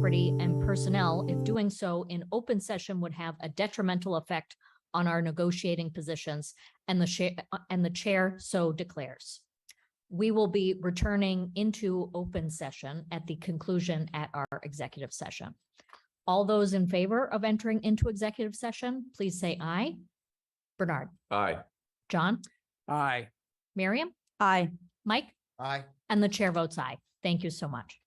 property, and personnel if doing so in open session would have a detrimental effect on our negotiating positions, and the chair so declares. We will be returning into open session at the conclusion at our executive session. All those in favor of entering into executive session, please say aye. Bernard. Aye. John. Aye. Miriam. Aye. Mike. Aye. And the chair votes aye. Thank you so much.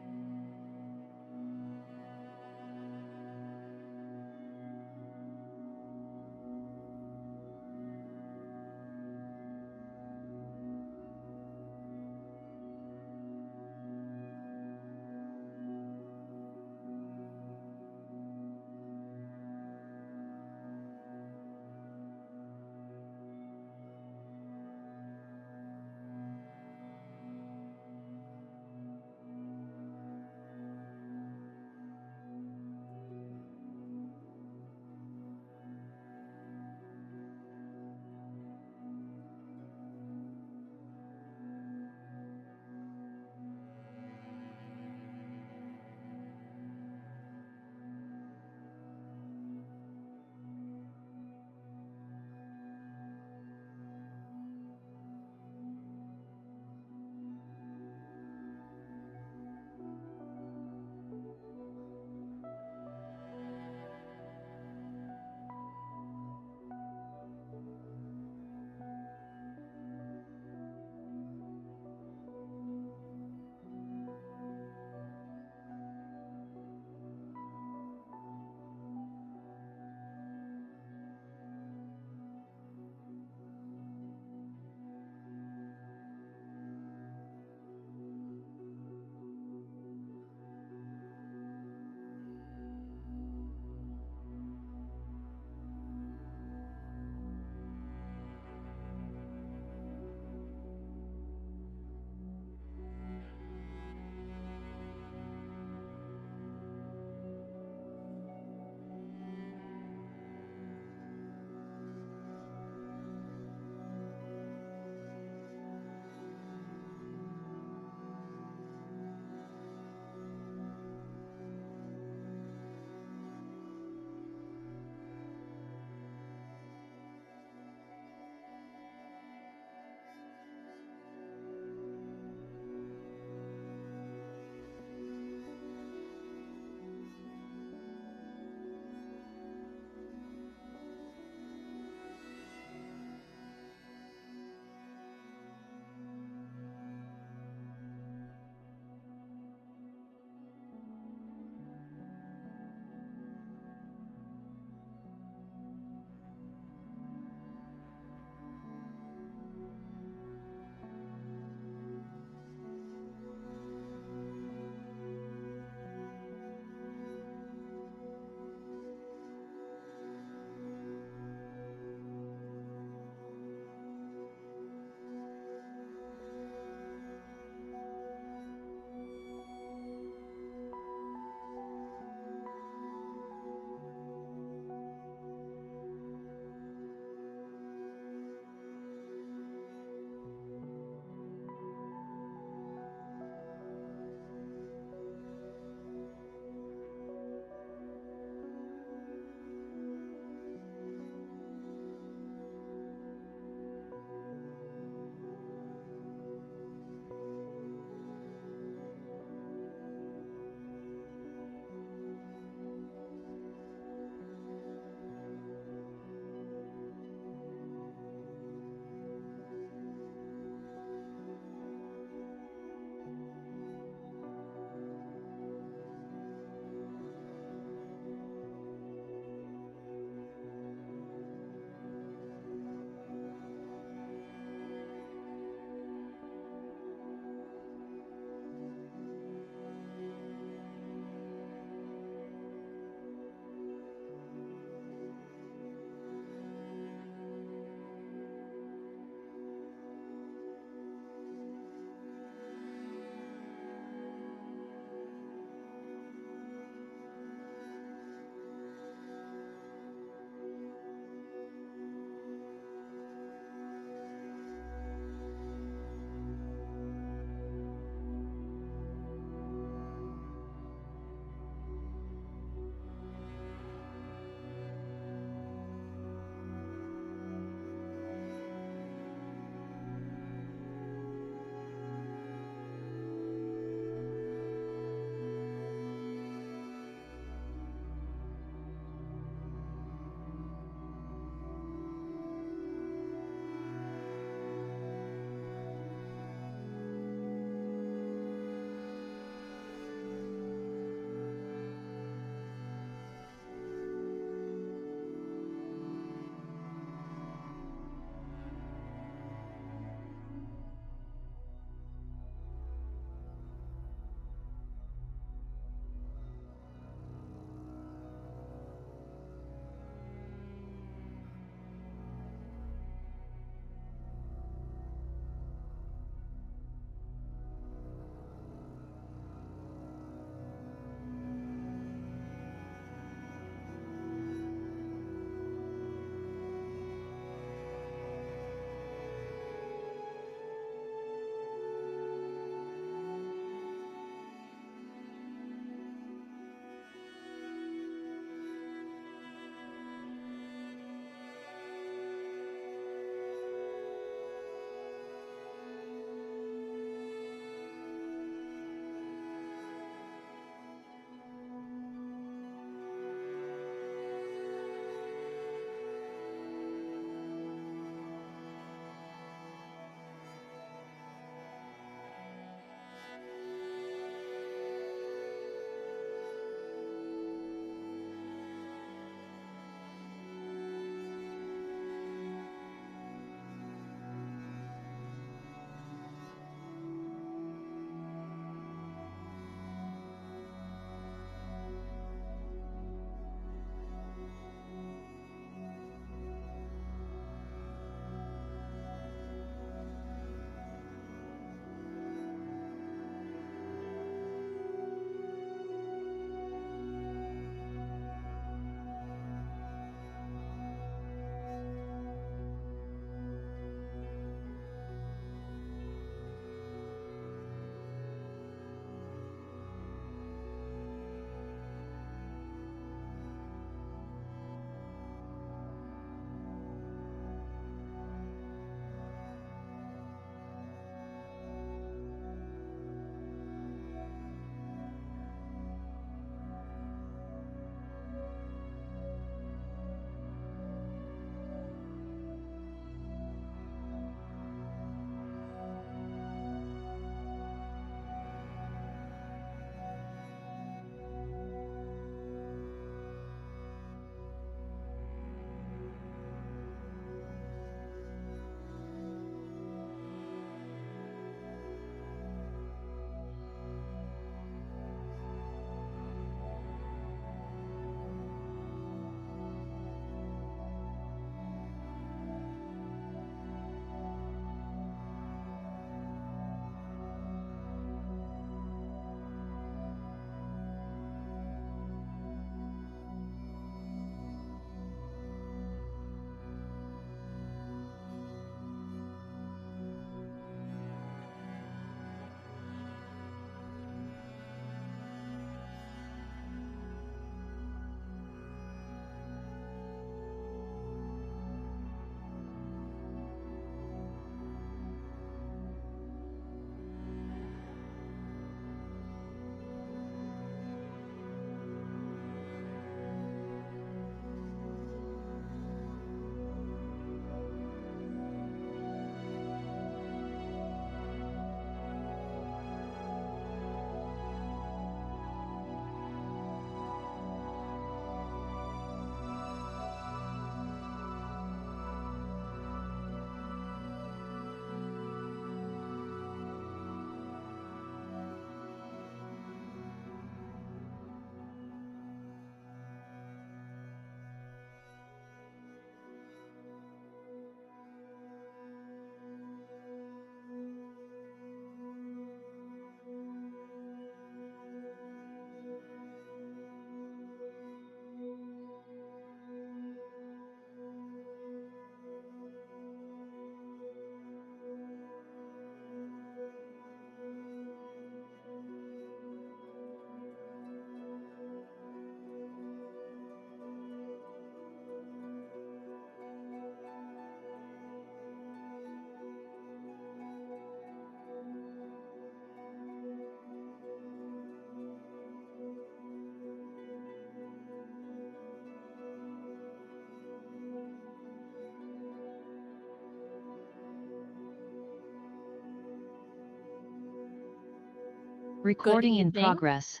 Recording in evening. progress.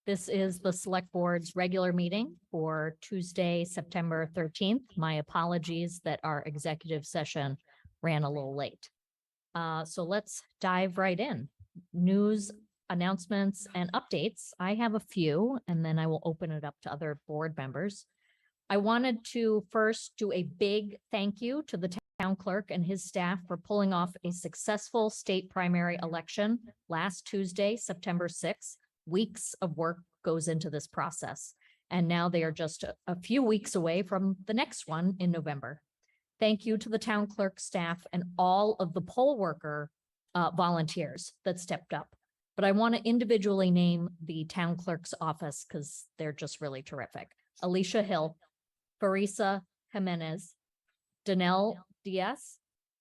This is the Select Board's regular meeting for Tuesday, September 13th. My apologies that our executive session ran a little late. So let's dive right in. News, announcements, and updates. I have a few, and then I will open it up to other board members. I wanted to first do a big thank you to the town clerk and his staff for pulling off a successful state primary election last Tuesday, September 6th. Weeks of work goes into this process, and now they are just a few weeks away from the next one in November. Thank you to the town clerk staff and all of the poll worker volunteers that stepped up. But I want to individually name the town clerk's office because they're just really terrific. Alicia Hill, Farisa Jimenez, Danelle Diaz,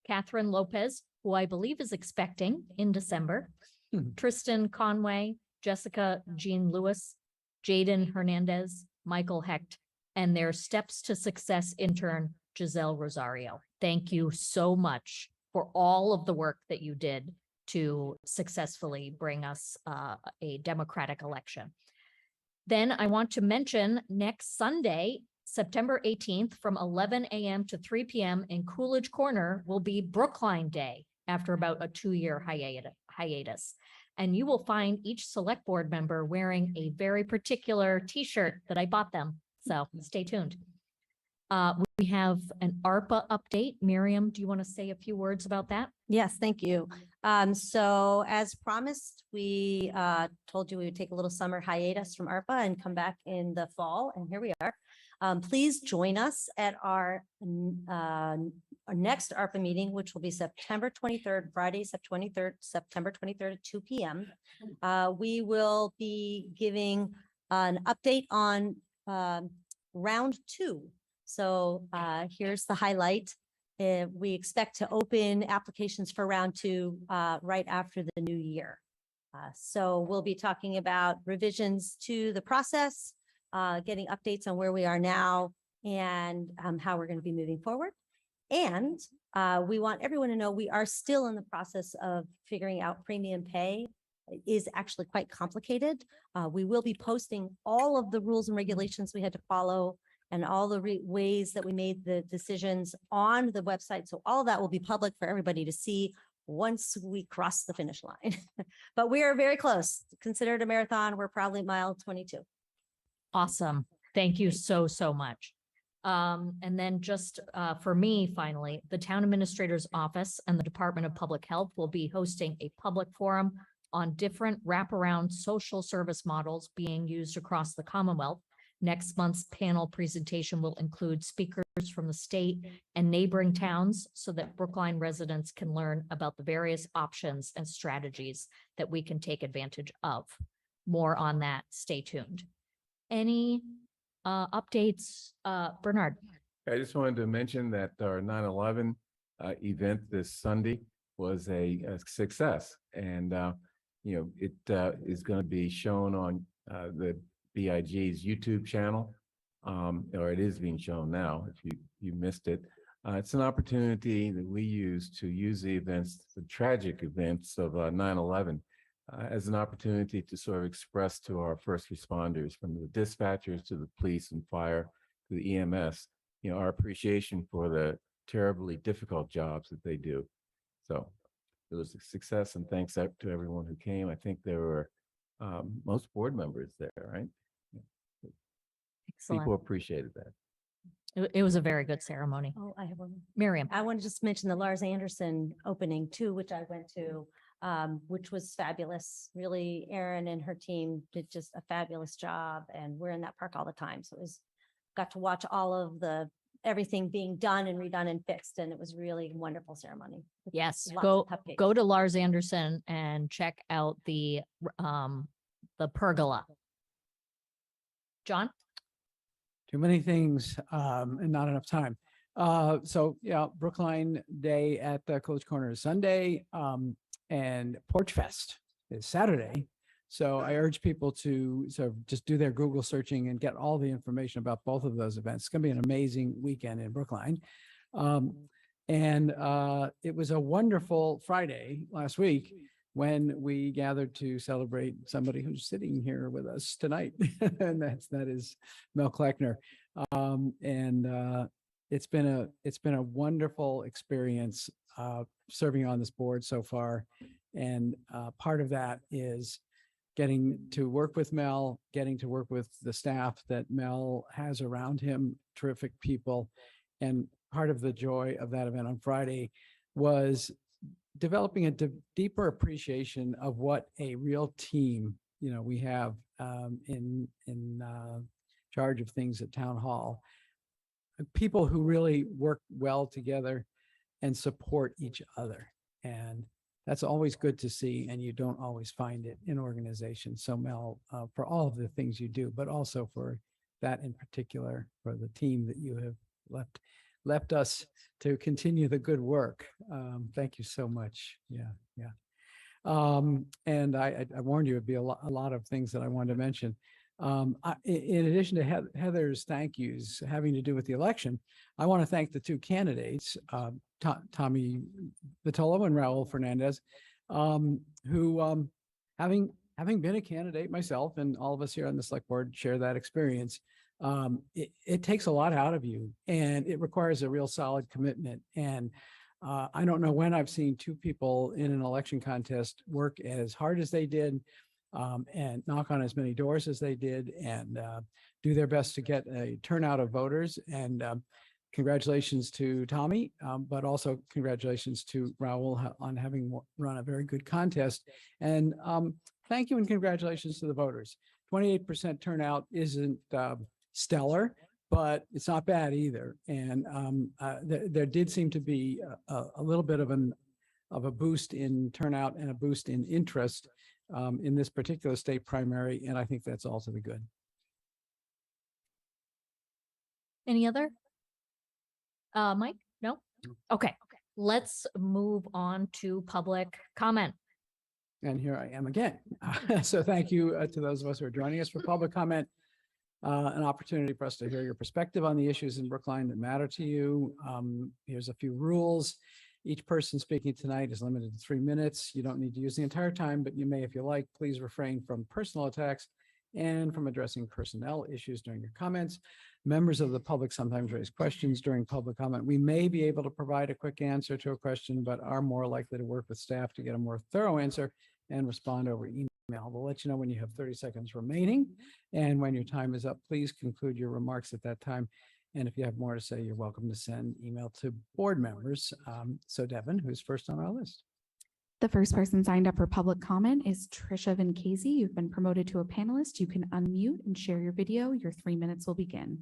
Catherine Lopez, who I believe is expecting in December, Tristan Conway, Jessica Jean Lewis, Jaden Hernandez, Michael Hecht, and their Steps to Success intern, Giselle Rosario. Thank you so much for all of the work that you did to successfully bring us a democratic election. Then I want to mention next Sunday, September 18th from 11 a.m. to 3 p.m. in Coolidge Corner will be Brookline Day after about a 2-year hiatus. And you will find each select board member wearing a very particular t-shirt that I bought them. So stay tuned. We have an ARPA update. Miriam, do you want to say a few words about that? Yes, thank you. So as promised, we told you we would take a little summer hiatus from ARPA and come back in the fall, and here we are. Please join us at our next ARPA meeting, which will be September 23rd, Friday, September 23rd at 2 p.m. We will be giving an update on round 2. So here's the highlight. We expect to open applications for round 2 right after the new year. So we'll be talking about revisions to the process, getting updates on where we are now and how we're going to be moving forward. And we want everyone to know we are still in the process of figuring out premium pay. It is actually quite complicated. We will be posting all of the rules and regulations we had to follow and all the ways that we made the decisions on the website. So all of that will be public for everybody to see once we cross the finish line. But we are very close. Consider it a marathon. We're probably mile 22. Awesome. Thank you so, so much. And then just for me, finally, the town administrator's office and the Department of Public Health will be hosting a public forum on different wraparound social service models being used across the Commonwealth. Next month's panel presentation will include speakers from the state and neighboring towns so that Brookline residents can learn about the various options and strategies that we can take advantage of. More on that, stay tuned. Any updates, Bernard? I just wanted to mention that our 9/11 event this Sunday was a success, and it is going to be shown on the BIG's YouTube channel, or it is being shown now. If you missed it, it's an opportunity that we use the events, the tragic events of 9/11. As an opportunity to sort of express to our first responders, from the dispatchers to the police and fire to the EMS, our appreciation for the terribly difficult jobs that they do. So it was a success, and thanks to everyone who came. I think there were most board members there, right? Excellent. People appreciated that. It was a very good ceremony. Oh, I have one. Miriam. I want to just mention the Lars Anderson opening too, which I went to, which was fabulous. Really, Erin and her team did just a fabulous job, and we're in that park all the time. So got to watch all of everything being done and redone and fixed, and it was really a wonderful ceremony. Yes, Lots go of cupcakes. go to Lars Anderson and check out the pergola. John? Too many things and not enough time. So yeah, Brookline Day at the Coach Corner is Sunday, and Porch Fest is Saturday. So I urge people to sort of just do their Google searching and get all the information about both of those events. It's going to be an amazing weekend in Brookline. And it was a wonderful Friday last week when we gathered to celebrate somebody who's sitting here with us tonight. And that is Mel Kleckner. It's been a wonderful experience serving on this board so far. And part of that is getting to work with Mel, getting to work with the staff that Mel has around him, terrific people. And part of the joy of that event on Friday was developing a deeper appreciation of what a real team, we have in charge of things at Town Hall. People who really work well together and support each other. And that's always good to see, and you don't always find it in organizations. So Mel, for all of the things you do, but also for that in particular, for the team that you have left us to continue the good work. Thank you so much. Yeah. And I warned you it'd be a lot of things that I wanted to mention. In addition to Heather's thank yous having to do with the election, I want to thank the two candidates, Tommy Vitolo and Raul Fernandez, who, having been a candidate myself, and all of us here on the select board share that experience, it takes a lot out of you, and it requires a real solid commitment. And I don't know when I've seen two people in an election contest work as hard as they did, and knock on as many doors as they did, and do their best to get a turnout of voters. And congratulations to Tommy, but also congratulations to Raul on having run a very good contest. And thank you and congratulations to the voters. 28% turnout isn't stellar, but it's not bad either. And there did seem to be a little bit of a boost in turnout and a boost in interest in this particular state primary. And I think that's all to the good. Any other? Mike? No? Okay, let's move on to public comment. And here I am again. So thank you to those of us who are joining us for public comment. An opportunity for us to hear your perspective on the issues in Brookline that matter to you. Here's a few rules. Each person speaking tonight is limited to 3 minutes. You don't need to use the entire time, but you may if you like. Please refrain from personal attacks and from addressing personnel issues during your comments. Members of the public sometimes raise questions during public comment. We may be able to provide a quick answer to a question, but are more likely to work with staff to get a more thorough answer and respond over email. We'll let you know when you have 30 seconds remaining. And when your time is up, please conclude your remarks at that time. And if you have more to say, you're welcome to send email to board members. So Devin, who's first on our list? The first person signed up for public comment is Trisha Vincasey. You've been promoted to a panelist. You can unmute and share your video. Your 3 minutes will begin.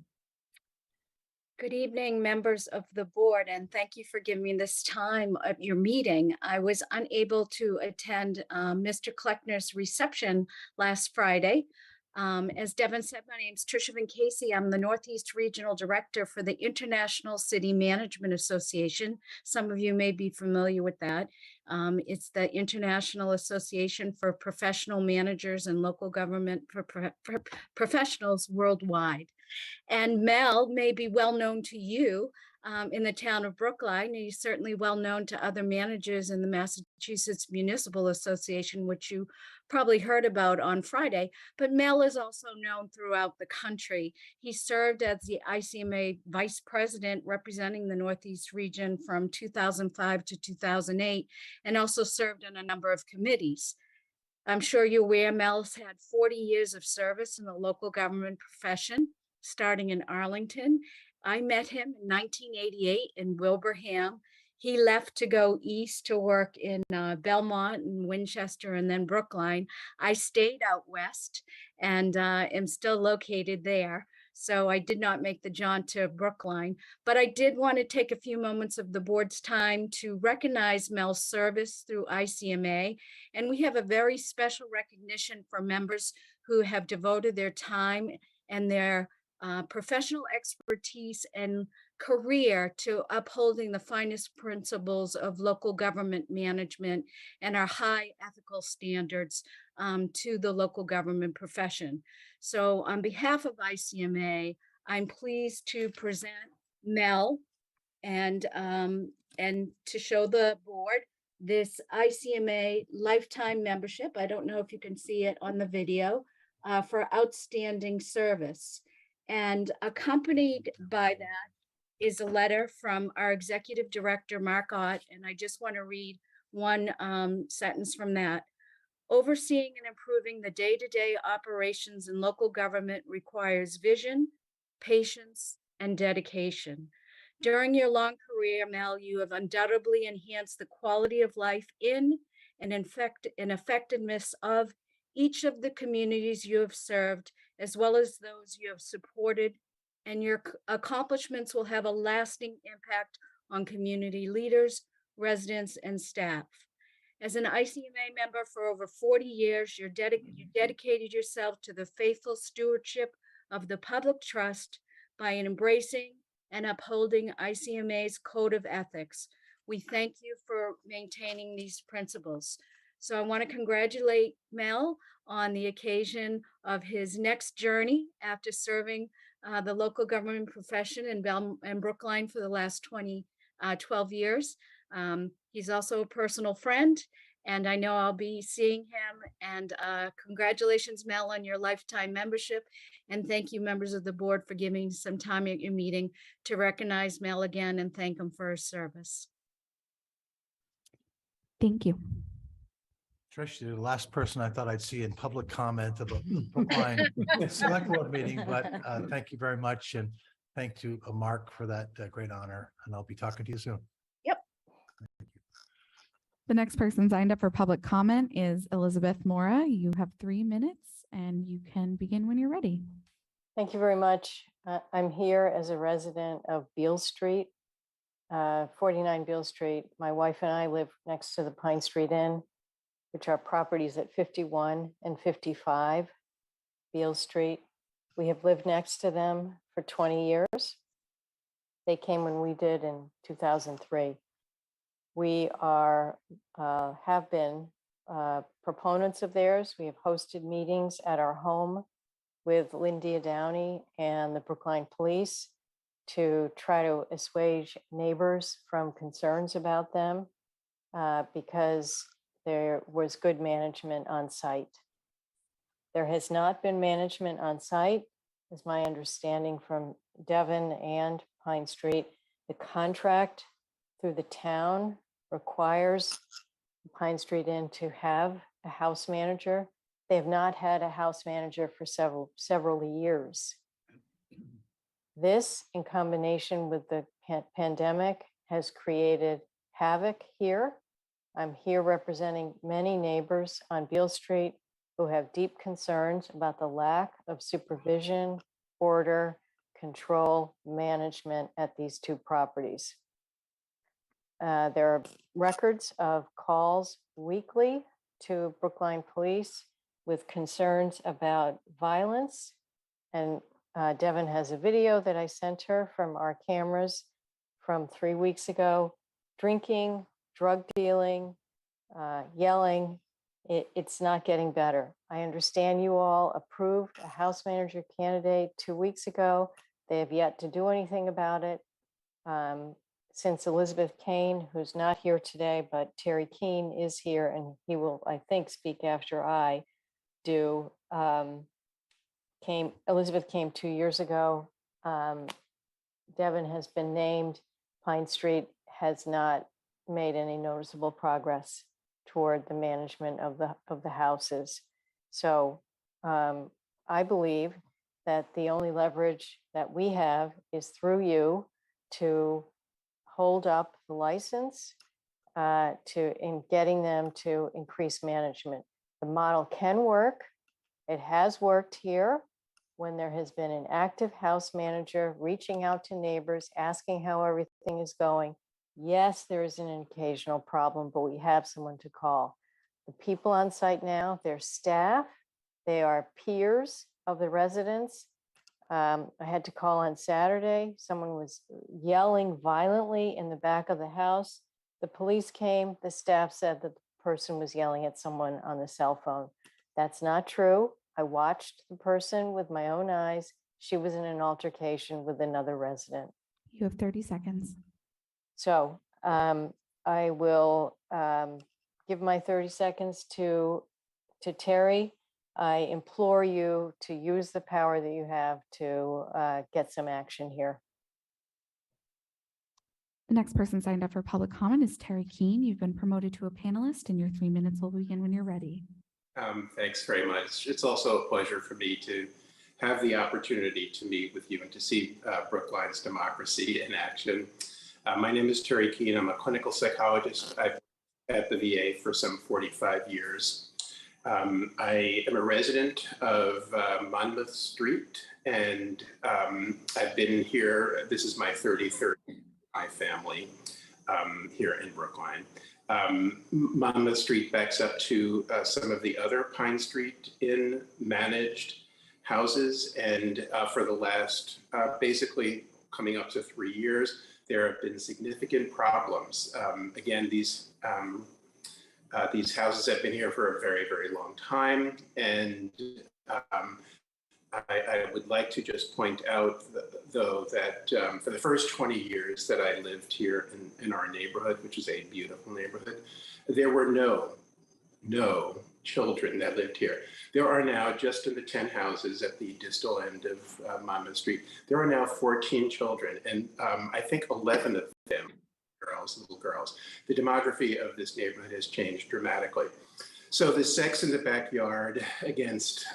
Good evening, members of the board, and thank you for giving me this time at your meeting. I was unable to attend Mr. Kleckner's reception last Friday. As Devin said, my name is Trisha Vincasey. I'm the Northeast Regional Director for the International City Management Association. Some of you may be familiar with that. It's the International Association for Professional Managers and Local Government Professionals worldwide. And Mel may be well known to you in the town of Brookline, and he's certainly well known to other managers in the Massachusetts Municipal Association, which you probably heard about on Friday. But Mel is also known throughout the country. He served as the ICMA Vice President representing the Northeast region from 2005 to 2008, and also served on a number of committees. I'm sure you're aware Mel's had 40 years of service in the local government profession, starting in Arlington. I met him in 1988 in Wilbraham. He left to go east to work in Belmont and Winchester and then Brookline. I stayed out west and am still located there. So I did not make the jaunt to Brookline, but I did want to take a few moments of the board's time to recognize Mel's service through ICMA. And we have a very special recognition for members who have devoted their time and their professional expertise and career to upholding the finest principles of local government management and our high ethical standards to the local government profession. So on behalf of ICMA, I'm pleased to present Mel and to show the board this ICMA lifetime membership. I don't know if you can see it on the video, for outstanding service. And accompanied by that is a letter from our executive director, Mark Ott, and I just want to read one sentence from that. Overseeing and improving the day-to-day operations in local government requires vision, patience, and dedication. During your long career, Mel, you have undoubtedly enhanced the quality of life in and effectiveness of each of the communities you have served, as well as those you have supported, and your accomplishments will have a lasting impact on community leaders, residents, and staff. As an ICMA member for over 40 years, you dedicated yourself to the faithful stewardship of the public trust by embracing and upholding ICMA's code of ethics. We thank you for maintaining these principles. So I want to congratulate Mel on the occasion of his next journey after serving the local government profession in Brookline for the last 12 years. He's also a personal friend, and I know I'll be seeing him. And congratulations, Mel, on your lifetime membership. And thank you, members of the board, for giving some time at your meeting to recognize Mel again and thank him for his service. Thank you. Trish, you're the last person I thought I'd see in public comment about the Brookline Select Board meeting, but thank you very much. And thank you, Mark, for that great honor. And I'll be talking to you soon. The next person signed up for public comment is Elizabeth Mora. You have 3 minutes and you can begin when you're ready. Thank you very much. I'm here as a resident of Beale Street, 49 Beale Street. My wife and I live next to the Pine Street Inn, which are properties at 51 and 55 Beale Street. We have lived next to them for 20 years. They came when we did in 2003. We have been proponents of theirs. We have hosted meetings at our home with Lyndia Downey and the Brookline Police to try to assuage neighbors from concerns about them because there was good management on site. There has not been management on site, is my understanding from Devon and Pine Street. The contract through the town requires Pine Street Inn to have a house manager. They have not had a house manager for several years. This, in combination with the pandemic, has created havoc here. I'm here representing many neighbors on Beale Street who have deep concerns about the lack of supervision, order, control, management at these two properties. There are records of calls weekly to Brookline Police with concerns about violence. And Devon has a video that I sent her from our cameras from 3 weeks ago. Drinking, drug dealing, yelling. It's not getting better. I understand you all approved a house manager candidate 2 weeks ago. They have yet to do anything about it. Since Elizabeth Kane, who's not here today, but Terry Keene is here and he will, I think, speak after I do. Elizabeth came 2 years ago. Devon has been named. Pine Street has not made any noticeable progress toward the management of the houses. So I believe that the only leverage that we have is through you to hold up the license in getting them to increase management. The model can work. It has worked here when there has been an active house manager reaching out to neighbors, asking how everything is going. Yes, there is an occasional problem, but we have someone to call. The people on site now, they're staff, they are peers of the residents. I had to call on Saturday. Someone was yelling violently in the back of the house. The police came, the staff said that the person was yelling at someone on the cell phone. That's not true. I watched the person with my own eyes. She was in an altercation with another resident. You have 30 seconds. So I will give my 30 seconds to Terry. I implore you to use the power that you have to get some action here. The next person signed up for public comment is Terry Keene. You've been promoted to a panelist and your 3 minutes will begin when you're ready. Thanks very much. It's also a pleasure for me to have the opportunity to meet with you and to see Brookline's democracy in action. My name is Terry Keene. I'm a clinical psychologist. I've been at the VA for some 45 years. I am a resident of Monmouth Street, and I've been here. This is my 33rd my family here in Brookline. Monmouth Street backs up to some of the other Pine Street Inn managed houses. And for the last basically coming up to 3 years, there have been significant problems. Again, these houses have been here for a very, very long time. And I would like to just point out, though, that for the first 20 years that I lived here in our neighborhood, which is a beautiful neighborhood, there were no children that lived here. There are now, just in the 10 houses at the distal end of Monmouth Street, there are now 14 children, and I think 11 of them little girls. The demography of this neighborhood has changed dramatically. So the sex in the backyard against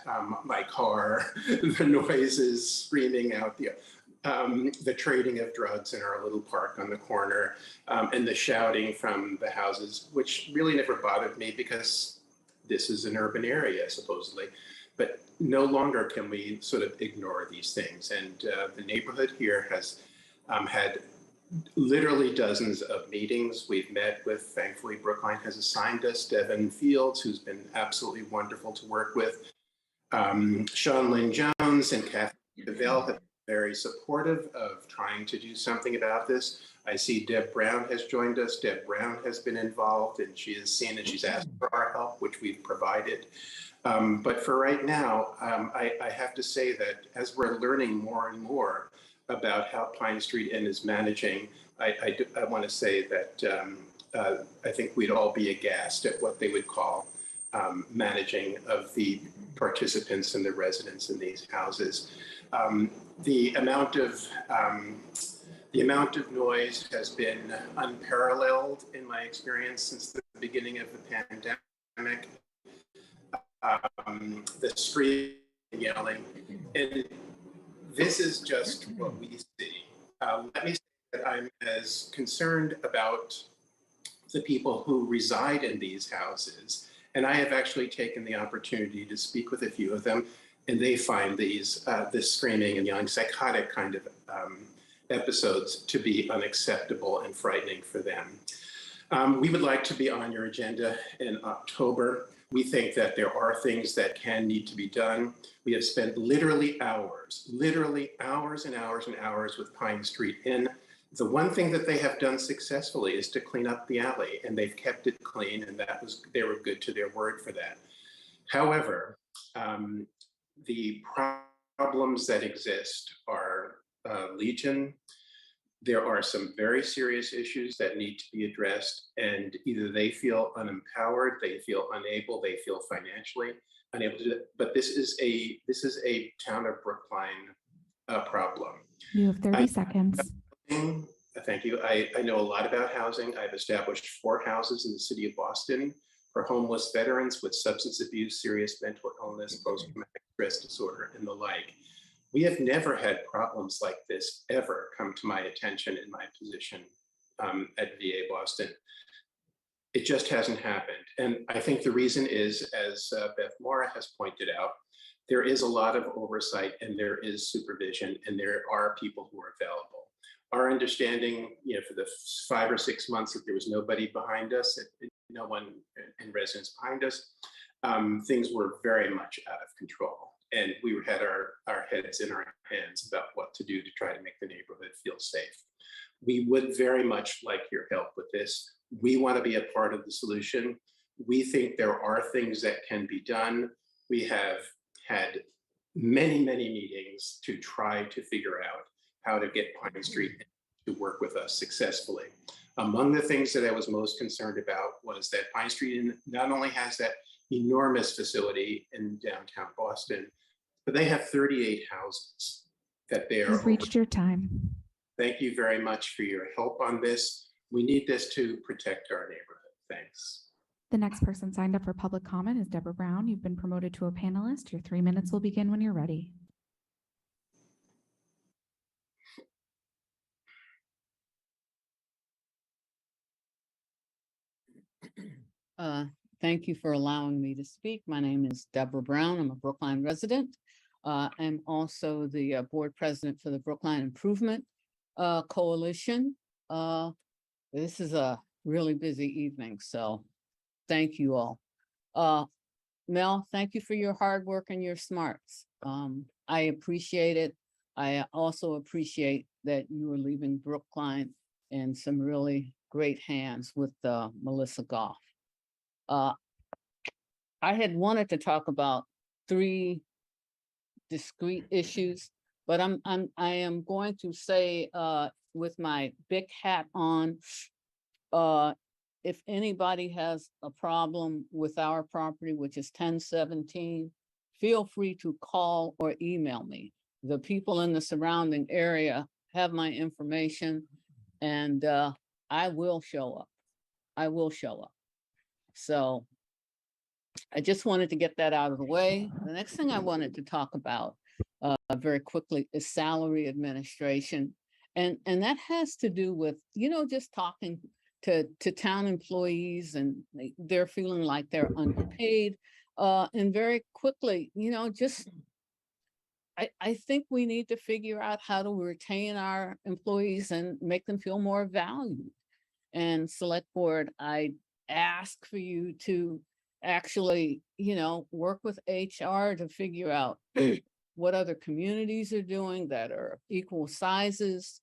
my car, the noises screaming out, the trading of drugs in our little park on the corner, and the shouting from the houses, which really never bothered me because this is an urban area, supposedly. But no longer can we sort of ignore these things. And the neighborhood here has had literally dozens of meetings we've met with. Thankfully, Brookline has assigned us Devin Fields, who's been absolutely wonderful to work with. Sean Lynn Jones and Kathy DeVille have been very supportive of trying to do something about this. I see Deb Brown has joined us. Deb Brown has been involved, and she has seen and she's asked for our help, which we've provided. But for right now, I have to say that as we're learning more and more about how Pine Street Inn is managing, I want to say that I think we'd all be aghast at what they would call managing of the participants and the residents in these houses. The amount of noise has been unparalleled in my experience since the beginning of the pandemic. The screaming, yelling, and this is just what we see. Let me say that I'm as concerned about the people who reside in these houses. And I have actually taken the opportunity to speak with a few of them, and they find this screaming and yelling, psychotic kind of episodes to be unacceptable and frightening for them. We would like to be on your agenda in October. We think that there are things that can need to be done. We have spent literally hours and hours and hours with Pine Street Inn. The one thing that they have done successfully is to clean up the alley, and they've kept it clean, and they were good to their word for that. However, the problems that exist are legion. There are some very serious issues that need to be addressed, and either they feel unempowered, they feel unable, they feel financially unable to do it. But this is a town of Brookline problem. You have 30 seconds. Thank you. I know a lot about housing. I've established 4 houses in the city of Boston for homeless veterans with substance abuse, serious mental illness, post-traumatic stress disorder, and the like. We have never had problems like this ever come to my attention in my position at VA Boston. It just hasn't happened. And I think the reason is, as Beth Mora has pointed out, there is a lot of oversight and there is supervision and there are people who are available. Our understanding, for the 5 or 6 months that there was nobody behind us, no one in residence behind us, things were very much out of control. And we had our heads in our hands about what to do to try to make the neighborhood feel safe. We would very much like your help with this. We want to be a part of the solution. We think there are things that can be done. We have had many, many meetings to try to figure out how to get Pine Street to work with us successfully. Among the things that I was most concerned about was that Pine Street not only has that enormous facility in downtown Boston, but they have 38 houses that they are. You've reached your time. Thank you very much for your help on this. We need this to protect our neighborhood. Thanks. The next person signed up for public comment is Deborah Brown. You've been promoted to a panelist. Your 3 minutes will begin when you're ready. Thank you for allowing me to speak. My name is Deborah Brown. I'm a Brookline resident. I'm also the board president for the Brookline Improvement Coalition. This is a really busy evening, so thank you all. Mel, thank you for your hard work and your smarts. I appreciate it. I also appreciate that you are leaving Brookline in some really great hands with Melissa Goff. I had wanted to talk about 3 discrete issues, but I am going to say with my big hat on, if anybody has a problem with our property, which is 1017, feel free to call or email me. The people in the surrounding area have my information, and I will show up. I will show up. So I just wanted to get that out of the way. The next thing I wanted to talk about very quickly is salary administration. And that has to do with, you know, just talking to town employees, and they're feeling like they're underpaid. And very quickly, you know, just I think we need to figure out how to retain our employees and make them feel more valued. And select board, I ask for you to actually, you know, work with HR to figure out what other communities are doing that are equal sizes.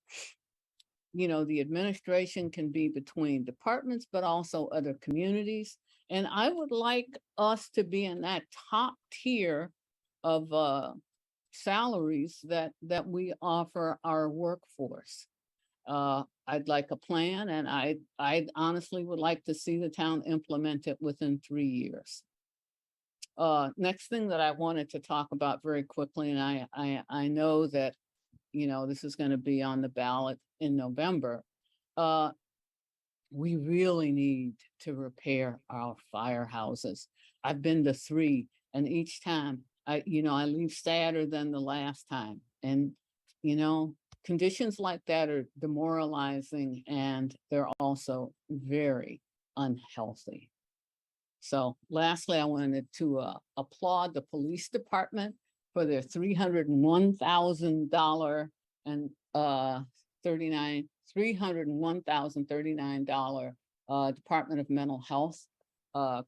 You know, the administration can be between departments, but also other communities. And I would like us to be in that top tier of salaries that we offer our workforce. I'd like a plan, and I honestly would like to see the town implement it within 3 years. Next thing that I wanted to talk about very quickly, and I know that, you know, this is going to be on the ballot in November. We really need to repair our firehouses. I've been to 3, and each time I leave sadder than the last time. And, you know, conditions like that are demoralizing, and they're also very unhealthy. So lastly, I wanted to applaud the police department for their $301,039 Department of Mental Health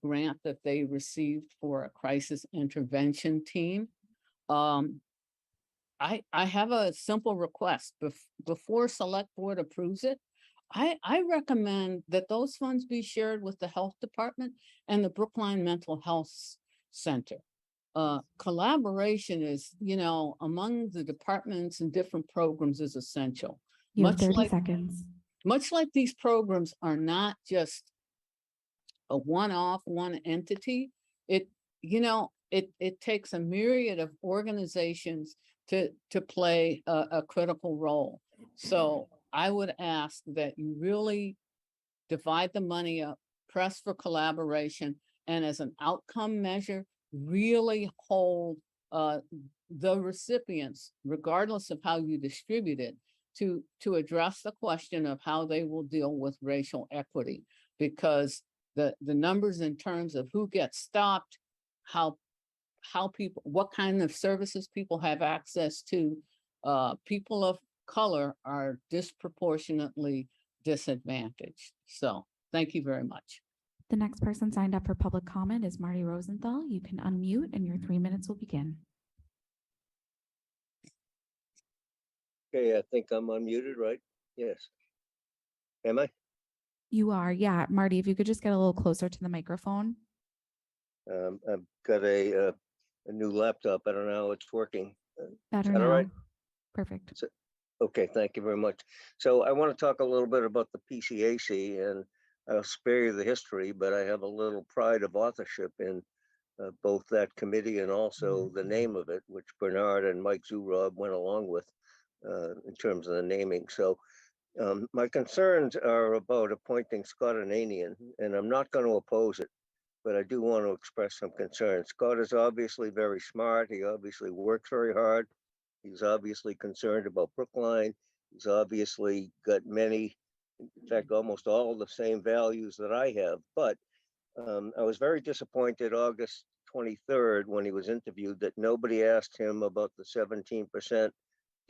grant that they received for a crisis intervention team. I have a simple request. Before select board approves it, I recommend that those funds be shared with the health department and the Brookline Mental Health Center. Collaboration is, you know, among the departments and different programs is essential. You have 30 seconds. Much like these programs are not just a one-off, one entity, it takes a myriad of organizations to play a critical role. So I would ask that you really divide the money up, press for collaboration, and as an outcome measure, really hold the recipients, regardless of how you distribute it, to address the question of how they will deal with racial equity. Because the numbers in terms of who gets stopped, how people, what kind of services people have access to, people of color are disproportionately disadvantaged. So thank you very much. The next person signed up for public comment is Marty Rosenthal. You can unmute and your 3 minutes will begin. Okay, I think I'm unmuted, right? Yes. Am I? You are, yeah. Marty, if you could just get a little closer to the microphone. I've got a new laptop. I don't know how it's working. Better that all now. right? Perfect. Okay, thank you very much. So I want to talk a little bit about the PCAC, and I'll spare you the history, but I have a little pride of authorship in both that committee and also the name of it, which Bernard and Mike Zurob went along with in terms of the naming. So my concerns are about appointing Scott Ananian, and I'm not going to oppose it, but I do want to express some concern. Scott is obviously very smart. He obviously works very hard. He's obviously concerned about Brookline. He's obviously got many, in fact, almost all of the same values that I have. But I was very disappointed August 23rd when he was interviewed that nobody asked him about the 17%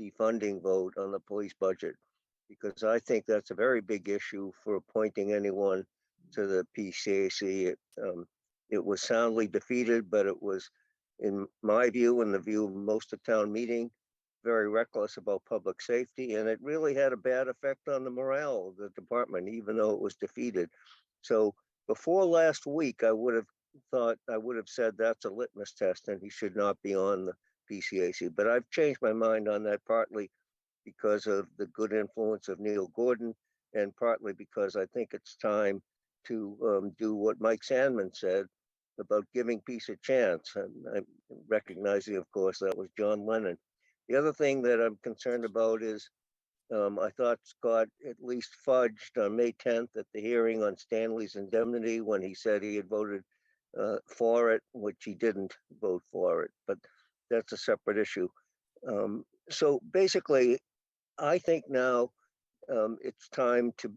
defunding vote on the police budget, because I think that's a very big issue for appointing anyone to the PCAC. It was soundly defeated, but it was, in my view and the view of most of town meeting, very reckless about public safety, and it really had a bad effect on the morale of the department, even though it was defeated. So before last week, I would have said that's a litmus test and he should not be on the PCAC. But I've changed my mind on that, partly because of the good influence of Neil Gordon, and partly because I think it's time to do what Mike Sandman said about giving peace a chance. And I'm recognizing, of course, that was John Lennon. The other thing that I'm concerned about is I thought Scott at least fudged on May 10th at the hearing on Stanley's indemnity when he said he had voted for it, which he didn't vote for it, but that's a separate issue. So basically, I think now it's time to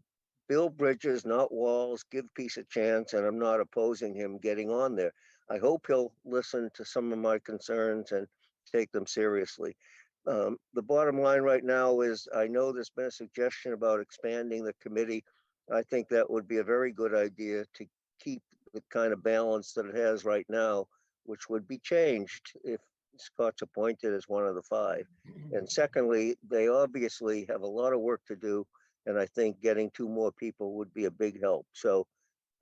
build bridges, not walls, give peace a chance, and I'm not opposing him getting on there. I hope he'll listen to some of my concerns and take them seriously. The bottom line right now is I know there's been a suggestion about expanding the committee. I think that would be a very good idea to keep the kind of balance that it has right now, which would be changed if Scott's appointed as one of the five. And secondly, they obviously have a lot of work to do, and I think getting two more people would be a big help. So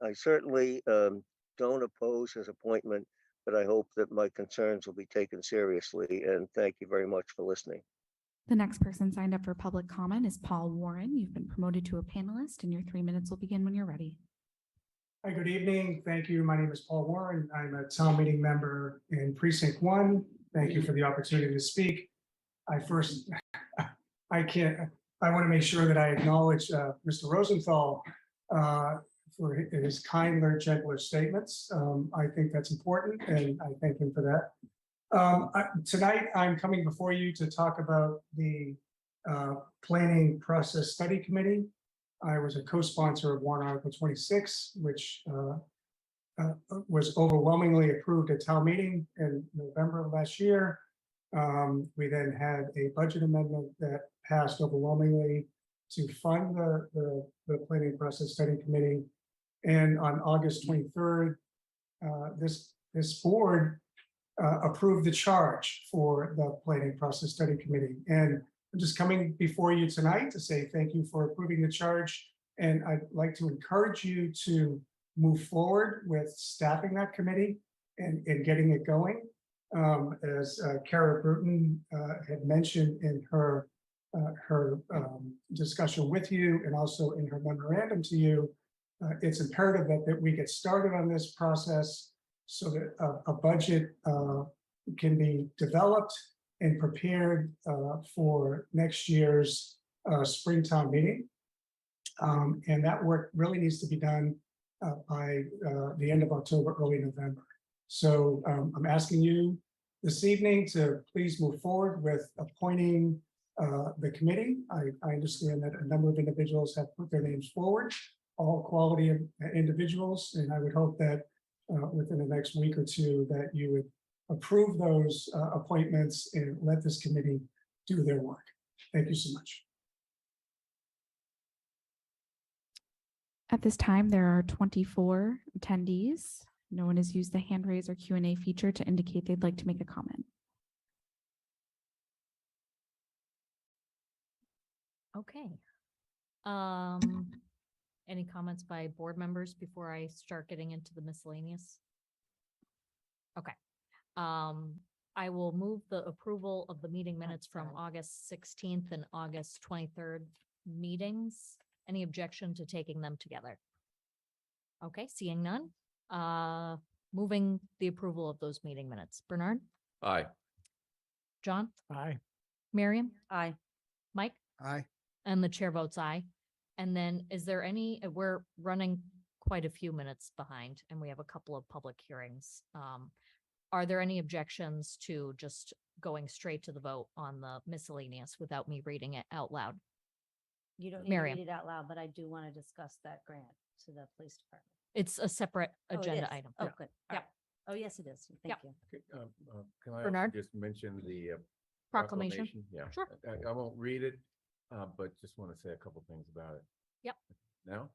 I certainly don't oppose his appointment, but I hope that my concerns will be taken seriously. And thank you very much for listening. The next person signed up for public comment is Paul Warren. You've been promoted to a panelist and your 3 minutes will begin when you're ready. Hi, good evening. Thank you. My name is Paul Warren. I'm a town meeting member in Precinct 1. Thank you for the opportunity to speak. I want to make sure that I acknowledge Mr. Rosenthal for his kinder, gentler statements. I think that's important, and I thank him for that. Tonight, I'm coming before you to talk about the Planning Process Study Committee. I was a co-sponsor of warrant article 26, which was overwhelmingly approved at town meeting in November of last year. We then had a budget amendment that passed overwhelmingly to fund the Planning Process Study Committee. And on August 23rd, this board approved the charge for the Planning Process Study Committee. And I'm just coming before you tonight to say thank you for approving the charge. And I'd like to encourage you to move forward with staffing that committee and getting it going. As Kara Bruton had mentioned in her discussion with you and also in her memorandum to you, it's imperative that we get started on this process so that a budget can be developed and prepared for next year's Springtown meeting. And that work really needs to be done by the end of October, early November. So I'm asking you this evening to please move forward with appointing the committee. I understand that a number of individuals have put their names forward, all quality of individuals, and I would hope that within the next week or two that you would approve those appointments and let this committee do their work. Thank you so much. At this time, there are 24 attendees. No one has used the hand raise or Q&A feature to indicate they'd like to make a comment. Okay. Any comments by board members before I start getting into the miscellaneous? Okay. I will move the approval of the meeting minutes from August 16th and August 23rd meetings. Any objection to taking them together? Okay, seeing none. Moving the approval of those meeting minutes. Bernard, Aye. John, Aye. Miriam, Aye. Mike, Aye. and the chair votes aye. And then is there any, we're running quite a few minutes behind and we have a couple of public hearings. Are there any objections to just going straight to the vote on the miscellaneous without me reading it out loud? You don't need to Miriam. read it out loud, but I do want to discuss that grant to the police department. It's a separate Oh, it agenda is? item. Oh, Yeah. good. Yeah. All right. Oh, yes, it is. Thank Yeah. you. Can I also Bernard? just mention the Proclamation. Yeah. Sure. I won't read it, but just want to say a couple things about it. Yep. Now?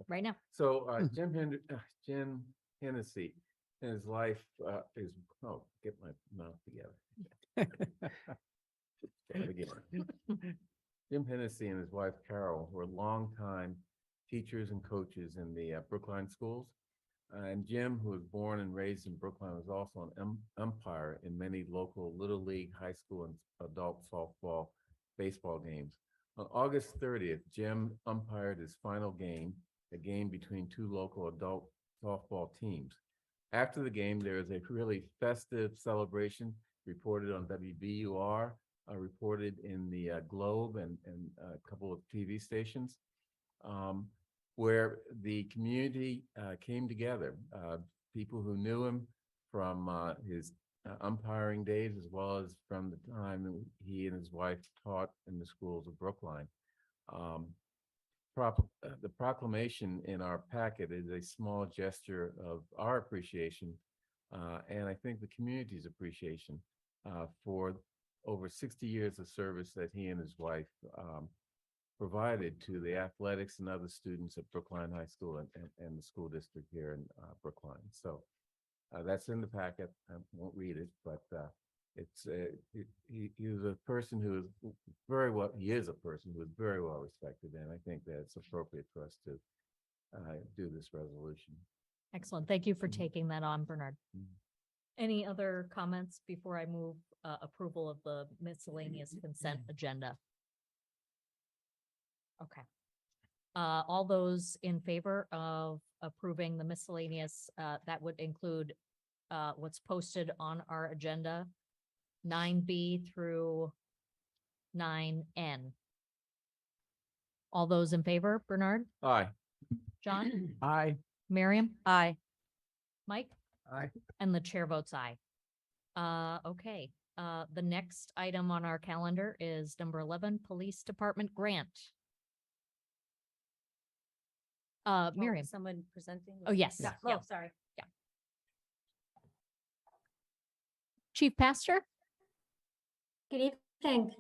Right now. So Jim Hennessy in his life is, get my mouth together. Start again. Jim Hennessy and his wife Carol were longtime teachers and coaches in the Brookline schools. And Jim, who was born and raised in Brookline, was also an umpire in many local Little League, high school, and adult softball, baseball games. On August 30th, Jim umpired his final game, a game between two local adult softball teams. After the game, there is a really festive celebration reported on WBUR, reported in the Globe and a couple of TV stations, where the community came together. People who knew him from his umpiring days, as well as from the time that he and his wife taught in the schools of Brookline. The proclamation in our packet is a small gesture of our appreciation, and I think the community's appreciation for over 60 years of service that he and his wife provided to the athletics and other students at Brookline High School and the school district here in Brookline. So that's in the packet. I won't read it, but he was a person who is he is a person who is very well respected, and I think that it's appropriate for us to do this resolution. Excellent. Thank you for taking that on, Bernard. Any other comments before I move approval of the miscellaneous consent agenda? Okay. All those in favor of approving the miscellaneous, that would include what's posted on our agenda, 9B through 9N. All those in favor, Bernard, Aye. John, Aye. Miriam, Aye. Mike, Aye. and the chair votes aye. Okay, the next item on our calendar is number 11, Police Department Grant. Miriam. Someone presenting? Oh, yes. Yeah. Yeah. Oh, sorry. Chief Pastor? Good evening.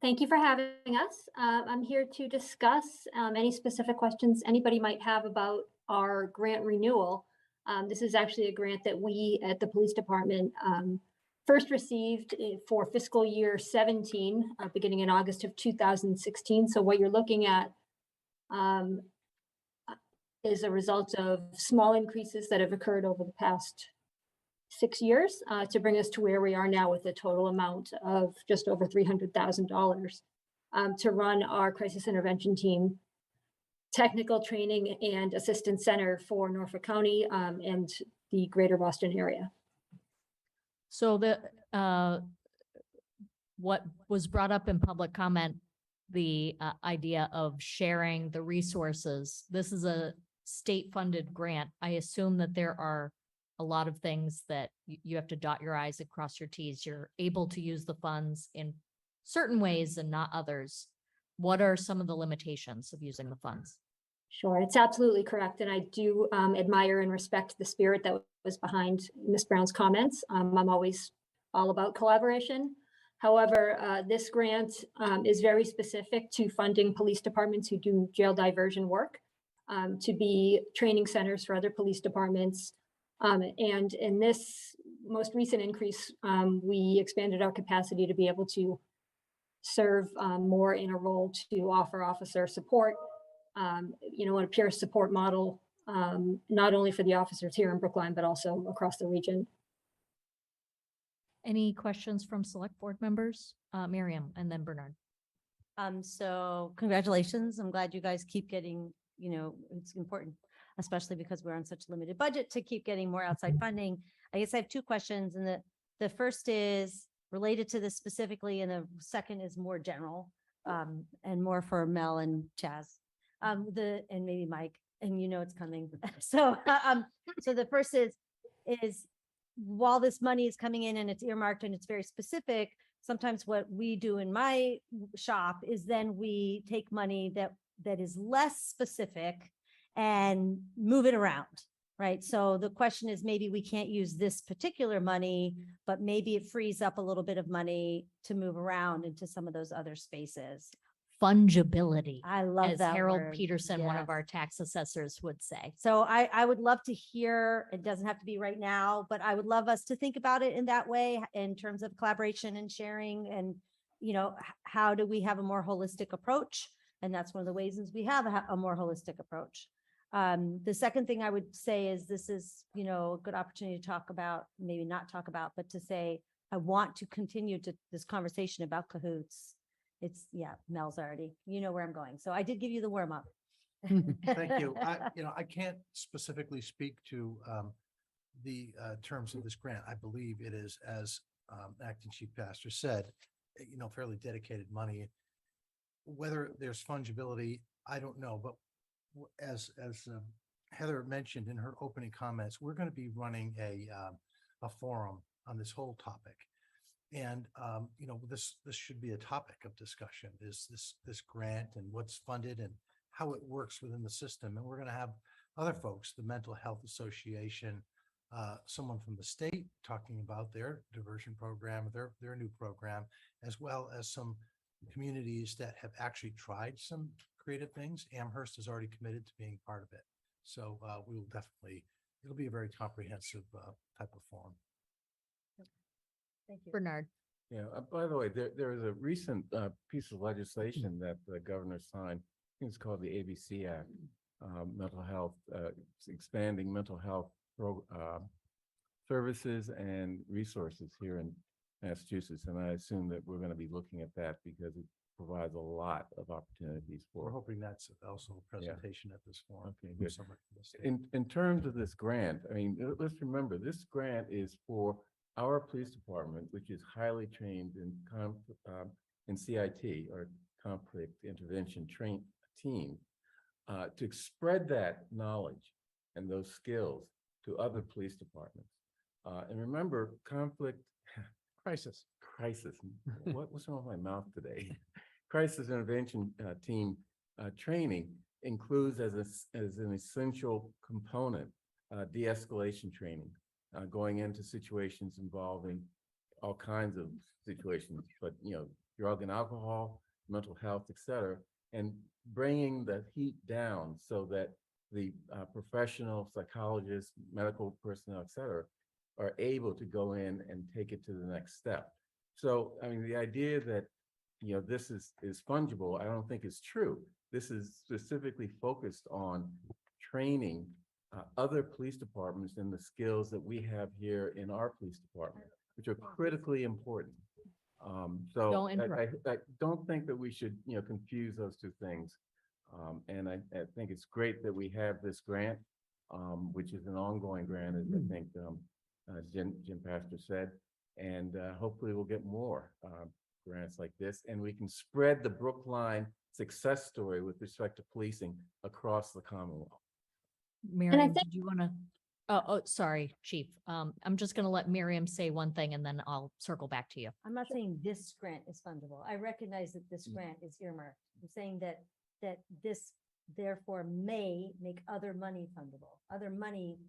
Thank you for having us. I'm here to discuss any specific questions anybody might have about our grant renewal. This is actually a grant that we at the police department first received for fiscal year 17, beginning in August of 2016. So what you're looking at is a result of small increases that have occurred over the past 6 years to bring us to where we are now with a total amount of just over $300,000 to run our crisis intervention team, technical training and assistance center for Norfolk County and the greater Boston area. So what was brought up in public comment, the idea of sharing the resources. This is a state-funded grant. I assume that there are a lot of things that you have to dot your i's and cross your t's. You're able to use the funds in certain ways and not others. What are some of the limitations of using the funds? Sure, it's absolutely correct. And I do admire and respect the spirit that was behind Ms. Brown's comments. I'm always all about collaboration. However, this grant is very specific to funding police departments who do jail diversion work, to be training centers for other police departments. And in this most recent increase, we expanded our capacity to be able to serve more in a role to offer officer support, in a peer support model, not only for the officers here in Brookline, but also across the region. Any questions from select board members? Miriam and then Bernard. So congratulations. I'm glad you guys keep getting, it's important, especially because we're on such a limited budget to keep getting more outside funding. I guess I have two questions, and the first is related to this specifically, and the second is more general, and more for Mel and Chaz, and maybe Mike, and it's coming. So, so the first is while this money is coming in and it's earmarked and it's very specific, sometimes what we do in my shop is then we take money that is less specific and move it around, right? So the question is, maybe we can't use this particular money, but maybe it frees up a little bit of money to move around into some of those other spaces. Fungibility, I love as that Harold word. Peterson, one Yeah. of our tax assessors, would say. So I would love to hear, it doesn't have to be right now, but I would love us to think about it in that way in terms of collaboration and sharing and, how do we have a more holistic approach? And that's one of the ways is we have a more holistic approach. The second thing I would say is this is, a good opportunity to talk about, maybe not talk about, but to say, I want to continue this conversation about cahoots. Mel's already, where I'm going. So I did give you the warm up. Thank you. I can't specifically speak to the terms of this grant. I believe it is, as Acting Chief Pastor said, fairly dedicated money. Whether there's fungibility, I don't know, but as Heather mentioned in her opening comments, we're going to be running a forum on this whole topic. And, this should be a topic of discussion, is this grant and what's funded and how it works within the system. And we're going to have other folks, the Mental Health Association, someone from the state talking about their diversion program, their new program, as well as some communities that have actually tried some creative things. Amherst is already committed to being part of it. So we will it'll be a very comprehensive type of forum. Thank you. Bernard. Yeah, by the way, there was a recent piece of legislation that the governor signed. I think it's called the ABC Act, mental health, expanding mental health services and resources here in Massachusetts. And I assume that we're going to be looking at that because it provides a lot of opportunities We're for. hoping that's also a presentation at this forum. Okay, from good. someone from the state. In terms of this grant, I mean, let's remember, this grant is for our police department, which is highly trained in CIT, or conflict intervention team, to spread that knowledge and those skills to other police departments. And remember, crisis. What's wrong with my mouth today? Crisis intervention team training includes as an essential component de-escalation training, going into situations involving all kinds of situations, but drug and alcohol, mental health, et cetera, and bringing the heat down so that the professional psychologists, medical personnel, et cetera, are able to go in and take it to the next step. So, I mean, the idea that, this is fungible, I don't think is true. This is specifically focused on training other police departments in the skills that we have here in our police department, which are critically important. So Don't interrupt. I don't think that we should, confuse those two things. And I think it's great that we have this grant, which is an ongoing grant, as I think Jim Pastor said, and hopefully we'll get more grants like this, and we can spread the Brookline success story with respect to policing across the Commonwealth. Miriam, did you want to? Oh, sorry, Chief. I'm just going to let Miriam say one thing and then I'll circle back to you. I'm not saying this grant is fundable. I recognize that this grant is earmarked. I'm saying that this therefore may make other money fundable. Other money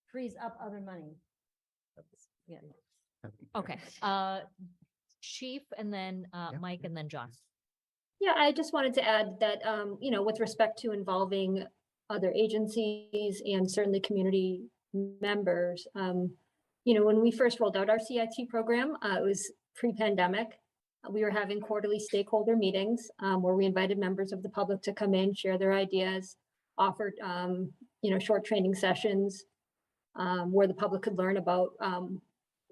frees up other money. Yeah. Okay. Chief and then Mike and then John. Yeah, I just wanted to add that, with respect to involving other agencies and certainly community members, when we first rolled out our CIT program, it was pre-pandemic. We were having quarterly stakeholder meetings where we invited members of the public to come in, share their ideas, offered, short training sessions where the public could learn about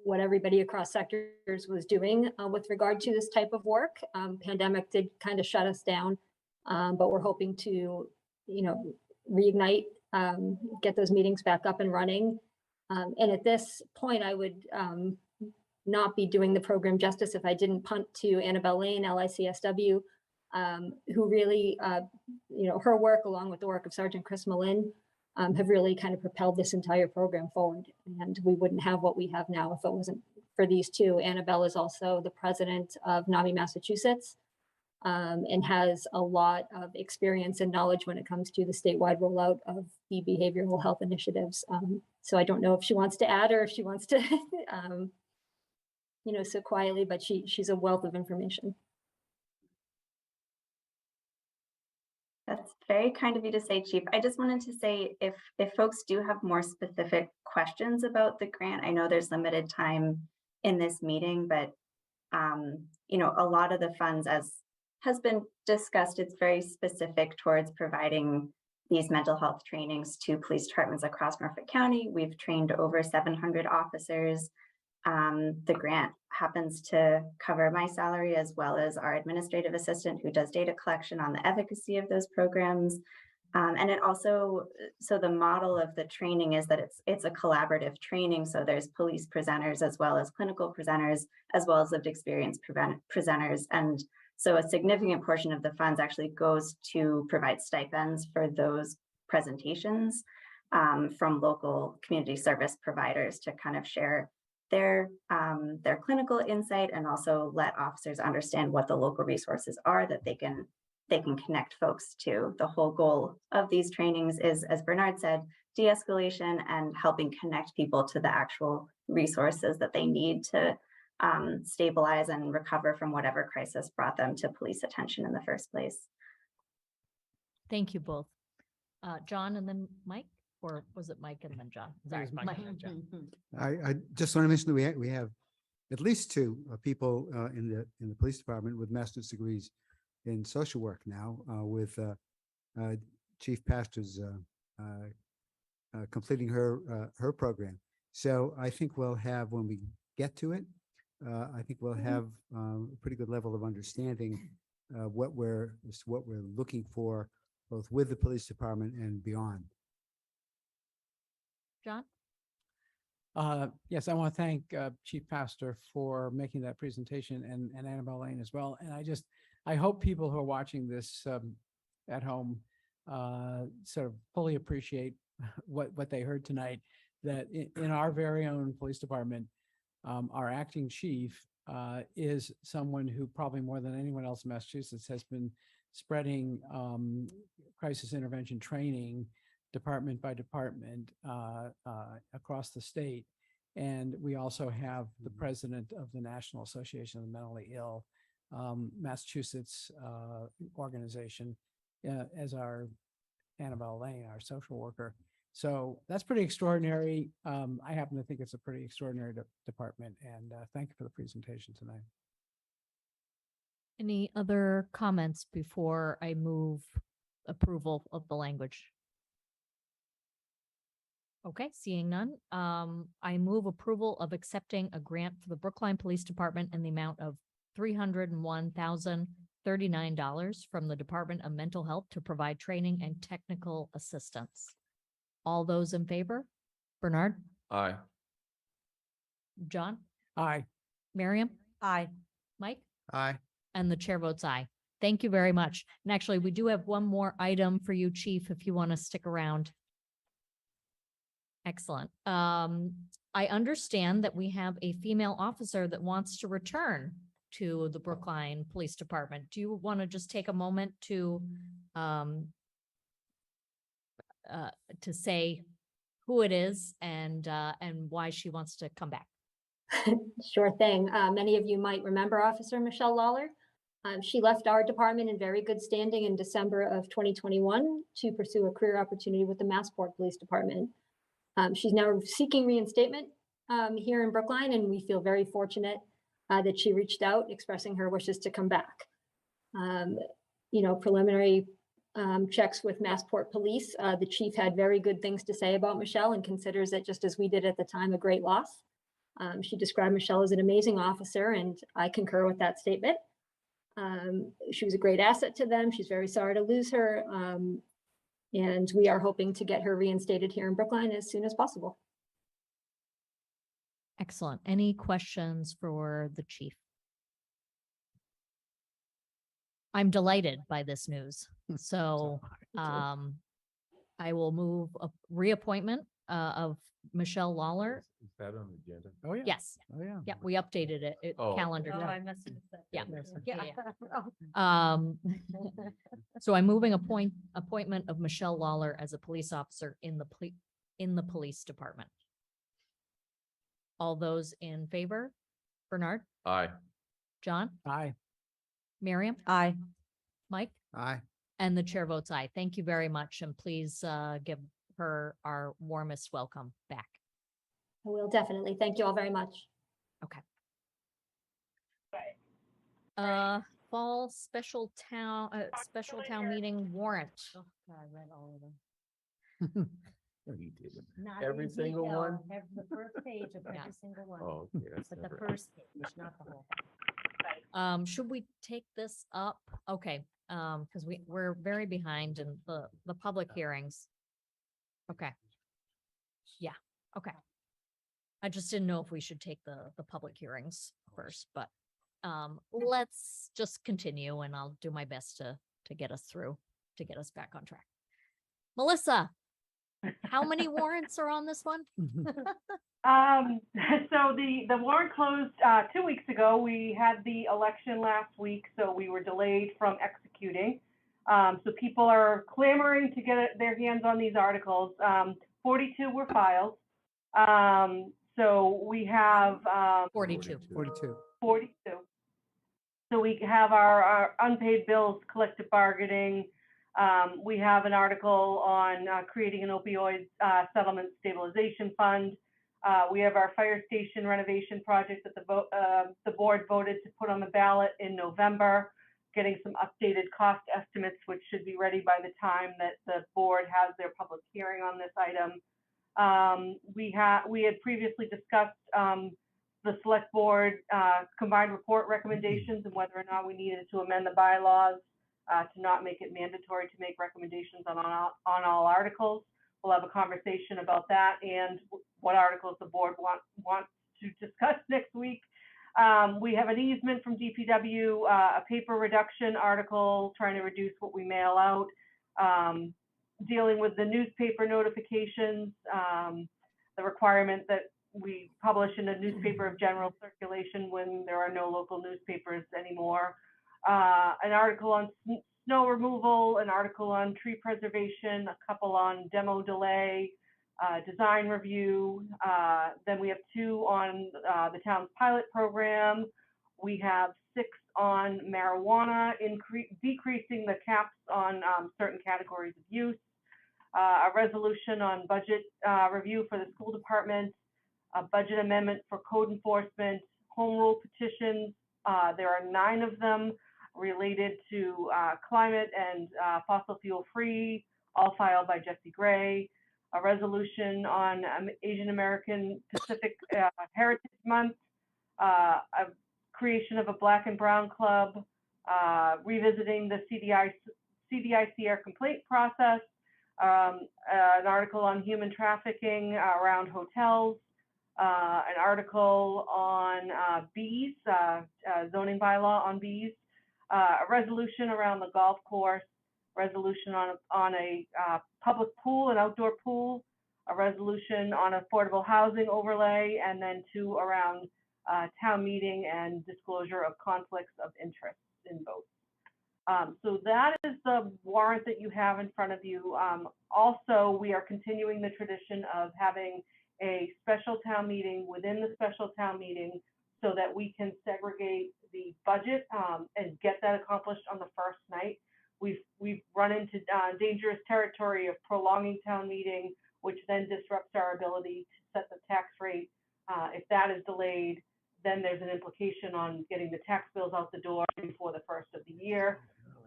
what everybody across sectors was doing with regard to this type of work. Pandemic did kind of shut us down, but we're hoping to, reignite, get those meetings back up and running. And at this point, I would not be doing the program justice if I didn't punt to Annabelle Lane, LICSW, who really, her work along with the work of Sergeant Chris Malin have really kind of propelled this entire program forward. And we wouldn't have what we have now if it wasn't for these two. Annabelle is also the president of NAMI, Massachusetts, and has a lot of experience and knowledge when it comes to the statewide rollout of the behavioral health initiatives. So I don't know if she wants to add or if she wants to, sit quietly, but she's a wealth of information. That's very kind of you to say, Chief. I just wanted to say if folks do have more specific questions about the grant, I know there's limited time in this meeting, but a lot of the funds, as has been discussed, it's very specific towards providing these mental health trainings to police departments across Norfolk County. We've trained over 700 officers. The grant happens to cover my salary as well as our administrative assistant who does data collection on the efficacy of those programs. And it also, so the model of the training is that it's a collaborative training. So there's police presenters as well as clinical presenters, as well as lived experience presenters. And so a significant portion of the funds actually goes to provide stipends for those presentations from local community service providers to kind of share their clinical insight and also let officers understand what the local resources are that they can connect folks to. The whole goal of these trainings is, as Bernard said, de-escalation and helping connect people to the actual resources that they need to stabilize and recover from whatever crisis brought them to police attention in the first place. Thank you both. John and then Mike, or was it Mike and then John? Sorry, Mike. I just want to mention that we have at least two people in the police department with master's degrees in social work now, with Chief Pastor's completing her program. So I think we'll have, when we get to it, I think we'll have a pretty good level of understanding what we're looking for, both with the police department and beyond. John? Yes, I want to thank Chief Pastor for making that presentation and Annabelle Lane as well. And I hope people who are watching this at home sort of fully appreciate what they heard tonight, that in our very own police department, our acting chief is someone who probably more than anyone else in Massachusetts has been spreading crisis intervention training department by department across the state. And we also have the president of the National Association of the Mentally Ill, Massachusetts organization, as our Annabelle Lane, our social worker. So that's pretty extraordinary. I happen to think it's a pretty extraordinary department, and thank you for the presentation tonight. Any other comments before I move approval of the language? Okay, seeing none, I move approval of accepting a grant for the Brookline Police Department in the amount of $301,039 from the Department of Mental Health to provide training and technical assistance. All those in favor? Bernard? Aye. John? Aye. Miriam? Aye. Mike? Aye. And the chair votes aye. Thank you very much. And actually, we do have one more item for you, Chief, if you want to stick around. Excellent. I understand that we have a female officer that wants to return to the Brookline Police Department. Do you want to just take a moment to say who it is and why she wants to come back? Sure thing. Many of you might remember Officer Michelle Lawler. She left our department in very good standing in December of 2021 to pursue a career opportunity with the Massport Police Department. She's now seeking reinstatement here in Brookline, and we feel very fortunate that she reached out expressing her wishes to come back. Preliminary checks with Massport Police, the chief had very good things to say about Michelle and considers it, just as we did at the time, a great loss. She described Michelle as an amazing officer, and I concur with that statement. She was a great asset to them. She's very sorry to lose her. And we are hoping to get her reinstated here in Brookline as soon as possible. Excellent. Any questions for the chief? I'm delighted by this news. So I will move a reappointment of Michelle Lawler. Is that on the agenda? Oh, yeah. Yes. Oh, yeah. Yeah, we updated it, Oh, calendar. okay. time. Yeah. Yeah. So I'm moving appointment of Michelle Lawler as a police officer in the police department. All those in favor? Bernard, Aye. John, Aye. Miriam, Aye. Mike, Aye. and the chair votes aye. Thank you very much. And please give her our warmest welcome back. I will definitely. Thank you all very much. Fall special town meeting warrant. Oh, God, I read all of them. No, you didn't. Not Every in single detail, one? The first page of Yeah. every single one, Oh, okay. That's but the never- first page, not the whole thing. Should we take this up? Okay, because we're very behind in the public hearings. Okay. Yeah, okay. I just didn't know if we should take the public hearings first, but let's just continue and I'll do my best to get us through, to get us back on track. Melissa, how many warrants are on this one? So the warrant closed 2 weeks ago. We had the election last week, so we were delayed from executing. So people are clamoring to get their hands on these articles. 42 were filed. So we have 42. 42. 42. So we have our unpaid bills, collective bargaining. We have an article on creating an opioid settlement stabilization fund. We have our fire station renovation project that the board voted to put on the ballot in November, getting some updated cost estimates, which should be ready by the time that the board has their public hearing on this item. We had previously discussed the select board combined report recommendations and whether or not we needed to amend the bylaws to not make it mandatory to make recommendations on all articles. We'll have a conversation about that and what articles the board wants to discuss next week. We have an easement from DPW, a paper reduction article trying to reduce what we mail out, dealing with the newspaper notifications, the requirement that we publish in a newspaper of general circulation when there are no local newspapers anymore, an article on snow removal, an article on tree preservation, a couple on demo delay, design review. Then we have 2 on the town's pilot program. We have 6 on marijuana, decreasing the caps on certain categories of use, a resolution on budget review for the school department, a budget amendment for code enforcement, home rule petitions. There are 9 of them related to climate and fossil fuel free, all filed by Jesse Gray. A resolution on Asian American Pacific Heritage Month, a creation of a Black and Brown Club, revisiting the CDICR complaint process, an article on human trafficking around hotels, an article on bees, zoning bylaw on bees, a resolution around the golf course, resolution on a public pool, an outdoor pool, a resolution on affordable housing overlay, and then 2 around town meeting and disclosure of conflicts of interest in votes. So that is the warrant that you have in front of you. Also, we are continuing the tradition of having a special town meeting within the special town meeting so that we can segregate the budget and get that accomplished on the first night. We've run into dangerous territory of prolonging town meeting, which then disrupts our ability to set the tax rate. If that is delayed, then there's an implication on getting the tax bills out the door before the first of the year.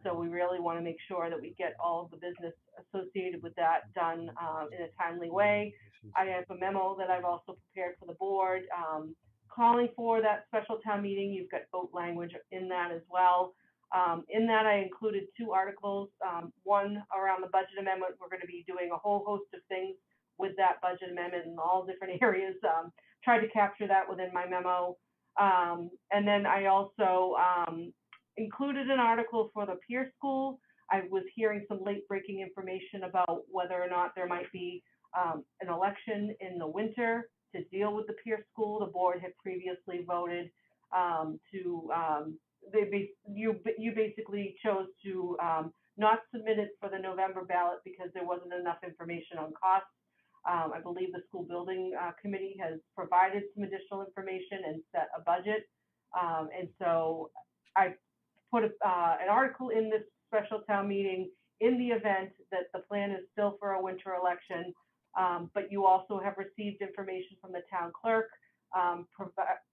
So we really want to make sure that we get all of the business associated with that done in a timely way. I have a memo that I've also prepared for the board, calling for that special town meeting. You've got vote language in that as well. In that, I included 2 articles, one around the budget amendment. We're going to be doing a whole host of things with that budget amendment in all different areas. Tried to capture that within my memo. And then I also included an article for the peer school. I was hearing some late breaking information about whether or not there might be an election in the winter to deal with the peer school. The board had previously voted you basically chose to not submit it for the November ballot because there wasn't enough information on costs. I believe the school building committee has provided some additional information and set a budget. And so I put an article in this special town meeting in the event that the plan is still for a winter election, but you also have received information from the town clerk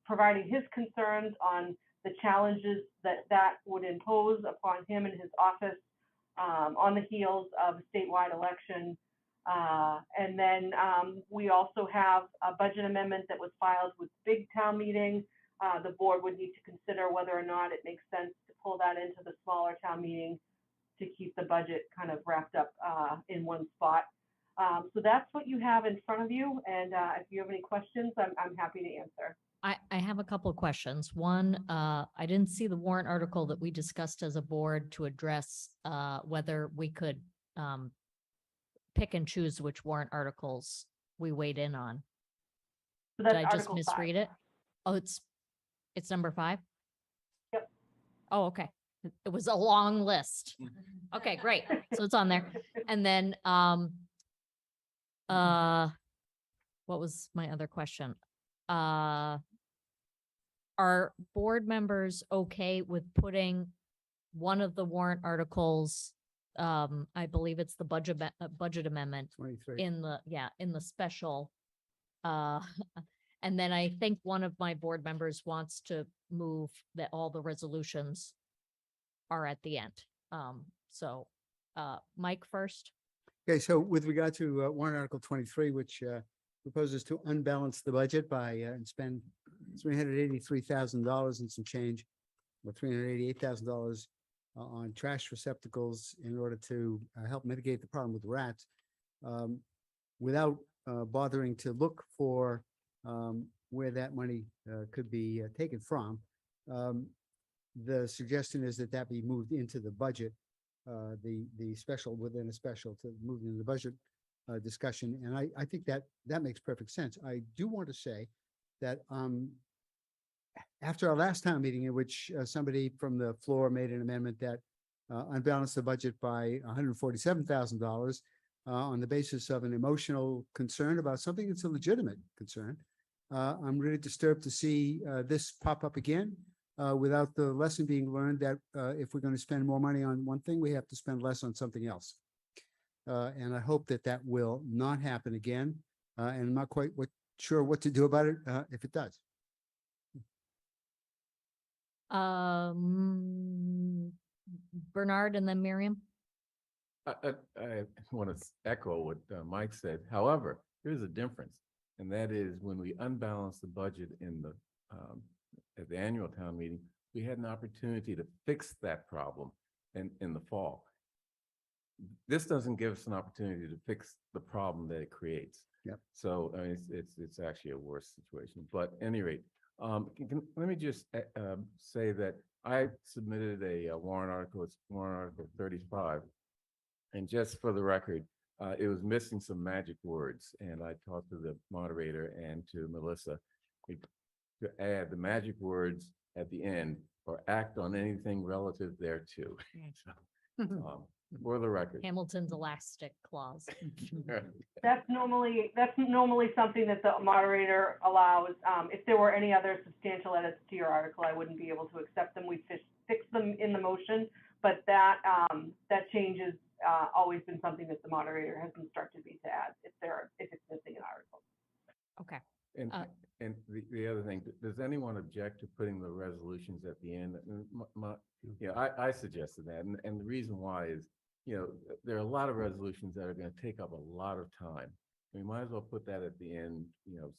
providing his concerns on the challenges that would impose upon him and his office on the heels of a statewide election. And then we also have a budget amendment that was filed with big town meeting. The board would need to consider whether or not it makes sense to pull that into the smaller town meeting to keep the budget kind of wrapped up in one spot. So that's what you have in front of you. And if you have any questions, I'm happy to answer. I have a couple of questions. One, I didn't see the warrant article that we discussed as a board to address whether we could pick and choose which warrant articles we weighed in on. So Did that's I just Article 5. misread it? Oh, it's number 5? Yep. Oh, okay. It was a long list. Okay, great. So it's on there. And then what was my other question? Are board members okay with putting one of the warrant articles, I believe it's the budget amendment 23. in the special, and then I think one of my board members wants to move that all the resolutions are at the end. So Mike first. Okay, so with regard to warrant Article 23, which proposes to unbalance the budget by and spend $383,000 and some change, or $388,000 on trash receptacles in order to help mitigate the problem with the rats, without bothering to look for where that money could be taken from. The suggestion is that that be moved into the budget, the special within a special to move into the budget discussion. And I think that makes perfect sense. I do want to say that after our last town meeting in which somebody from the floor made an amendment that unbalanced the budget by $147,000 on the basis of an emotional concern about something that's a legitimate concern, I'm really disturbed to see this pop up again without the lesson being learned that if we're going to spend more money on one thing, we have to spend less on something else. And I hope that that will not happen again. And I'm not quite sure what to do about it if it does. Bernard and then Miriam. I want to echo what Mike said. However, there's a difference, and that is when we unbalance the budget in the at the annual town meeting, we had an opportunity to fix that problem in the fall. This doesn't give us an opportunity to fix the problem that it creates. Yep. So I mean, it's actually a worse situation. But at any rate, let me just say that I submitted a warrant article. It's warrant article 35, and just for the record, it was missing some magic words. And I talked to the moderator and to Melissa to add the magic words at the end or act on anything relative thereto. So, for the record. Hamilton's elastic clause. That's normally something that the moderator allows. If there were any other substantial edits to your article, I wouldn't be able to accept them. We fix them in the motion, but that change has always been something that the moderator has instructed me to add if it's missing an article. Okay. And, and the other thing, does anyone object to putting the resolutions at the end? Yeah, I suggested that. And the reason why is, there are a lot of resolutions that are going to take up a lot of time. We might as well put that at the end,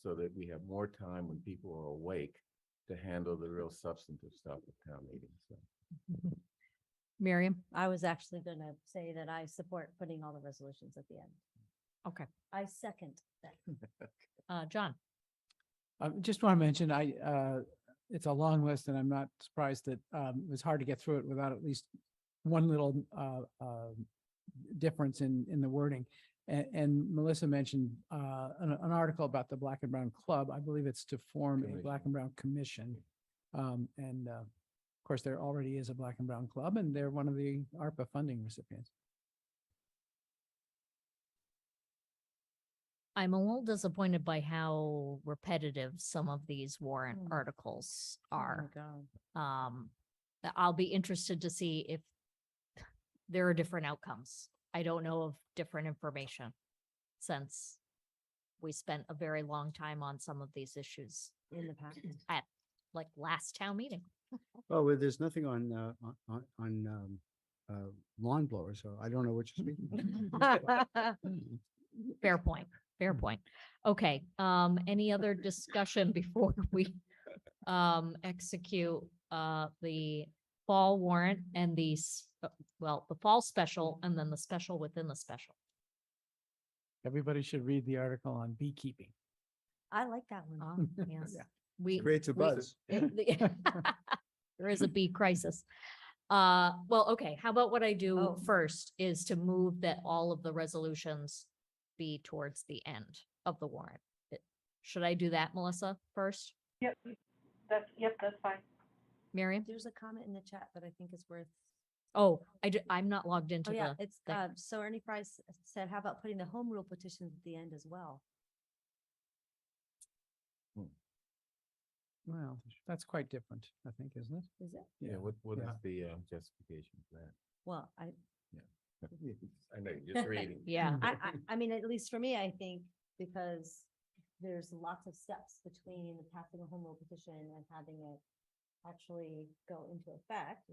so that we have more time when people are awake to handle the real substantive stuff at town meetings. So. Miriam? I was actually going to say that I support putting all the resolutions at the end. Okay. I second that. John? I just want to mention, it's a long list and I'm not surprised that it was hard to get through it without at least one little difference in the wording. And Melissa mentioned an article about the Black and Brown Club. I believe it's to form a Black and Brown Commission. And of course, there already is a Black and Brown Club and they're one of the ARPA funding recipients. I'm a little disappointed by how repetitive some of these warrant articles are. I'll be interested to see if there are different outcomes. I don't know of different information since we spent a very long time on some of these issues In the past. at like last town meeting. Oh, well, there's nothing on lawn blowers, so I don't know what you're speaking of. Fair point. Fair point. Okay, any other discussion before we execute the fall warrant and the fall special and then the special within the special? Everybody should read the article on beekeeping. I like that one. Yes. Yeah. We Creates a buzz. There is a bee crisis. Well, okay, how about what I do first is to move that all of the resolutions be towards the end of the warrant. Should I do that, Melissa, first? Yep, that's fine. Miriam? There's a comment in the chat that I think is worth. Oh, I'm not logged into Oh, yeah, the it's, thing. so Ernie Price said, how about putting the home rule petitions at the end as well? Well, that's quite different, I think, isn't it? Is it? Yeah, what is Yeah. the justification for that? Well, I know, you're just reading. Yeah. I mean, at least for me, I think because there's lots of steps between passing a home rule petition and having it actually go into effect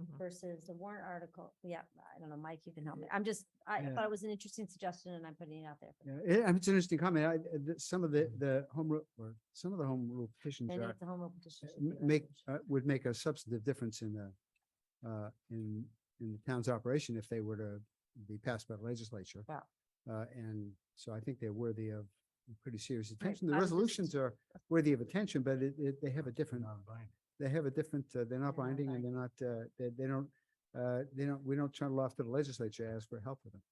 Mhm. versus the warrant article. Yeah, I don't know, Mike, you can help me. I Yeah. thought it was an interesting suggestion and I'm putting it out there. Yeah, it's an interesting comment. Some of the home rule or some of the home rule petitions Maybe are, it's the home rule petition. should be make resolution. would make a substantive difference in the town's operation if they were to be passed by the legislature. Yeah. And so I think they're worthy of pretty serious attention. I The was just- resolutions are worthy of attention, but they have a different, they're not binding and they're not, we don't trundle off to the legislature, ask for help with them.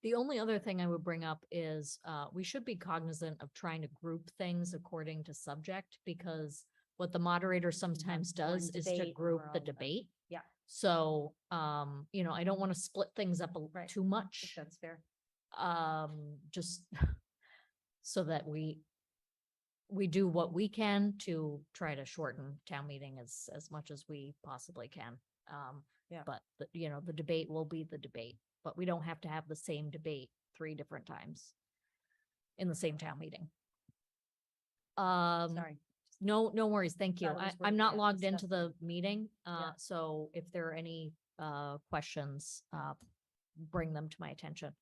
The only other thing I would bring up is we should be cognizant of trying to group things according to subject, because what the moderator sometimes does is to debate group over all the of them. debate. Yeah. So, I don't want to split things up Right. too much. That's fair. Just so that we do what we can to try to shorten town meeting as much as we possibly can. Yeah. But the debate will be the debate, but we don't have to have the same debate 3 different times in the same town meeting. Sorry. No worries. Thank you. Thought it was I'm worth not it, logged into discussing. the meeting. Yeah. So if there are any questions, bring them to my attention.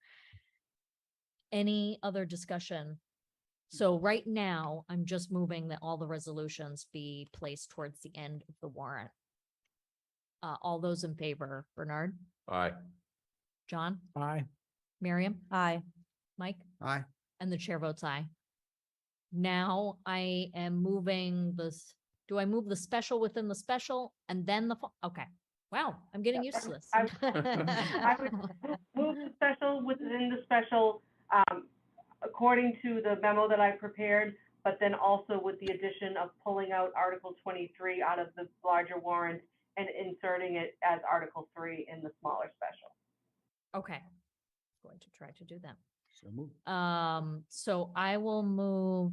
Any other discussion? So right now, I'm just moving that all the resolutions be placed towards the end of the warrant. All those in favor, Bernard, Aye. John, Aye. Miriam, Aye. Mike, Aye. and the chair votes aye. Now I am moving this, do I move the special within the special and then okay. Wow, I'm getting used to this. I would move the special within the special, according to the memo that I prepared, but then also with the addition of pulling out Article 23 out of the larger warrant and inserting it as Article 3 in the smaller special. Okay. Going to try to do that. So move. So I will move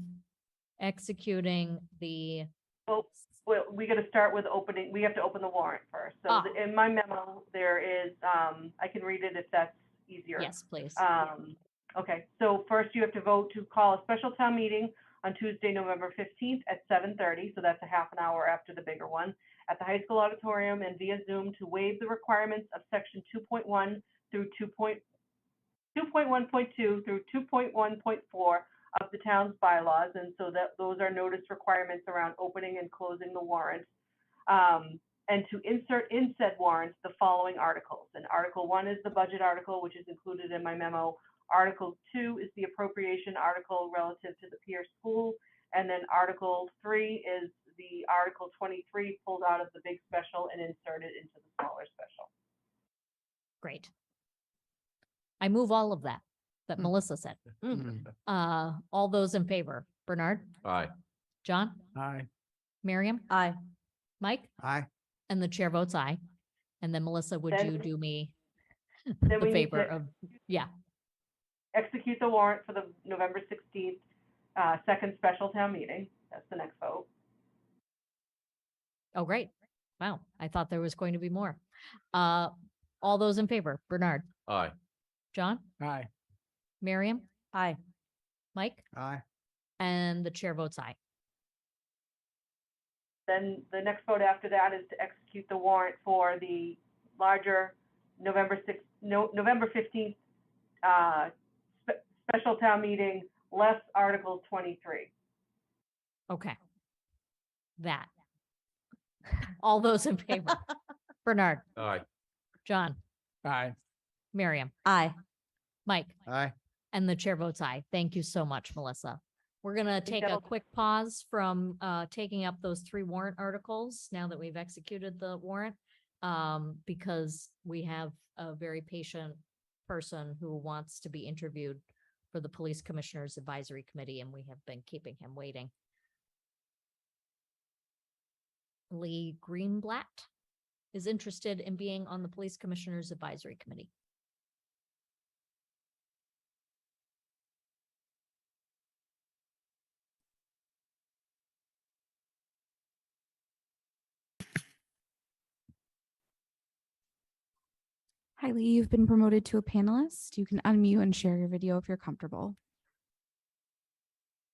executing the, Well, we got to start with opening, we have to open the warrant first. So in my memo, there is, I can read it if that's easier. yes, please. Okay, so first you have to vote to call a special town meeting on Tuesday, November 15th at 7:30. So that's a half an hour after the bigger one at the high school auditorium and via Zoom to waive the requirements of section 2.1 through 2.1.2 through 2.1.4 of the town's bylaws. And so that those are notice requirements around opening and closing the warrant. And to insert in said warrants the following articles. And Article 1 is the budget article, which is included in my memo. Article 2 is the appropriation article relative to the Pierce School. And then Article 3 is the Article 23 pulled out of the big special and inserted into the smaller special. Great. I move all of that Melissa said. All those in favor, Bernard, Aye. John, Aye. Miriam, Aye. Mike, Aye. and the chair votes aye. And then Melissa, would Then- you do me Then the we need favor to of, yeah, execute the warrant for the November 16th second special town meeting. That's the next vote. oh, great. Wow, I thought there was going to be more. All those in favor, Bernard, Aye. John, Aye. Miriam, Aye. Mike, Aye. and the chair votes aye. Then the next vote after that is to execute the warrant for the larger November 15th special town meeting, less Article 23. Okay. That. All those in favor, Bernard, Aye. John, Aye. Miriam, Aye. Mike, Aye. and the chair votes aye. Thank you so much, Melissa. We're gonna take a that'll- quick pause from taking up those 3 warrant articles now that we've executed the warrant. Because we have a very patient person who wants to be interviewed for the Police Commissioners Advisory Committee, and we have been keeping him waiting. Lee Greenblatt is interested in being on the Police Commissioners Advisory Committee. Hi, Lee. You've been promoted to a panelist. You can unmute and share your video if you're comfortable.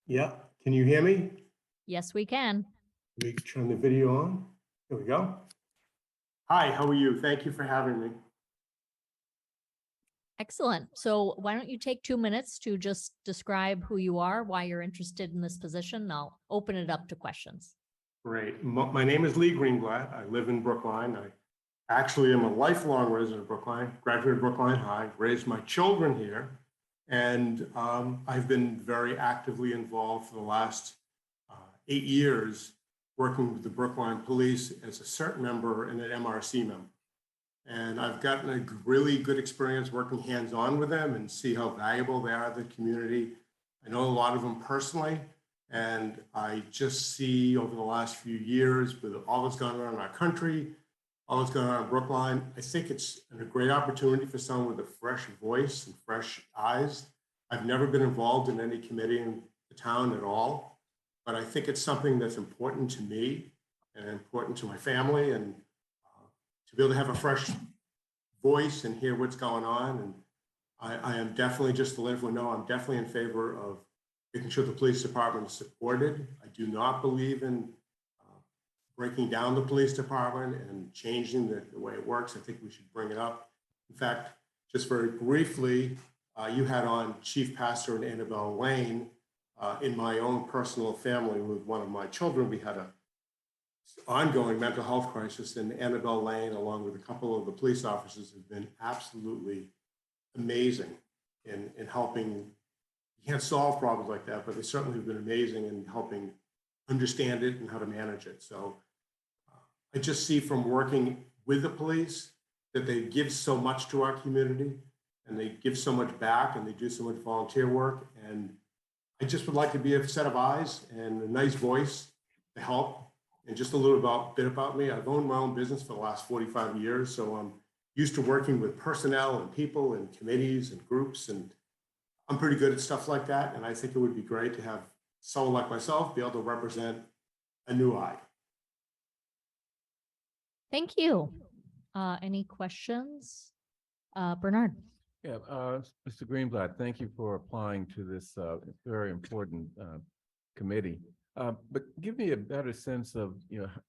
Yeah, can you hear me? Yes, we can. Let me turn the video on. Here we go. Hi, how are you? Thank you for having me. Excellent. So why don't you take 2 minutes to just describe who you are, why you're interested in this position? I'll open it up to questions. Great. My name is Lee Greenblatt. I live in Brookline. I actually am a lifelong resident of Brookline, graduated Brookline High, raised my children here, and I've been very actively involved for the last 8 years working with the Brookline Police as a CERT member and an MRC member. And I've gotten a really good experience working hands-on with them and see how valuable they are to the community. I know a lot of them personally, and I just see over the last few years with all that's gone on in our country, all that's going on in Brookline, I think it's a great opportunity for someone with a fresh voice and fresh eyes. I've never been involved in any committee in the town at all, but I think it's something that's important to me and important to my family, and to be able to have a fresh voice and hear what's going on. And I am definitely, just to let everyone know, I'm definitely in favor of making sure the police department is supported. I do not believe in breaking down the police department and changing the way it works. I think we should bring it up. In fact, just very briefly, you had on Chief Pastor and Annabelle Lane. In my own personal family with one of my children, we had a ongoing mental health crisis, and Annabelle Lane, along with a couple of the police officers, have been absolutely amazing in helping. You can't solve problems like that, but they certainly have been amazing in helping understand it and how to manage it. So I just see from working with the police that they give so much to our community, and they give so much back, and they do so much volunteer work. And I just would like to be a set of eyes and a nice voice to help. And just a little bit about me, I've owned my own business for the last 45 years, so I'm used to working with personnel and people and committees and groups, and I'm pretty good at stuff like that. And I think it would be great to have someone like myself be able to represent a new eye. Thank you. Any questions? Bernard? Yeah, Mr. Greenblatt, thank you for applying to this very important committee. But give me a better sense of,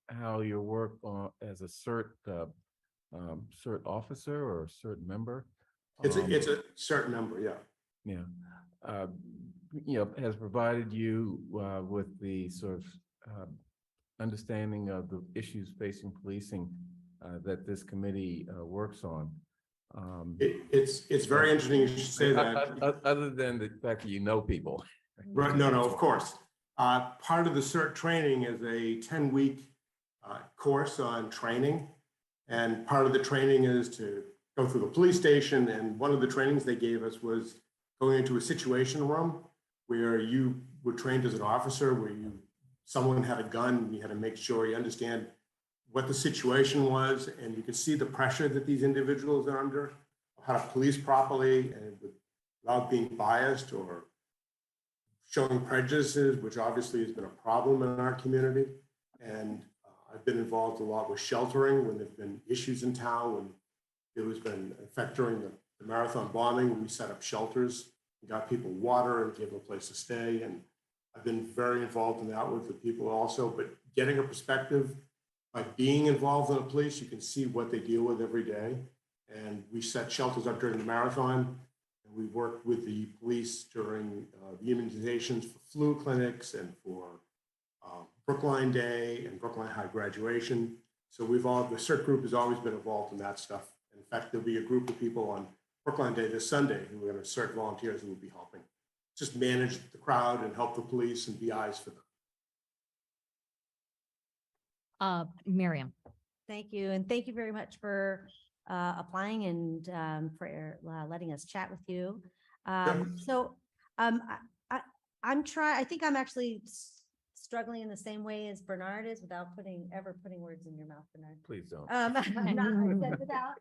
how your work as a CERT officer or CERT member. It's a certain number, yeah. Yeah. Has provided you with the sort of understanding of the issues facing policing that this committee works on. It's very interesting you should say that. Other than the fact that you know people. Right, no, of course. Part of the CERT training is a 10-week course on training. And part of the training is to go through the police station. And one of the trainings they gave us was going into a situation room where you were trained as an officer, where someone had a gun, and you had to make sure you understand what the situation was, and you could see the pressure that these individuals are under, how to police properly and without being biased or showing prejudices, which obviously has been a problem in our community. And I've been involved a lot with sheltering when there've been issues in town, when it was been, in fact, during the marathon bombing, when we set up shelters and got people water and gave them a place to stay. And I've been very involved in that with the people also, but getting a perspective by being involved in the police, you can see what they deal with every day. And we set shelters up during the marathon. And we worked with the police during the immunizations for flu clinics and for Brookline Day and Brookline High graduation. So the CERT group has always been involved in that stuff. In fact, there'll be a group of people on Brookline Day this Sunday who are going to CERT volunteers who will be helping just manage the crowd and help the police and be eyes for them. Miriam. Thank you. And thank you very much for applying and for letting us chat with you. I think I'm actually struggling in the same way as Bernard is without ever putting words in your mouth, Bernard. Please don't. I'm said without.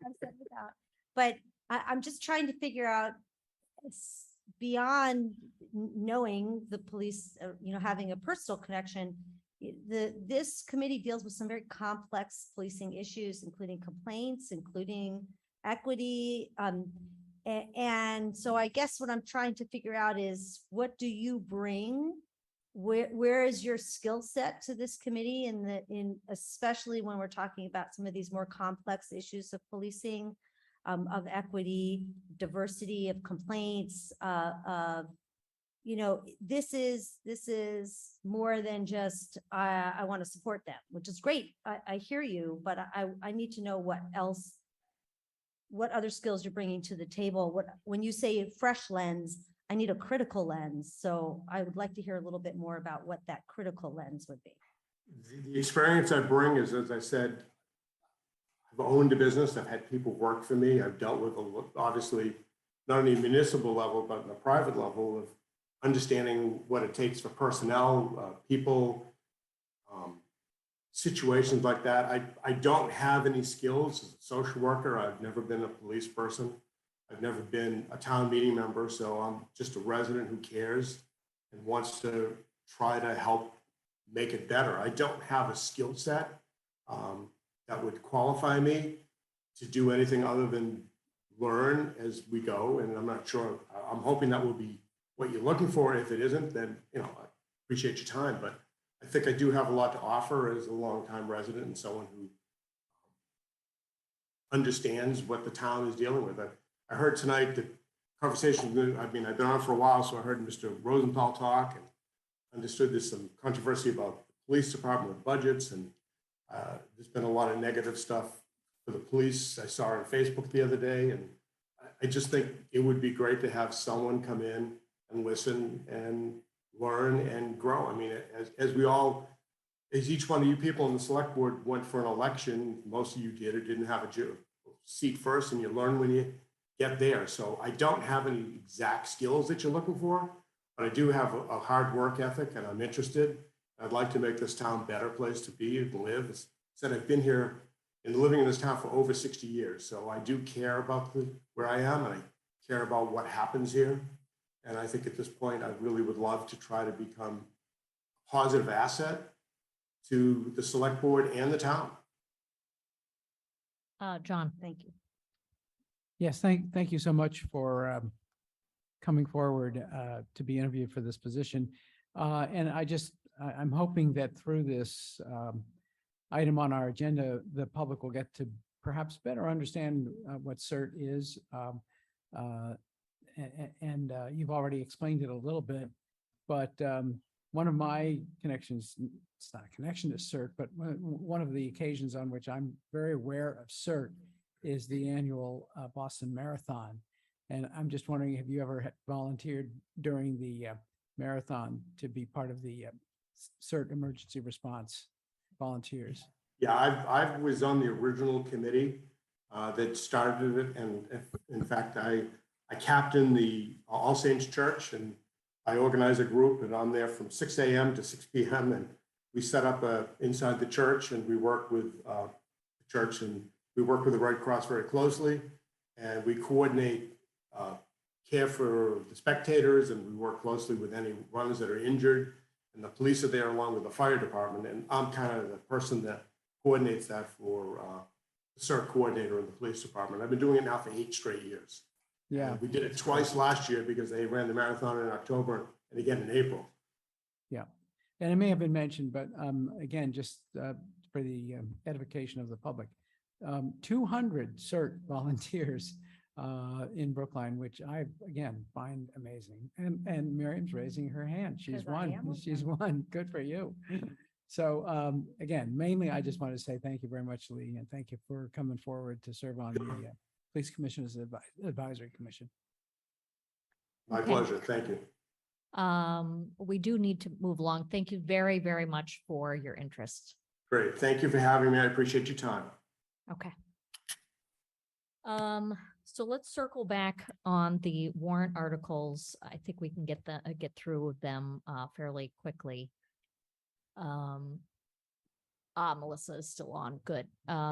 But I'm just trying to figure out beyond knowing the police, having a personal connection. This committee deals with some very complex policing issues, including complaints, including equity. And so I guess what I'm trying to figure out is, what do you bring? Where is your skill set to this committee, especially when we're talking about some of these more complex issues of policing, of equity, diversity of complaints, this is more than just, I want to support them, which is great. I hear you, but I need to know what other skills you're bringing to the table. When you say fresh lens, I need a critical lens. So I would like to hear a little bit more about what that critical lens would be. The experience I bring is, as I said, I've owned a business. I've had people work for me. I've dealt with, obviously, not only municipal level, but on the private level of understanding what it takes for personnel, people, situations like that. I don't have any skills as a social worker. I've never been a police person. I've never been a town meeting member. So I'm just a resident who cares and wants to try to help make it better. I don't have a skill set that would qualify me to do anything other than learn as we go. And I'm not sure, I'm hoping that will be what you're looking for. If it isn't, then, I appreciate your time, but I think I do have a lot to offer as a longtime resident and someone who understands what the town is dealing with. I heard tonight the conversation, I've been on for a while, so I heard Mr. Rosenthal talk and understood there's some controversy about the police department with budgets, and there's been a lot of negative stuff for the police. I saw on Facebook the other day, and I just think it would be great to have someone come in and listen and learn and grow. I mean, as each one of you people on the select board went for an election, most of you did or didn't have a seat first, and you learn when you get there. So I don't have any exact skills that you're looking for, but I do have a hard work ethic, and I'm interested. I'd like to make this town a better place to be and live. As I said, I've been here and living in this town for over 60 years. So I do care about where I am, and I care about what happens here. And I think at this point, I really would love to try to become a positive asset to the select board and the town. John. Thank you. Yes, thank you so much for coming forward to be interviewed for this position. And I'm hoping that through this item on our agenda, the public will get to perhaps better understand what CERT is. And you've already explained it a little bit, but one of my connections, it's not a connection to CERT, but one of the occasions on which I'm very aware of CERT is the annual Boston Marathon. And I'm just wondering, have you ever volunteered during the marathon to be part of the CERT emergency response volunteers? Yeah, I was on the original committee that started it, and in fact, I captained the All Saints Church, and I organized a group, and I'm there from 6 a.m. to 6 p.m. and we set up inside the church, and we work with the church, and we work with the Red Cross very closely, and we coordinate care for the spectators, and we work closely with any runners that are injured, and the police are there along with the fire department, and I'm kind of the person that coordinates that for the CERT coordinator in the police department. I've been doing it now for 8 straight years. Yeah. We did it twice last year because they ran the marathon in October and again in April. Yeah, and it may have been mentioned, but again, just for the edification of the public, 200 CERT volunteers in Brookline, which I, again, find amazing. And Miriam's raising her hand. She's 'Cause I one. am one. She's one. Good for you. So again, mainly, I just want to say thank you very much, Lee, and thank you for coming forward to serve on the Police Commissioners Advisory Commission. My Okay. pleasure. Thank you. We do need to move along. Thank you very, very much for your interest. Great. Thank you for having me. I appreciate your time. Okay. So let's circle back on the warrant articles. I think we can get through them fairly quickly. Melissa is still on. Good.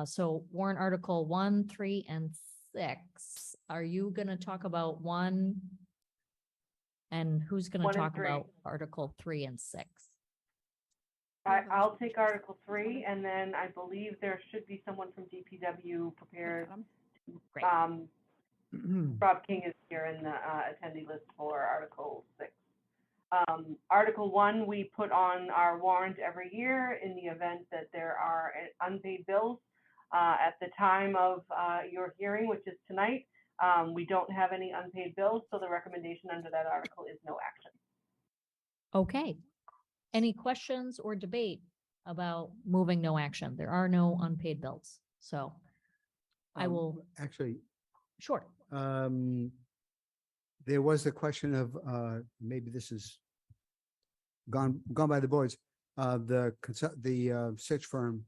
So warrant article 1, 3, and 6. Are you gonna talk about 1? And who's gonna 1 and talk 3. about article 3 and 6? I'll take Article 3, and then I believe there should be someone from DPW prepared. Great. Rob King is here in the attendee list for Article 6. Article 1, we put on our warrant every year in the event that there are unpaid bills. At the time of your hearing, which is tonight, we don't have any unpaid bills, so the recommendation under that article is no action. Okay. Any questions or debate about moving no action? There are no unpaid bills, so I will, Actually, sure. there was a question of, maybe this is gone by the boards, the search firm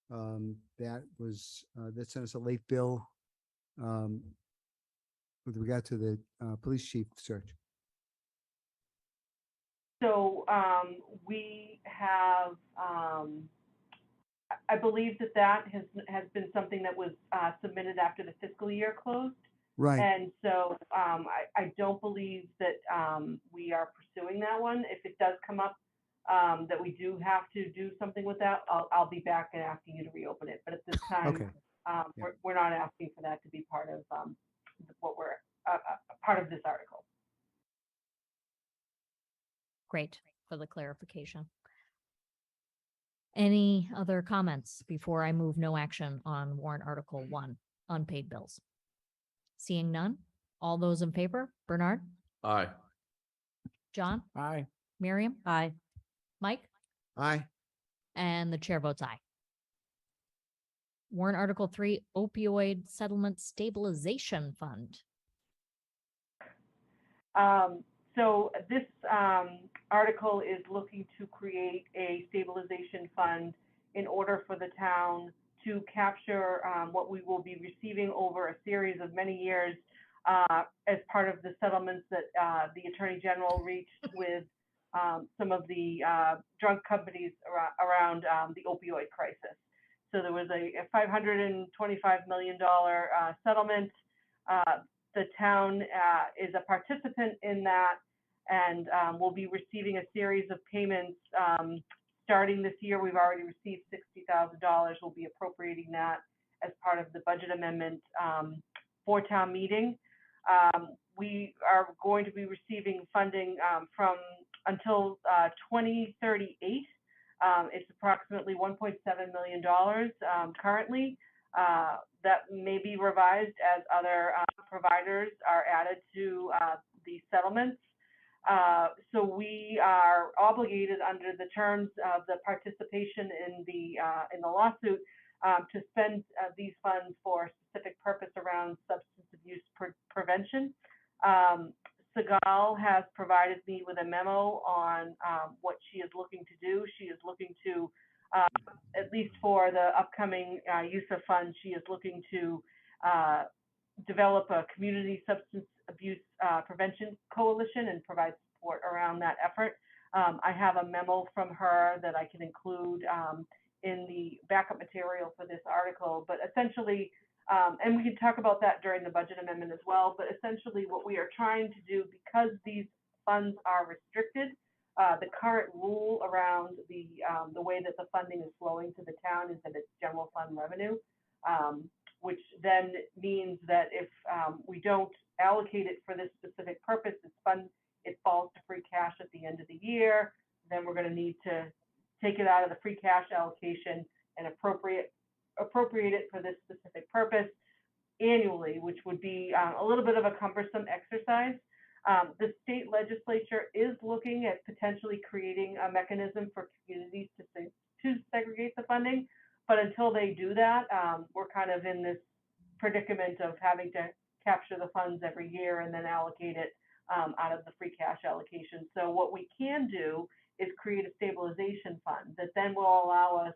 that sent us a late bill with regard to the police chief search. So we have, I believe that has been something that was submitted after the fiscal year closed. Right. And so I don't believe that we are pursuing that one. If it does come up that we do have to do something with that, I'll be back and asking you to reopen it. But at this time, Okay. we're not asking for that to be part of what we're part of this article. Great for the clarification. Any other comments before I move no action on warrant article 1, unpaid bills? Seeing none, all those in favor, Bernard, Aye. John, Aye. Miriam, Aye. Mike, Aye. and the chair votes aye. Warrant article 3, opioid settlement stabilization fund. So this article is looking to create a stabilization fund in order for the town to capture what we will be receiving over a series of many years as part of the settlements that the Attorney General reached with some of the drug companies around the opioid crisis. So there was a $525 million settlement. The town is a participant in that and will be receiving a series of payments starting this year. We've already received $60,000. We'll be appropriating that as part of the budget amendment for town meeting. We are going to be receiving funding from until 2038. It's approximately $1.7 million currently. That may be revised as other providers are added to the settlements. So we are obligated under the terms of the participation in the lawsuit to spend these funds for a specific purpose around substance abuse prevention. Segal has provided me with a memo on what she is looking to do. She is looking to, at least for the upcoming use of funds, she is looking to develop a community substance abuse prevention coalition and provide support around that effort. I have a memo from her that I can include in the backup material for this article, but essentially, and we can talk about that during the budget amendment as well, but essentially what we are trying to do, because these funds are restricted, the current rule around the way that the funding is flowing to the town is that it's general fund revenue, which then means that if we don't allocate it for this specific purpose, it falls to free cash at the end of the year. Then we're going to need to take it out of the free cash allocation and appropriate it for this specific purpose annually, which would be a little bit of a cumbersome exercise. The state legislature is looking at potentially creating a mechanism for communities to segregate the funding, but until they do that, we're kind of in this predicament of having to capture the funds every year and then allocate it out of the free cash allocation. So what we can do is create a stabilization fund that then will allow us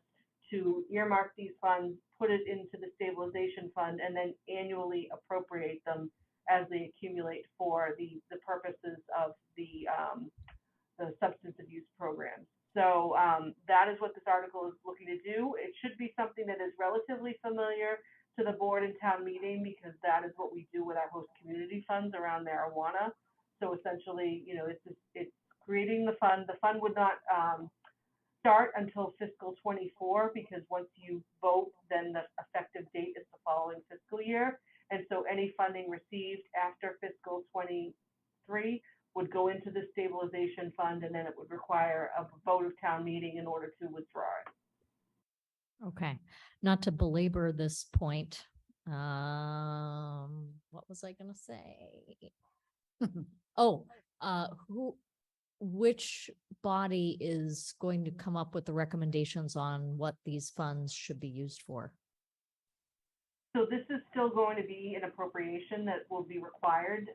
to earmark these funds, put it into the stabilization fund, and then annually appropriate them as they accumulate for the purposes of the substance abuse program. So that is what this article is looking to do. It should be something that is relatively familiar to the board and town meeting, because that is what we do with our host community funds around marijuana. So essentially, you know, it's creating the fund. The fund would not start until fiscal 24, because once you vote, then the effective date is the following fiscal year. And so any funding received after fiscal 23 would go into the stabilization fund, and then it would require a vote of town meeting in order to withdraw it. Okay, not to belabor this point. What was I gonna say? Oh, which body is going to come up with the recommendations on what these funds should be used for? So this is still going to be an appropriation that will be required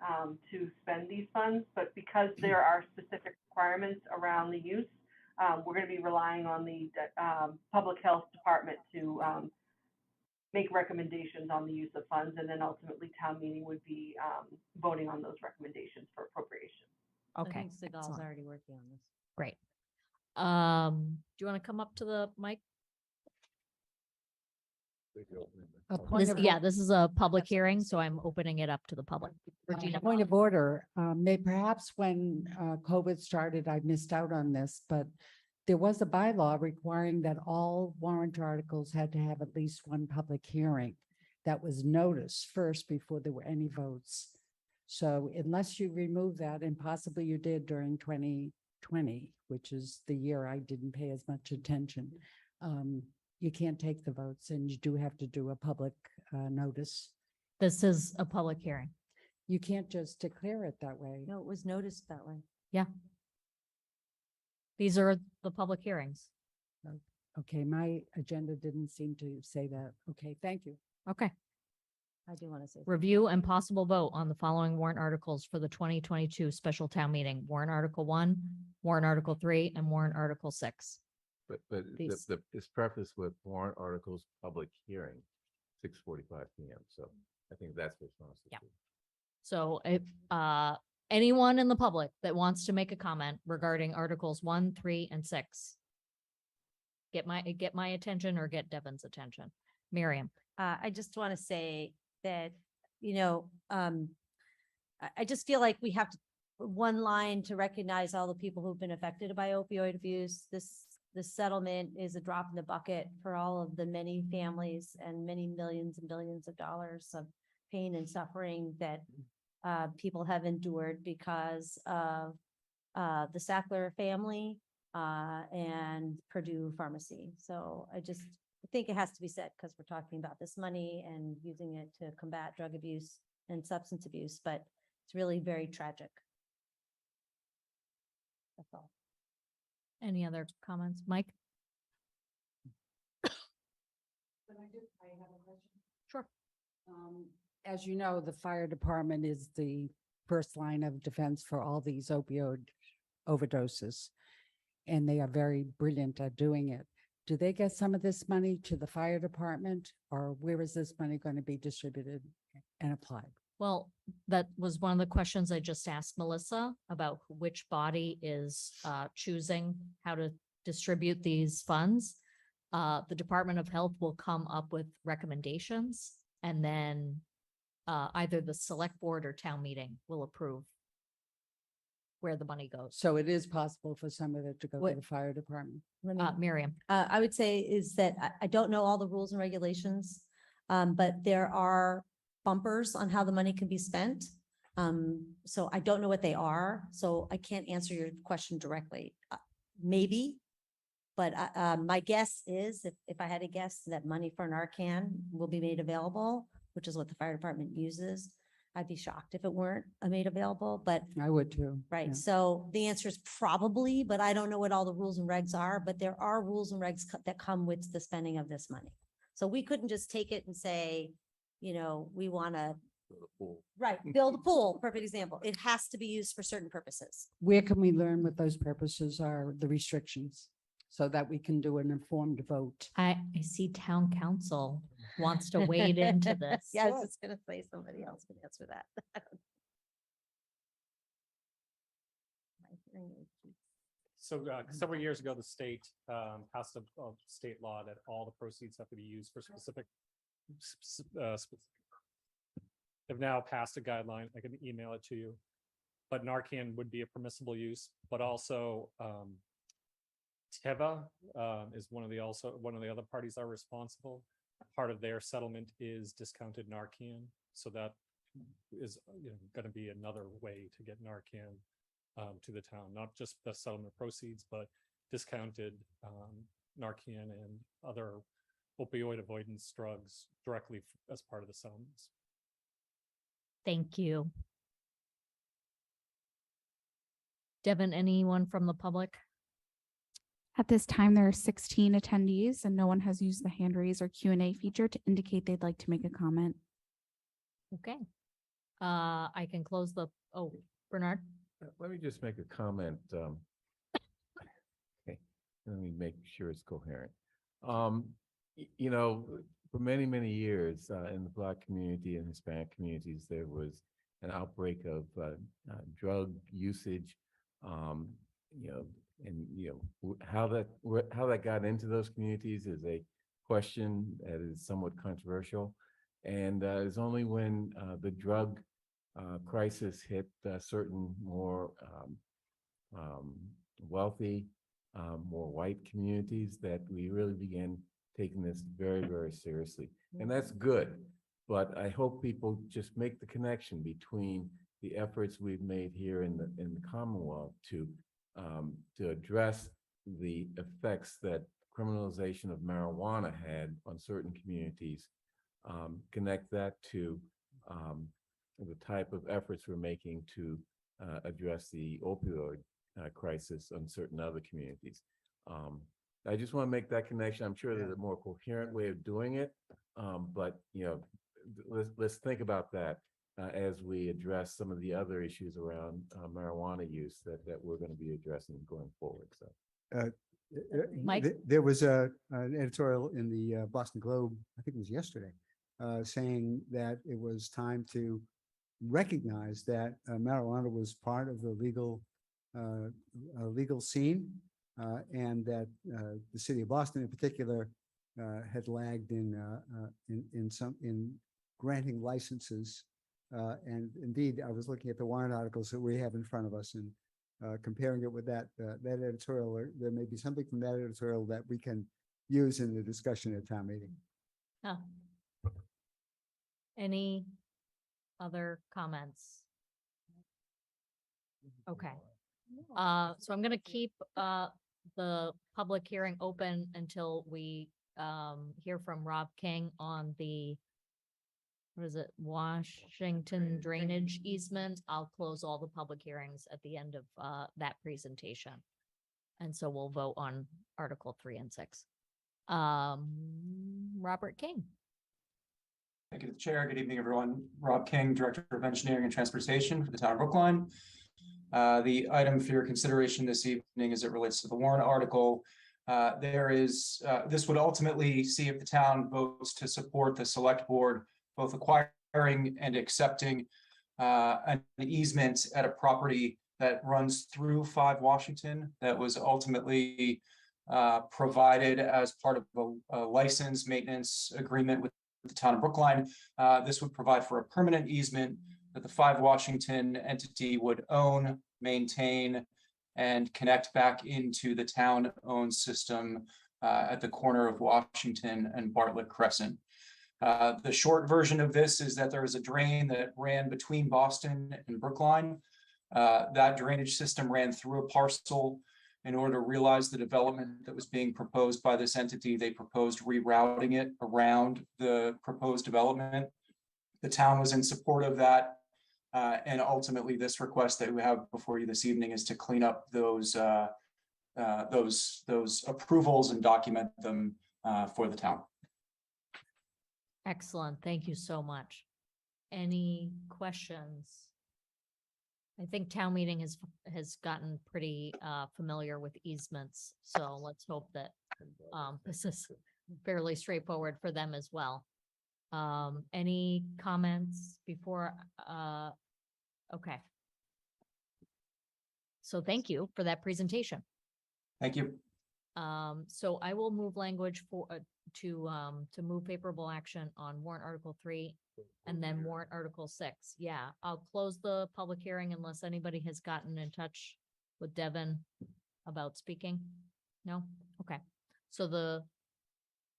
to spend these funds, but because there are specific requirements around the use, we're going to be relying on the public health department to make recommendations on the use of funds, and then ultimately town meeting would be voting on those recommendations for appropriation. Okay, I think Segal's excellent. already working on this. Great. Do you want to come up to the mic? This is a public hearing, so I'm opening it up to the public. Regina. Point of order, perhaps when COVID started, I missed out on this, but there was a bylaw requiring that all warrant articles had to have at least one public hearing that was noticed first before there were any votes. So unless you remove that, and possibly you did during 2020, which is the year I didn't pay as much attention, you can't take the votes, and you do have to do a public notice. This is a public hearing. You can't just declare it that way. No, it was noticed that way. Yeah. These are the public hearings. Okay, my agenda didn't seem to say that. Okay, thank you. Okay. I do want to say. Review and possible vote on the following warrant articles for the 2022 special town meeting: warrant article 1, warrant article 3, and warrant article 6. But These. it's prefaced with warrant articles, public hearing, 6:45 PM. So I think that's what it's Yeah. So if anyone in the public that wants to make a comment regarding articles 1, 3, and 6, get my attention or get Devin's attention. Miriam. I just want to say that, you know, I just feel like we have to one line to recognize all the people who've been affected by opioid abuse. This settlement is a drop in the bucket for all of the many families and many millions and billions of dollars of pain and suffering that people have endured because of the Sackler family, and Purdue Pharmacy. So I think it has to be said because we're talking about this money and using it to combat drug abuse and substance abuse, but it's really very tragic. That's all. Any other comments? Mike? Sure. As you know, the fire department is the first line of defense for all these opioid overdoses. And they are very brilliant at doing it. Do they get some of this money to the fire department, or where is this money going to be distributed and applied? Well, that was one of the questions I just asked Melissa about which body is choosing how to distribute these funds. The Department of Health will come up with recommendations, and then either the select board or town meeting will approve where the money goes. So it is possible for some of it to go to What- the fire department. Miriam. I would say is that I don't know all the rules and regulations, but there are bumpers on how the money can be spent. So I don't know what they are, so I can't answer your question directly. Maybe, but my guess is, if I had to guess, that money for Narcan will be made available, which is what the fire department uses. I'd be shocked if it weren't made available, but I would too. right. yeah. So the answer is probably, but I don't know what all the rules and regs are, but there are rules and regs that come with the spending of this money. So we couldn't just take it and say, we want to, right, build a pool, perfect example. It has to be used for certain purposes. Where can we learn what those purposes are, the restrictions, so that we can do an informed vote? I see town council wants to wade into this. Yeah, I was just gonna say somebody else can answer that. My hearing aid. So several years ago, the state passed a state law that all the proceeds have to be used for specific. Have now passed a guideline. I can email it to you. But Narcan would be a permissible use, but also Teva is one of the other parties are responsible. Part of their settlement is discounted Narcan. So that is going to be another way to get Narcan to the town, not just the settlement proceeds, but discounted Narcan and other opioid avoidance drugs directly as part of the settlements. Thank you. Devin, anyone from the public? At this time, there are 16 attendees and no one has used the hand raise or Q&A feature to indicate they'd like to make a comment. Okay. I can close Bernard. Let me just make a comment. Okay, let me make sure it's coherent. For many, many years in the Black community and Hispanic communities, there was an outbreak of drug usage. How that got into those communities is a question that is somewhat controversial. And it's only when the drug crisis hit certain more wealthy, more white communities that we really began taking this very, very seriously. And that's good. But I hope people just make the connection between the efforts we've made here in the Commonwealth to address the effects that criminalization of marijuana had on certain communities, connect that to the type of efforts we're making to address the opioid crisis on certain other communities. I just want to make that connection. I'm sure there's a more coherent way of doing it, but let's think about that as we address some of the other issues around marijuana use that we're going to be addressing going forward. So, Mike? There was an editorial in the Boston Globe, I think it was yesterday, saying that it was time to recognize that marijuana was part of the legal scene, and that the city of Boston in particular had lagged in granting licenses. And indeed, I was looking at the warrant articles that we have in front of us and comparing it with that editorial. There may be something from that editorial that we can use in the discussion at town meeting. Oh. Any other comments? Okay. So I'm gonna keep the public hearing open until we hear from Rob King on the, what is it, Washington drainage easement. I'll close all the public hearings at the end of that presentation. And so we'll vote on Article 3 and 6. Robert King. Thank you, to the Chair. Good evening, everyone. Rob King, Director of Engineering and Transportation for the town of Brookline. The item for your consideration this evening as it relates to the warrant article. This would ultimately see if the town votes to support the select board, both acquiring and accepting an easement at a property that runs through 5 Washington that was ultimately provided as part of a license maintenance agreement with the town of Brookline. This would provide for a permanent easement that the 5 Washington entity would own, maintain, and connect back into the town-owned system at the corner of Washington and Bartlett Crescent. The short version of this is that there was a drain that ran between Boston and Brookline. That drainage system ran through a parcel. In order to realize the development that was being proposed by this entity, they proposed rerouting it around the proposed development. The town was in support of that. And ultimately, this request that we have before you this evening is to clean up those approvals and document them for the town. Excellent. Thank you so much. Any questions? I think town meeting has gotten pretty familiar with easements, so let's hope that this is fairly straightforward for them as well. Any comments before? Okay. So thank you for that presentation. Thank you. So I will move language for to move favorable action on warrant Article 3 and then warrant Article 6. Yeah, I'll close the public hearing unless anybody has gotten in touch with Devin about speaking. No? Okay. So the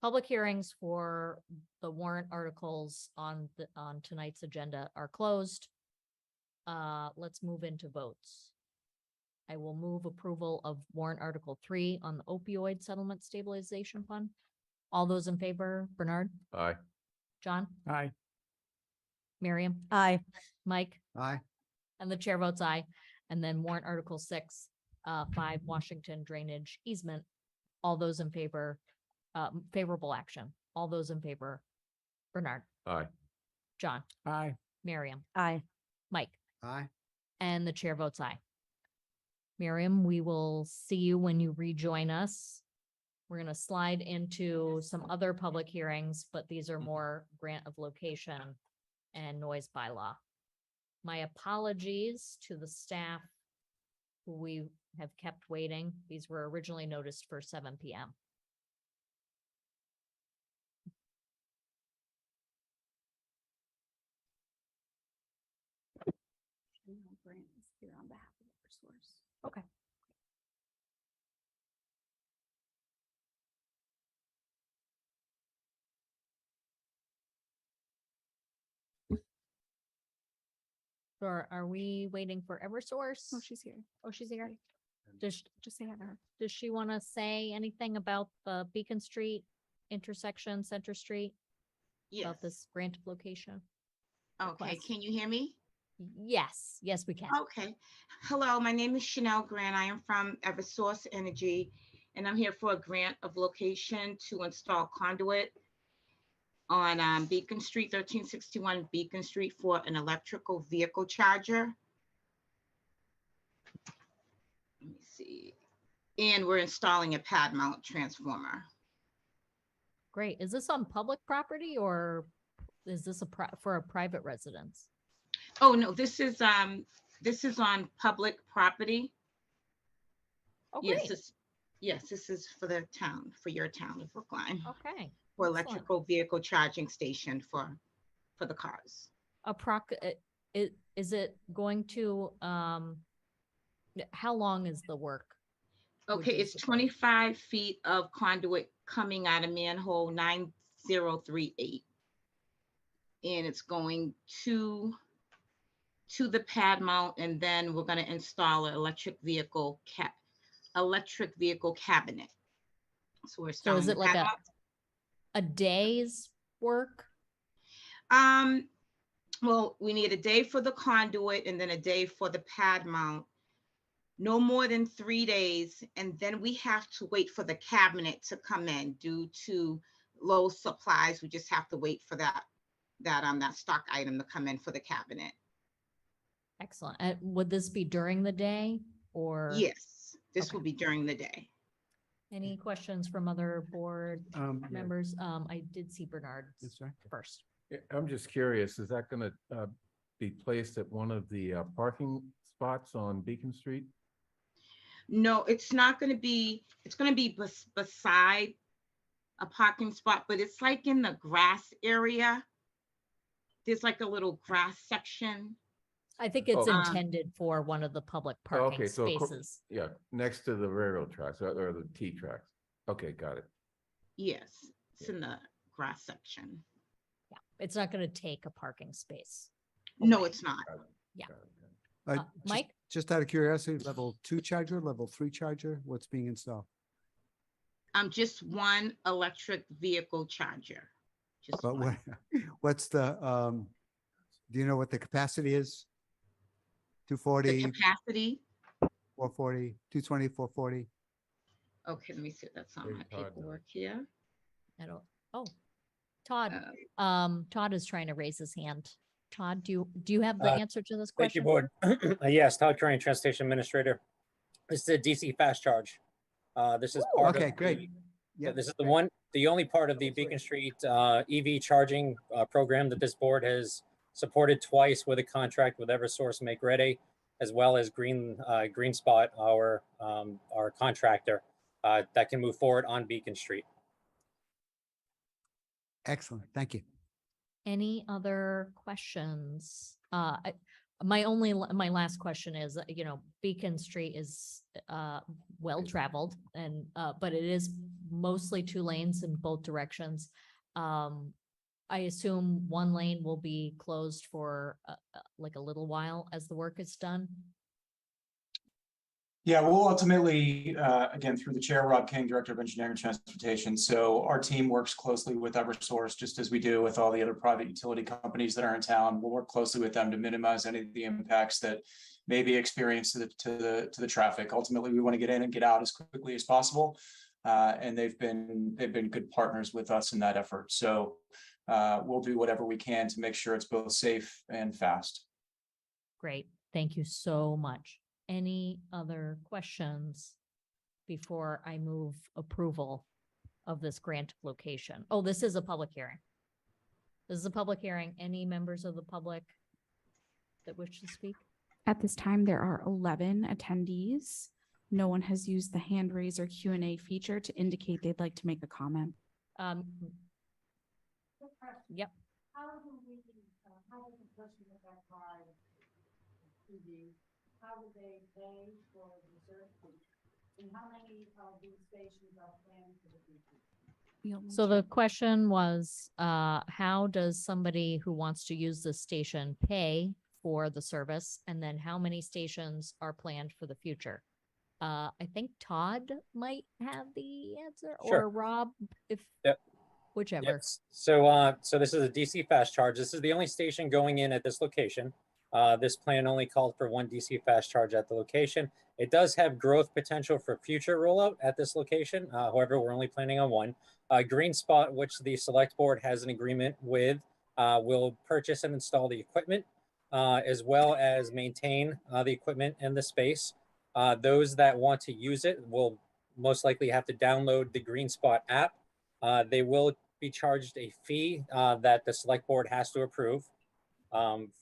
public hearings for the warrant articles on tonight's agenda are closed. Let's move into votes. I will move approval of warrant Article 3 on the opioid settlement stabilization fund. All those in favor, Bernard? Aye. John? Aye. Miriam? Aye. Mike? Aye. And the chair votes aye. And then warrant Article 6, 5 Washington drainage easement. All those in favor, favorable action. All those in favor, Bernard? Aye. John? Aye. Miriam? Aye. Mike? Aye. And the chair votes aye. Miriam, we will see you when you rejoin us. We're going to slide into some other public hearings, but these are more grant of location and noise bylaw. My apologies to the staff who we have kept waiting. These were originally noticed for 7 p.m. Okay. So are we waiting for Eversource? Oh, she's here. Oh, she's here. Does Just say hi to her. does she want to say anything about the Beacon Street intersection, Center Street? Yes. About this grant of location? Okay, request? can you hear me? Yes, yes, we can. Okay. Hello, my name is Chanel Grant. I am from Eversource Energy, and I'm here for a grant of location to install conduit on Beacon Street, 1361 Beacon Street, for an electrical vehicle charger. Let me see. And we're installing a pad mount transformer. Great. Is this on public property or is this for a private residence? Oh, no, this is on public property. Oh, Yes, great. this is for the town, for your town of Brookline. Okay. For excellent. electrical vehicle charging station for the cars. Is it going to, how long is the work? would Okay, you it's suppose? 25 feet of conduit coming out of manhole 9038. And it's going to to the pad mount, and then we're going to install an electric vehicle cabinet. So we're So is installing it the like pad mount. a day's work? Well, we need a day for the conduit and then a day for the pad mount. No more than 3 days. And then we have to wait for the cabinet to come in due to low supplies. We just have to wait for that stock item to come in for the cabinet. Excellent. Would this be during the day or? Yes, this will be during the day. Any questions from other board Yeah. members? I did see Bernard first. Yeah, I'm just curious, is that gonna be placed at one of the parking spots on Beacon Street? No, it's not going to be, it's going to be beside a parking spot, but it's like in the grass area. There's like a little grass section. I think it's intended for one of the public parking Okay, so spaces. yeah, next to the railroad tracks or the T tracks. Okay, got it. Yes, it's in the grass section. Yeah, it's not going to take a parking space. No, it's not. Yeah. Mike? Just out of curiosity, level 2 charger, level 3 charger, what's being installed? Just one electric vehicle charger. Just But one. what's the, do you know what the capacity is? 240, The capacity. 440, 220, 440? Okay, let me see. That's on my Todd paperwork here. I don't, oh, Todd, Todd is trying to raise his hand. Todd, do you have the answer to this Thank you, question? Board. Yes, Todd Crane, Transportation Administrator. This is a DC fast charge. This is part of. Okay, great. Yeah, this is the only part of the Beacon Street EV charging program that this board has supported twice with a contract with Eversource Make Ready, as well as Green Spot, our contractor that can move forward on Beacon Street. Excellent, thank you. Any other questions? My last question is, Beacon Street is well-traveled and, but it is mostly 2 lanes in both directions. I assume 1 lane will be closed for like a little while as the work is done. Yeah, we'll ultimately, again, through the chair, Rob King, Director of Engineering and Transportation. So our team works closely with Eversource, just as we do with all the other private utility companies that are in town. We'll work closely with them to minimize any of the impacts that may be experienced to the traffic. Ultimately, we want to get in and get out as quickly as possible. And they've been good partners with us in that effort. So we'll do whatever we can to make sure it's both safe and fast. Great. Thank you so much. Any other questions before I move approval of this grant location? Oh, this is a public hearing. This is a public hearing. Any members of the public that wish to speak? At this time, there are 11 attendees. No one has used the hand raise or Q&A feature to indicate they'd like to make a comment. Yep. How do they pay for the service? And how many of these stations are planned for the future? So the question was, how does somebody who wants to use this station pay for the service? And then how many stations are planned for the future? I think Todd might have the answer, Sure. or Rob, if whichever. Yes. So this is a DC fast charge. This is the only station going in at this location. This plan only called for 1 DC fast charge at the location. It does have growth potential for future rollout at this location. However, we're only planning on 1. Green Spot, which the select board has an agreement with, will purchase and install the equipment, as well as maintain the equipment and the space. Those that want to use it will most likely have to download the Green Spot app. They will be charged a fee that the select board has to approve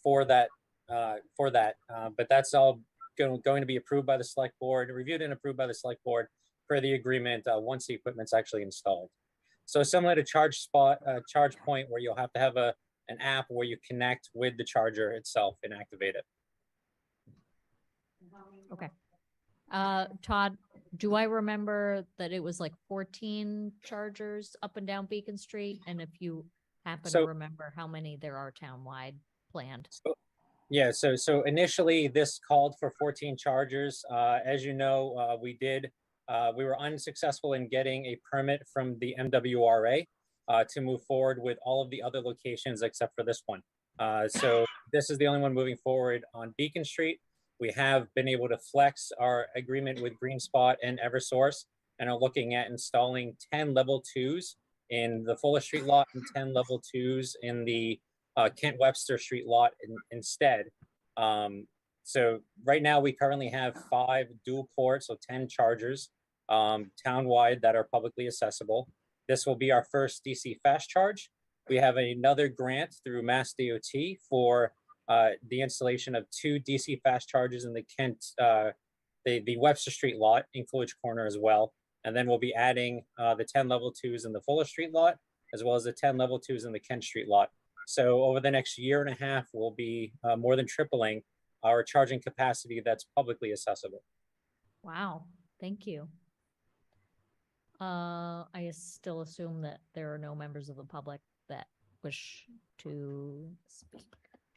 for that. But that's all going to be approved by the select board, reviewed and approved by the select board per the agreement once the equipment's actually installed. So similar to Charge Point, where you'll have to have an app where you connect with the charger itself and activate it. Okay. Todd, do I remember that it was like 14 chargers up and down Beacon Street? And if you happen to remember how many there are townwide planned? Yeah, so initially this called for 14 chargers. As you know, we were unsuccessful in getting a permit from the MWRA to move forward with all of the other locations except for this one. So this is the only one moving forward on Beacon Street. We have been able to flex our agreement with GreenSpot and Eversource and are looking at installing 10 level 2s in the Fuller Street lot and 10 level 2s in the Kent Webster Street lot instead. So right now we currently have 5 dual ports, so 10 chargers townwide that are publicly accessible. This will be our first DC fast charge. We have another grant through Mass DOT for the installation of 2 DC fast chargers in the Kent, the Webster Street lot in Coolidge Corner as well. And then we'll be adding the 10 level 2s in the Fuller Street lot, as well as the 10 level 2s in the Kent Street lot. So over the next year and a half, we'll be more than tripling our charging capacity that's publicly accessible. Wow, thank you. I still assume that there are no members of the public that wish to speak.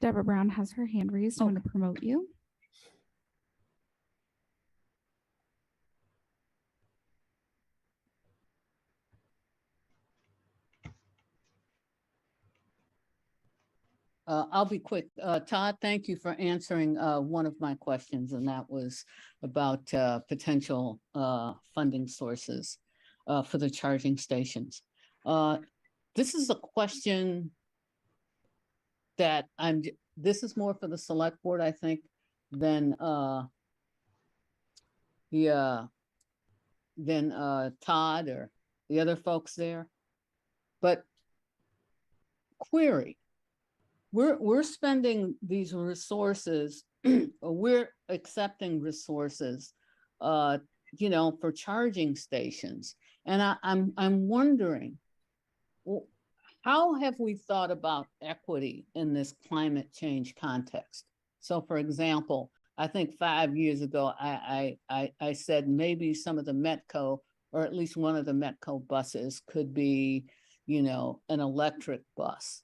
Deborah Brown has her hand raised. I'm going to promote you. I'll be quick. Todd, thank you for answering one of my questions, and that was about potential funding sources for the charging stations. This is a question that this is more for the select board, I think, than Todd or the other folks there. But query. We're spending these resources, or we're accepting resources, for charging stations. And I'm wondering, how have we thought about equity in this climate change context? So for example, I think 5 years ago, I said maybe some of the Metco, or at least one of the Metco buses could be, an electric bus.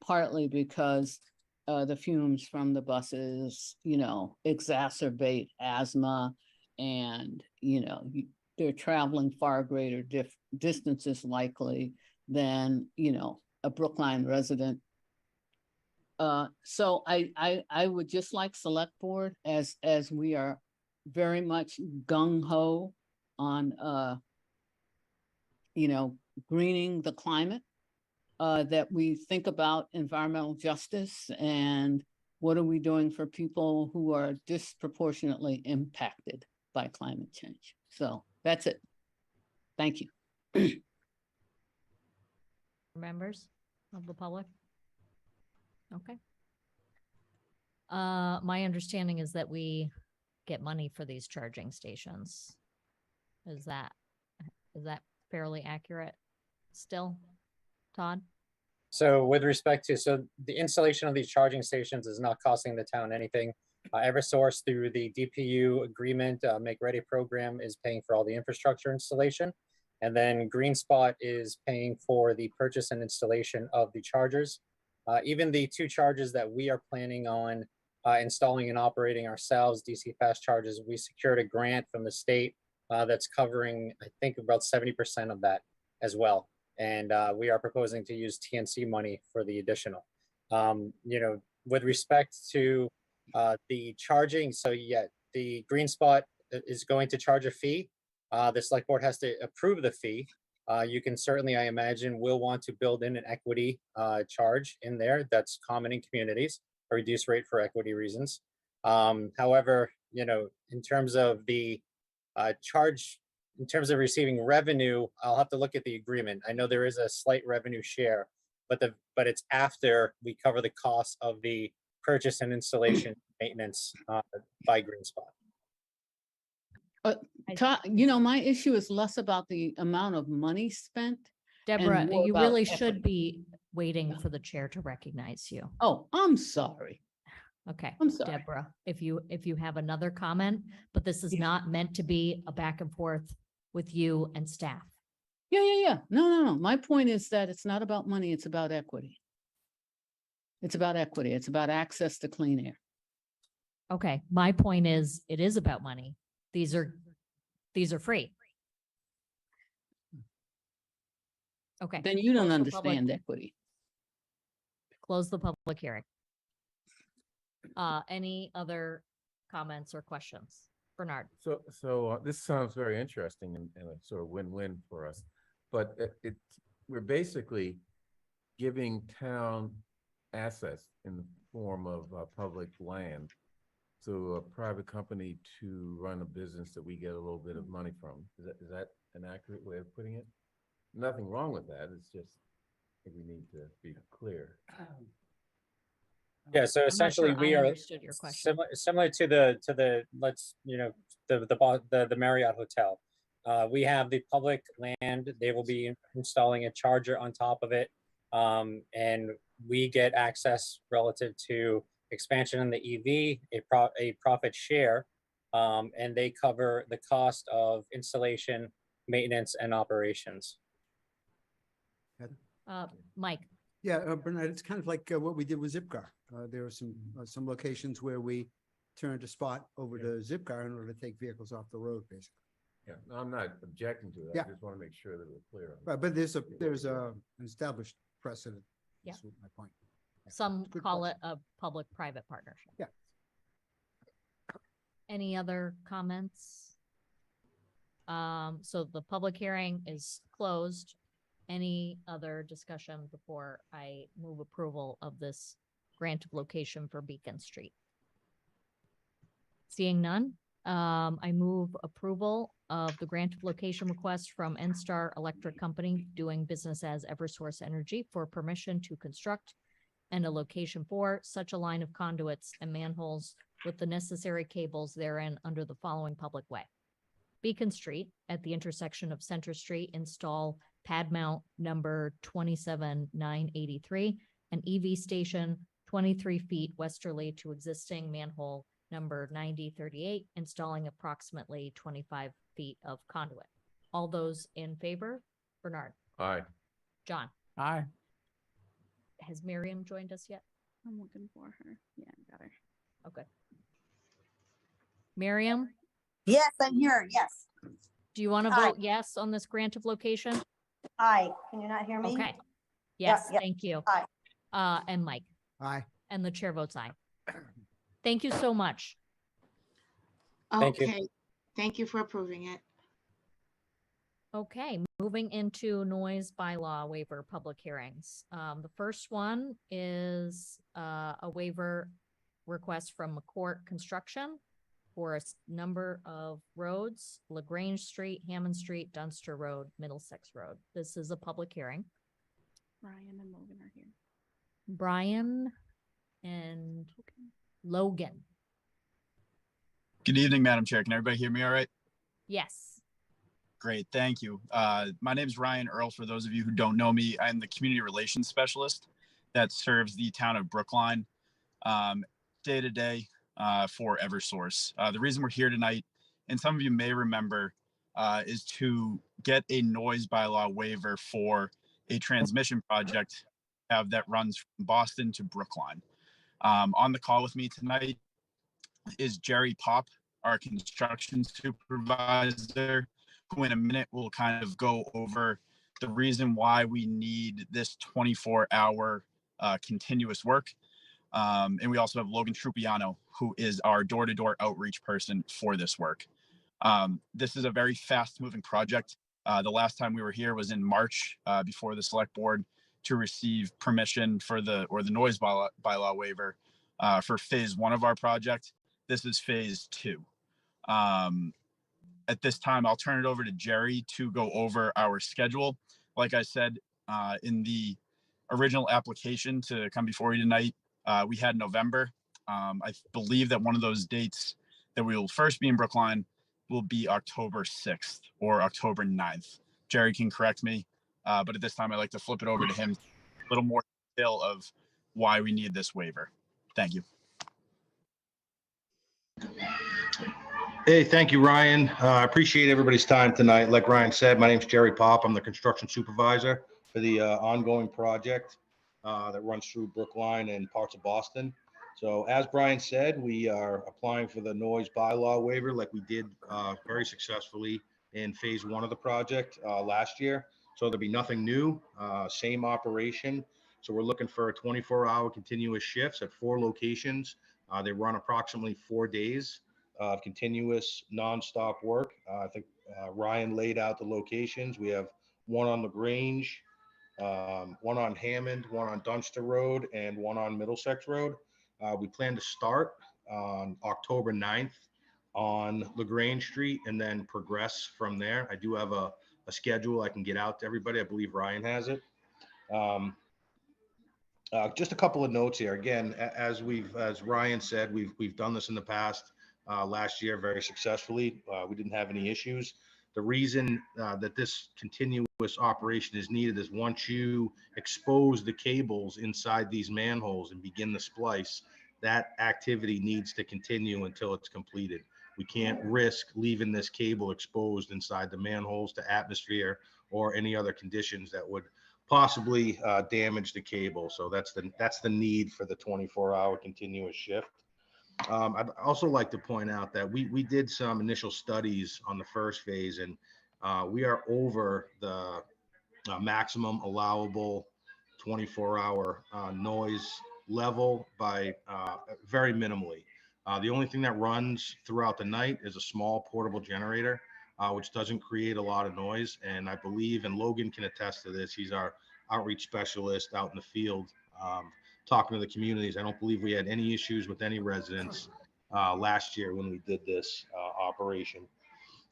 Partly because the fumes from the buses, exacerbate asthma, and, they're traveling far greater distances likely than, a Brookline resident. So I would just like select board, as we are very much gung-ho on, greening the climate, that we think about environmental justice and what are we doing for people who are disproportionately impacted by climate change. So that's it. Thank you. Members of the public? Okay. My understanding is that we get money for these charging stations. Is that fairly accurate still? Todd? So with respect to, the installation of these charging stations is not costing the town anything. Eversource, through the DPU agreement, Make Ready program, is paying for all the infrastructure installation. And then GreenSpot is paying for the purchase and installation of the chargers. Even the 2 chargers that we are planning on installing and operating ourselves, DC fast chargers, we secured a grant from the state that's covering, I think, about 70% of that as well. And we are proposing to use TNC money for the additional. With respect to the charging, so yeah, the GreenSpot is going to charge a fee. The select board has to approve the fee. You can certainly, I imagine, will want to build in an equity charge in there that's common in communities, a reduced rate for equity reasons. However, in terms of the charge, in terms of receiving revenue, I'll have to look at the agreement. I know there is a slight revenue share, but it's after we cover the cost of the purchase and installation maintenance by GreenSpot. Todd, my issue is less about the amount of money spent. Deborah, and more you about really equity. should be waiting for the chair to recognize you. Oh, I'm sorry. Okay, I'm sorry. Deborah, if you have another comment, but this is not meant to be a back and forth with you and staff. Yeah. No. My point is that it's not about money, it's about equity. It's about equity. It's about access to clean air. Okay, my point is, it is about money. These are free. Okay. Then you don't close the public- understand equity. Close the public hearing. Any other comments or questions? Bernard? So this sounds very interesting and a sort of win-win for us. But we're basically giving town assets in the form of public land to a private company to run a business that we get a little bit of money from. Is that an accurate way of putting it? Nothing wrong with that. It's just, I think we need to be clear. Yeah, so I'm not essentially sure we I are understood your question. similar to the let's, the Marriott Hotel. We have the public land. They will be installing a charger on top of it. And we get access relative to expansion in the EV, a profit share, and they cover the cost of installation, maintenance, and operations. Mike? Yeah, Bernard, it's kind of like what we did with Zipcar. There are some locations where we turned a spot over to Zipcar in order to take vehicles off the road, basically. Yeah, no, I'm not objecting to that. Yeah. I just want to make sure that we're clear. on Right, but there's an established precedent. Yeah. That's my point. Some Good call question. it a public-private partnership. Yeah. Any other comments? So the public hearing is closed. Any other discussion before I move approval of this grant of location for Beacon Street? Seeing none, I move approval of the grant of location request from NStar Electric Company doing business as Eversource Energy for permission to construct and a location for such a line of conduits and manholes with the necessary cables therein under the following public way. Beacon Street at the intersection of Center Street, install pad mount number 27983, an EV station 23 feet westerly to existing manhole number 9038, installing approximately 25 feet of conduit. All those in favor? Bernard? Aye. John? Aye. Has Miriam joined us yet? I'm looking for her. Yeah, I got her. Okay. Miriam, Yes, I'm here. Yes. do you want to Aye. vote yes on this grant of location? Hi, can you not hear me? Okay. Yeah, Yes, yeah. thank you. Aye. And Mike, Aye. and the chair votes aye. Thank you so much. Thank you. Okay, thank you for approving it. Okay, moving into noise bylaw waiver public hearings. The first one is a waiver request from McCourt Construction for a number of roads: LaGrange Street, Hammond Street, Dunster Road, Middlesex Road. This is a public hearing. Ryan and Logan are here. Brian and Logan. Good evening, Madam Chair. Can everybody hear me all right? Yes. Great, thank you. My name is Ryan Earl. For those of you who don't know me, I'm the community relations specialist that serves the town of Brookline day to day for Eversource. The reason we're here tonight, and some of you may remember, is to get a noise bylaw waiver for a transmission project that runs from Boston to Brookline. On the call with me tonight is Jerry Pop, our construction supervisor, who in a minute will kind of go over the reason why we need this 24-hour continuous work. And we also have Logan Trupiano, who is our door-to-door outreach person for this work. This is a very fast-moving project. The last time we were here was in March before the select board to receive permission for the noise bylaw waiver for phase 1 of our project. This is phase 2. At this time, I'll turn it over to Jerry to go over our schedule. Like I said, in the original application to come before you tonight, we had November. I believe that one of those dates that we will first be in Brookline will be October 6th or October 9th. Jerry can correct me, but at this time, I'd like to flip it over to him, a little more detail of why we need this waiver. Thank you. Hey, thank you, Ryan. I appreciate everybody's time tonight. Like Ryan said, my name's Jerry Pop. I'm the construction supervisor for the ongoing project. that runs through Brookline and parts of Boston. So as Brian said, we are applying for the noise bylaw waiver like we did very successfully in phase 1 of the project last year. So there'll be nothing new, same operation. So we're looking for 24-hour continuous shifts at 4 locations. They run approximately 4 days of continuous nonstop work. I think Ryan laid out the locations. We have one on LaGrange, one on Hammond, one on Dunster Road, and one on Middlesex Road. We plan to start on October 9th on LaGrange Street and then progress from there. I do have a schedule I can get out to everybody. I believe Ryan has it. Just a couple of notes here. Again, as Ryan said, we've done this in the past. Last year very successfully. We didn't have any issues. The reason that this continuous operation is needed is once you expose the cables inside these manholes and begin the splice, that activity needs to continue until it's completed. We can't risk leaving this cable exposed inside the manholes to atmosphere or any other conditions that would possibly damage the cable. So that's the need for the 24-hour continuous shift. I'd also like to point out that we did some initial studies on the first phase, and we are over the maximum allowable 24-hour noise level by very minimally. The only thing that runs throughout the night is a small portable generator, which doesn't create a lot of noise. And I believe, and Logan can attest to this, he's our outreach specialist out in the field, talking to the communities. I don't believe we had any issues with any residents last year when we did this operation.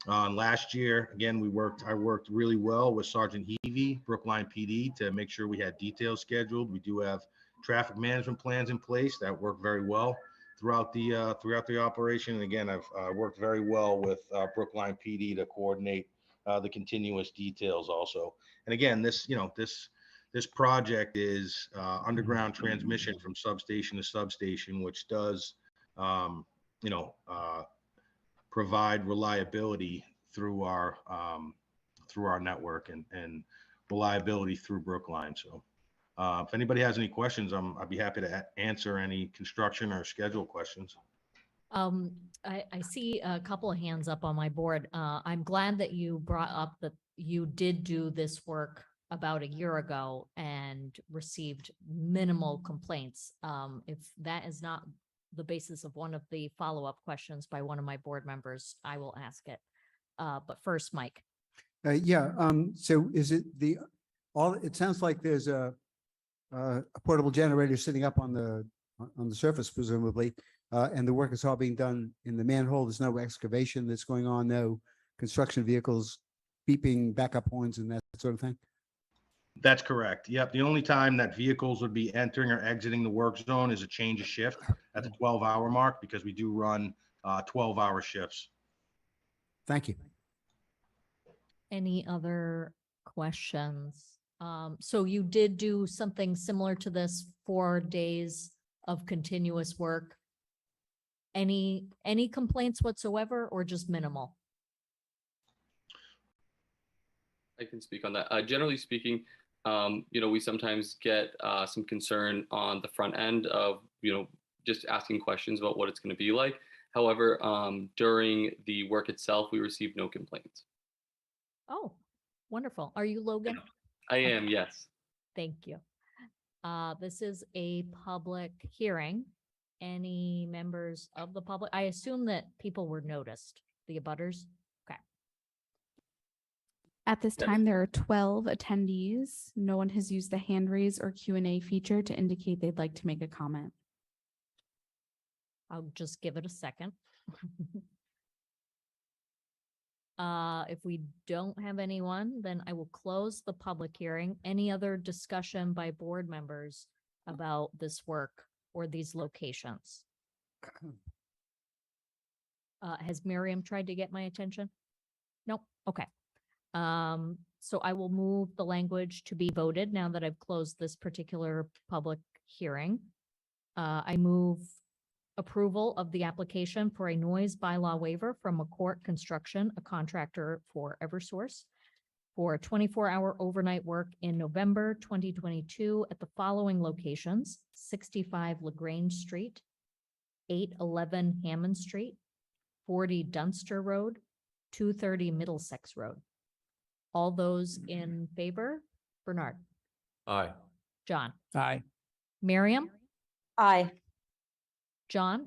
Last year, again, I worked really well with Sergeant Heavey, Brookline PD, to make sure we had details scheduled. We do have traffic management plans in place that work very well throughout the operation. And again, I've worked very well with Brookline PD to coordinate the continuous details also. And again, this project is underground transmission from substation to substation, which does, provide reliability through our network and reliability through Brookline. So if anybody has any questions, I'd be happy to answer any construction or schedule questions. I see a couple of hands up on my board. I'm glad that you brought up that you did do this work about a year ago and received minimal complaints. If that is not the basis of one of the follow-up questions by one of my board members, I will ask it. But first, Mike. So is it it sounds like there's a portable generator sitting up on the surface, presumably, and the work is all being done in the manhole. There's no excavation that's going on, no construction vehicles beeping backup horns and that sort of thing. That's correct. Yep. The only time that vehicles would be entering or exiting the work zone is a change of shift at the 12-hour mark, because we do run 12-hour shifts. Thank you. Any other questions? So you did do something similar to this, 4 days of continuous work. Any complaints whatsoever, or just minimal? I can speak on that. Generally speaking, we sometimes get some concern on the front end of, just asking questions about what it's going to be like. However, during the work itself, we received no complaints. Oh, wonderful. Are you Logan? I am, yes. Thank you. This is a public hearing. Any members of the public? I assume that people were noticed, the abutters. Okay. At this time, there are 12 attendees. No one has used the hand raise or Q&A feature to indicate they'd like to make a comment. I'll just give it a second. If we don't have anyone, then I will close the public hearing. Any other discussion by board members about this work or these locations? Has Miriam tried to get my attention? Nope. Okay. So I will move the language to be voted now that I've closed this particular public hearing. I move approval of the application for a noise bylaw waiver from McCourt Construction, a contractor for Eversource, for 24-hour overnight work in November 2022 at the following locations: 65 LaGrange Street, 811 Hammond Street, 40 Dunster Road, 230 Middlesex Road. All those in favor? Bernard, Aye. John, Aye. Miriam, Aye. John,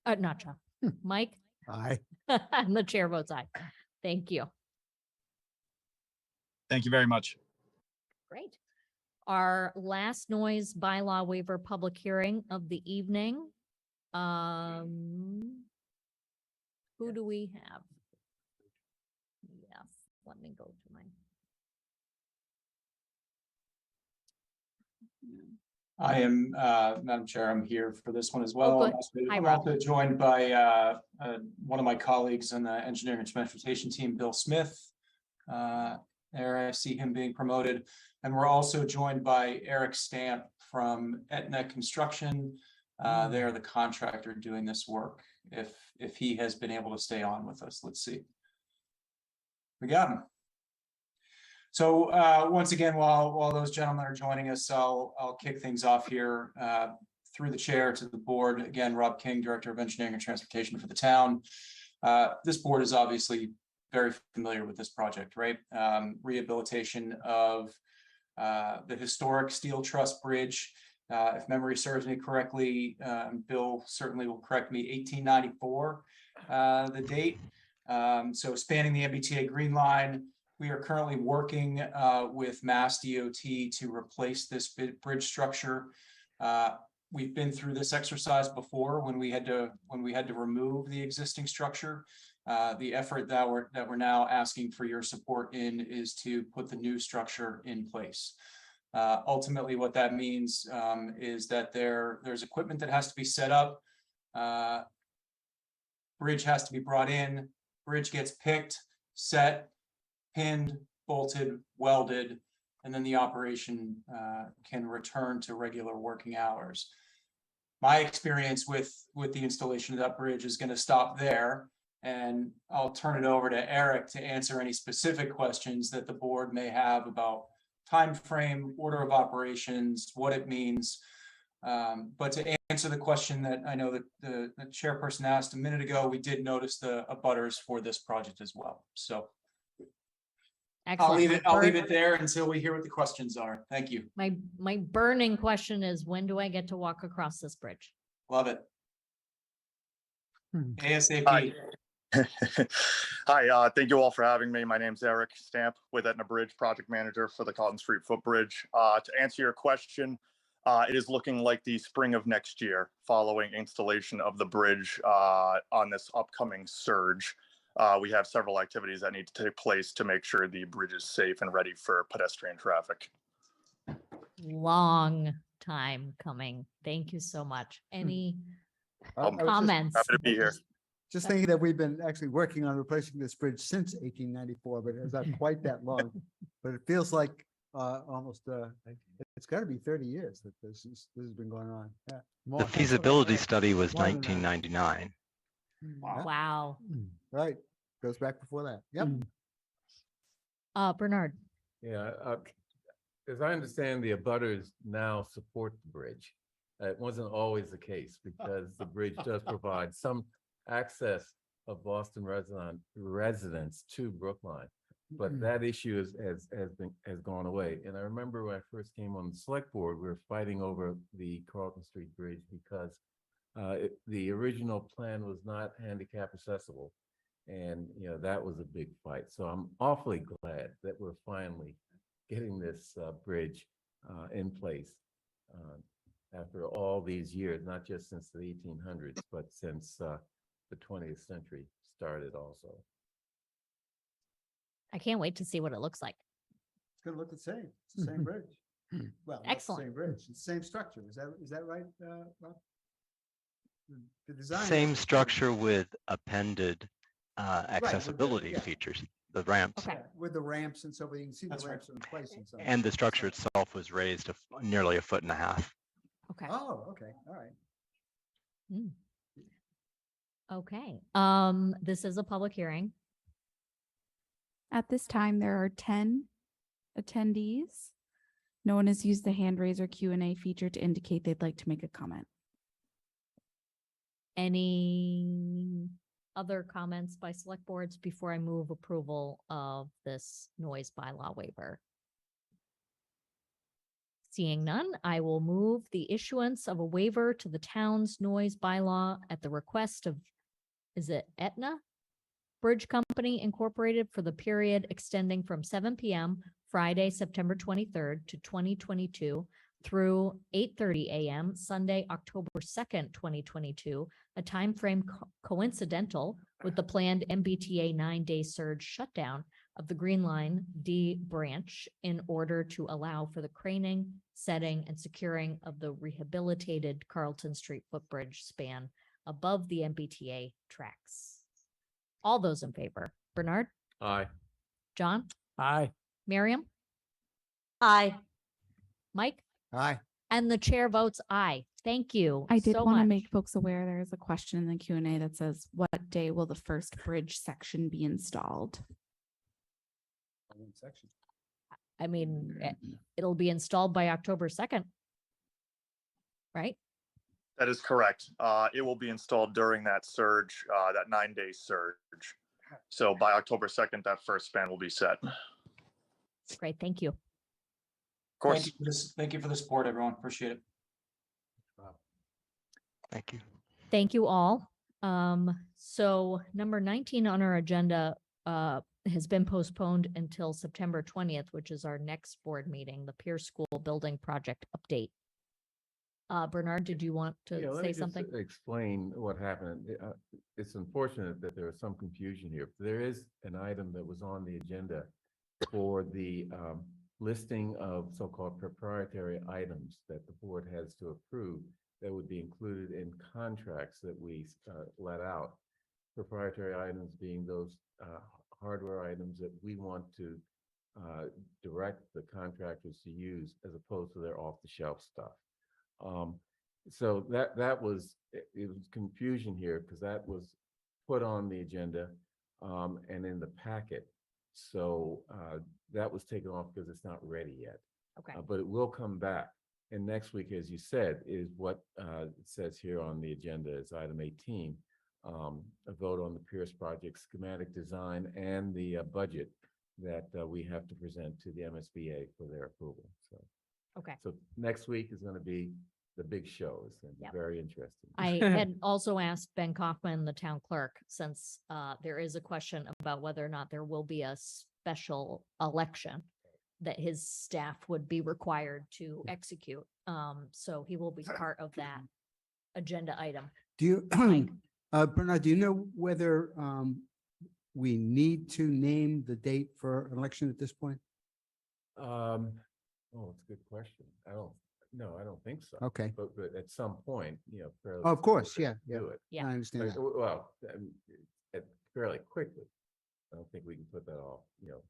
not John, Mike, Aye. and the chair votes aye. Thank you. Thank you very much. Great. Our last noise bylaw waiver public hearing of the evening. Who do we have? Yes, let me go to my. I am, Madam Chair, I'm here for this one as Oh, well. good. Hi, I'm Rob. also joined by one of my colleagues on the engineering and transportation team, Bill Smith. There I see him being promoted. And we're also joined by Eric Stamp from Etna Construction. They are the contractor doing this work. If he has been able to stay on with us, let's see. We got him. So once again, while those gentlemen are joining us, I'll kick things off here through the chair to the board. Again, Rob King, Director of Engineering and Transportation for the town. This board is obviously very familiar with this project, right? Rehabilitation of the historic Steel Truss Bridge. If memory serves me correctly, Bill certainly will correct me, 1894, the date. So spanning the MBTA Green Line. We are currently working with Mass DOT to replace this bridge structure. We've been through this exercise before when we had to remove the existing structure. The effort that we're now asking for your support in is to put the new structure in place. Ultimately, what that means is that there's equipment that has to be set up. Bridge has to be brought in. Bridge gets picked, set, pinned, bolted, welded, and then the operation can return to regular working hours. My experience with the installation of that bridge is going to stop there, and I'll turn it over to Eric to answer any specific questions that the board may have about time frame, order of operations, what it means. But to answer the question that I know that the chairperson asked a minute ago, we did notice the abutters for this project as well. So Excellent. I'll leave it there until we hear what the questions are. Thank you. My burning question is, when do I get to walk across this bridge? Love it. ASAP. Hi, thank you all for having me. My name's Eric Stamp with Etna Bridge, project manager for the Cotton Street Footbridge. To answer your question, it is looking like the spring of next year following installation of the bridge on this upcoming surge. We have several activities that need to take place to make sure the bridge is safe and ready for pedestrian traffic. Long time coming. Thank you so much. Any comments? Happy to be here. Just thinking that we've been actually working on replacing this bridge since 1894, but it's not quite that long. But it feels like almost, it's got to be 30 years that this has been going on. Yeah. The feasibility study was More than that. 1999. Wow. Right. Goes back before that. Yep. Bernard. Yeah, as I understand, the abutters now support the bridge. It wasn't always the case because the bridge does provide some access of Boston residents to Brookline, but that issue has gone away. And I remember when I first came on the select board, we were fighting over the Carlton Street Bridge because the original plan was not handicap accessible. And, you know, that was a big fight. So I'm awfully glad that we're finally getting this bridge in place after all these years, not just since the 1800s, but since the 20th century started also. I can't wait to see what it looks like. It's going to look the same. It's the same bridge. Well, not the Excellent. same bridge. It's the same structure. Is that right, Rob? The design. Same structure with appended accessibility yeah. features, the ramps. Yeah, with the ramps and so you can see the ramps are in place and so. And the structure itself was raised nearly 1.5 feet. Okay. Oh, okay. All right. Okay. This is a public hearing. At this time, there are 10 attendees. No one has used the hand raise or Q&A feature to indicate they'd like to make a comment. Any other comments by select boards before I move approval of this noise bylaw waiver? Seeing none, I will move the issuance of a waiver to the town's noise bylaw at the request of, is it Aetna Bridge Company Incorporated for the period extending from 7 p.m. Friday, September 23rd to 2022 through 8:30 a.m. Sunday, October 2nd, 2022, a time frame coincidental with the planned MBTA 9-day surge shutdown of the Green Line D branch in order to allow for the craning, setting, and securing of the rehabilitated Carlton Street footbridge span above the MBTA tracks. All those in favor? Bernard? Aye. John? Aye. Miriam? Aye. Mike? Aye. And the chair votes aye. Thank you I did so want to much. make folks aware there is a question in the Q&A that says, what day will the first bridge section be installed? I mean, it'll be installed by October 2nd. Right? That is correct. It will be installed during that surge, that 9-day surge. So by October 2nd, that first span will be set. Of Great. Thank you. course. Thank you for the support, everyone. Appreciate it. Thank you. Thank you all. So number 19 on our agenda has been postponed until September 20th, which is our next board meeting, the Pierce School Building Project Update. Bernard, did you want Yeah, to let say me just something? explain what happened. It's unfortunate that there was some confusion here. There is an item that was on the agenda for the listing of so-called proprietary items that the board has to approve that would be included in contracts that we let out. Proprietary items being those hardware items that we want to direct the contractors to use as opposed to their off-the-shelf stuff. So that was, it was confusion here because that was put on the agenda and in the packet. So that was taken off because it's not ready yet. Okay. But it will come back. And next week, as you said, is what it says here on the agenda is item 18, a vote on the Pierce project schematic design and the budget that we have to present to the MSBA for their approval. So. Okay. So next week is going to be the big show. It's going to be Yep. very interesting. I had also asked Ben Kaufman, the town clerk, since there is a question about whether or not there will be a special election that his staff would be required to execute. So he will be part of that agenda item. Do you, Bernard, do you know whether we need to name the date for election at this point? Oh, it's a good question. I don't think so. Okay. But at some point, fairly. Oh, of course, quickly, yeah. Do it. Yeah. I understand that. Well, fairly quickly. I don't think we can put that off,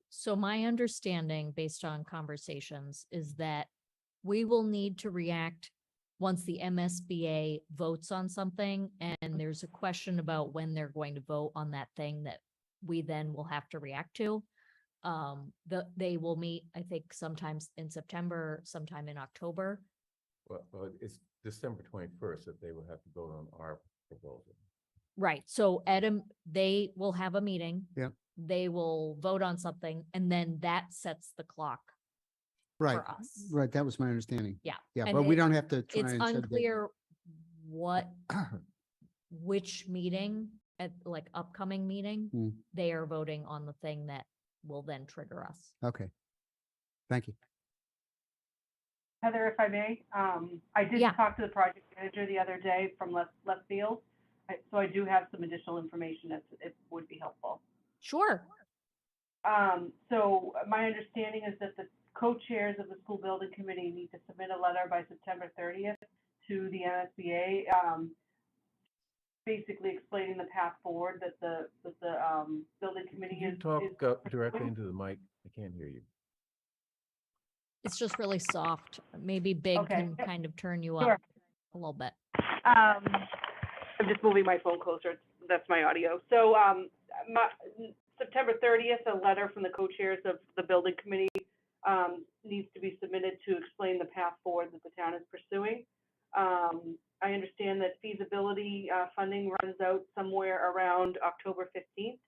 So my understanding, based on conversations, is that we will need to react once the MSBA votes on something, and there's a question about when they're going to vote on that thing that we then will have to react to. They will meet, I think, sometimes in September, sometime in October. Well, it's December 21st that they will have to vote on our proposal. Right. So Adam, they will have a meeting. Yeah. They will vote on something, and then that sets the clock Right, for us. right. That was my understanding. Yeah. Yeah, And but we it- don't have to try It's and set a date. unclear which meeting at like upcoming meeting, Hmm. they are voting on the thing that will then trigger us. Okay. Thank you. Heather, if I may, I did Yeah. talk to the project manager the other day from left field. So I do have some additional information that it would be helpful. Sure. So my understanding is that the co-chairs of the school building committee need to submit a letter by September 30th to the MSBA, basically explaining the path forward that the building committee Can you is. talk directly into the mic? I can't hear you. It's just really soft. Maybe Big Okay. can kind of turn you Sure. up a little bit. I'm just moving my phone closer. That's my audio. So September 30th, a letter from the co-chairs of the building committee needs to be submitted to explain the path forward that the town is pursuing. I understand that feasibility funding runs out somewhere around October 15th.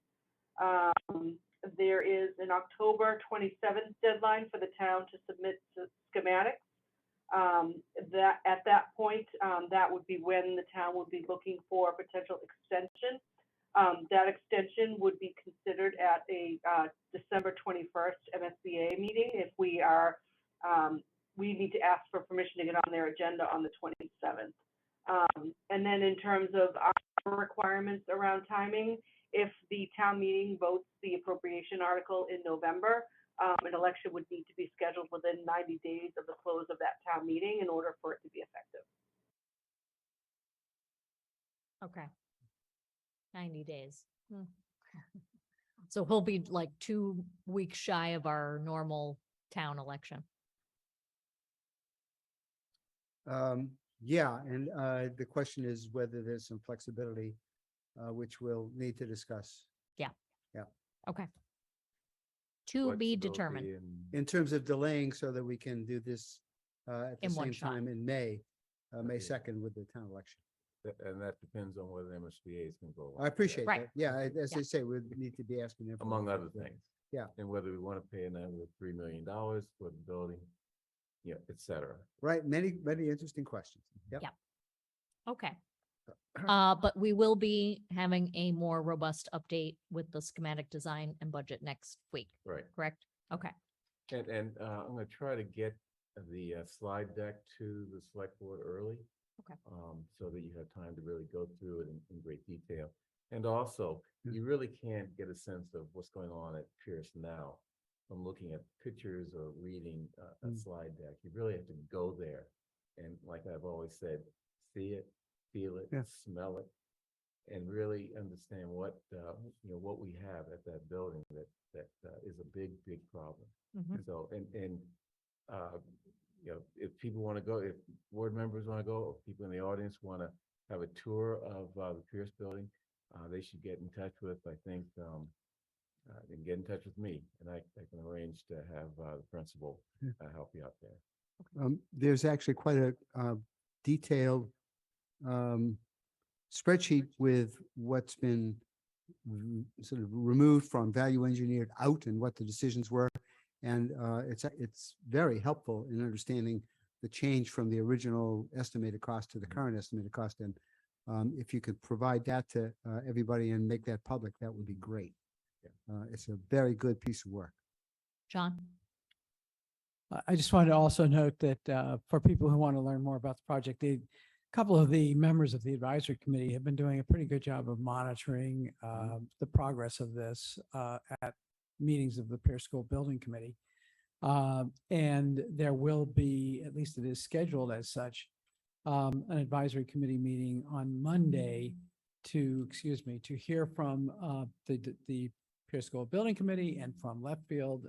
There is an October 27th deadline for the town to submit schematics. That at that point, that would be when the town would be looking for a potential extension. That extension would be considered at a December 21st MSBA meeting if we are, we need to ask for permission to get on their agenda on the 27th. And then in terms of our requirements around timing, if the town meeting votes the appropriation article in November, an election would need to be scheduled within 90 days of the close of that town meeting in order for it to be effective. Okay. 90 days. So we'll be like 2 weeks shy of our normal town election. Yeah, and the question is whether there's some flexibility, which we'll need to discuss. Yeah. Yeah. Okay. To be determined. In terms of delaying so that we can do this at the In one same shot. time in May, May 2nd with the town election. And that depends on whether MSBA is going to go. along I with appreciate Right. that. Yeah, as Yeah. I say, we need to be asking them. for among other information. things. Yeah. And whether we want to pay another $3 million for the building, et cetera. Right, many interesting questions. Yep. Yeah. Okay. But we will be having a more robust update with the schematic design and budget next week, Right. correct? Okay. And I'm going to try to get the slide deck to the select board early. Okay. So that you have time to really go through it in great detail. And also, you really can't get a sense of what's going on at Pierce now from looking at pictures or reading a slide deck. You really have to go there. And like I've always said, see it, feel it, smell it, and really understand what we have at that building that is a big problem. Mhm. So, if people want to go, if board members want to go, or people in the audience want to have a tour of the Pierce building, they should get in touch with, I think, they can get in touch with me, and I can arrange to have the principal help you out there. There's actually quite a detailed spreadsheet with what's been sort of removed from value engineered out and what the decisions were. And it's very helpful in understanding the change from the original estimated cost to the current estimated cost. And if you could provide that to everybody and make that public, that would be great. It's a very good piece of work. John? I just wanted to also note that for people who want to learn more about the project, a couple of the members of the advisory committee have been doing a pretty good job of monitoring the progress of this at meetings of the Pierce School Building Committee. And there will be, at least it is scheduled as such, an advisory committee meeting on Monday to hear from the Pierce School Building Committee and from Left Field,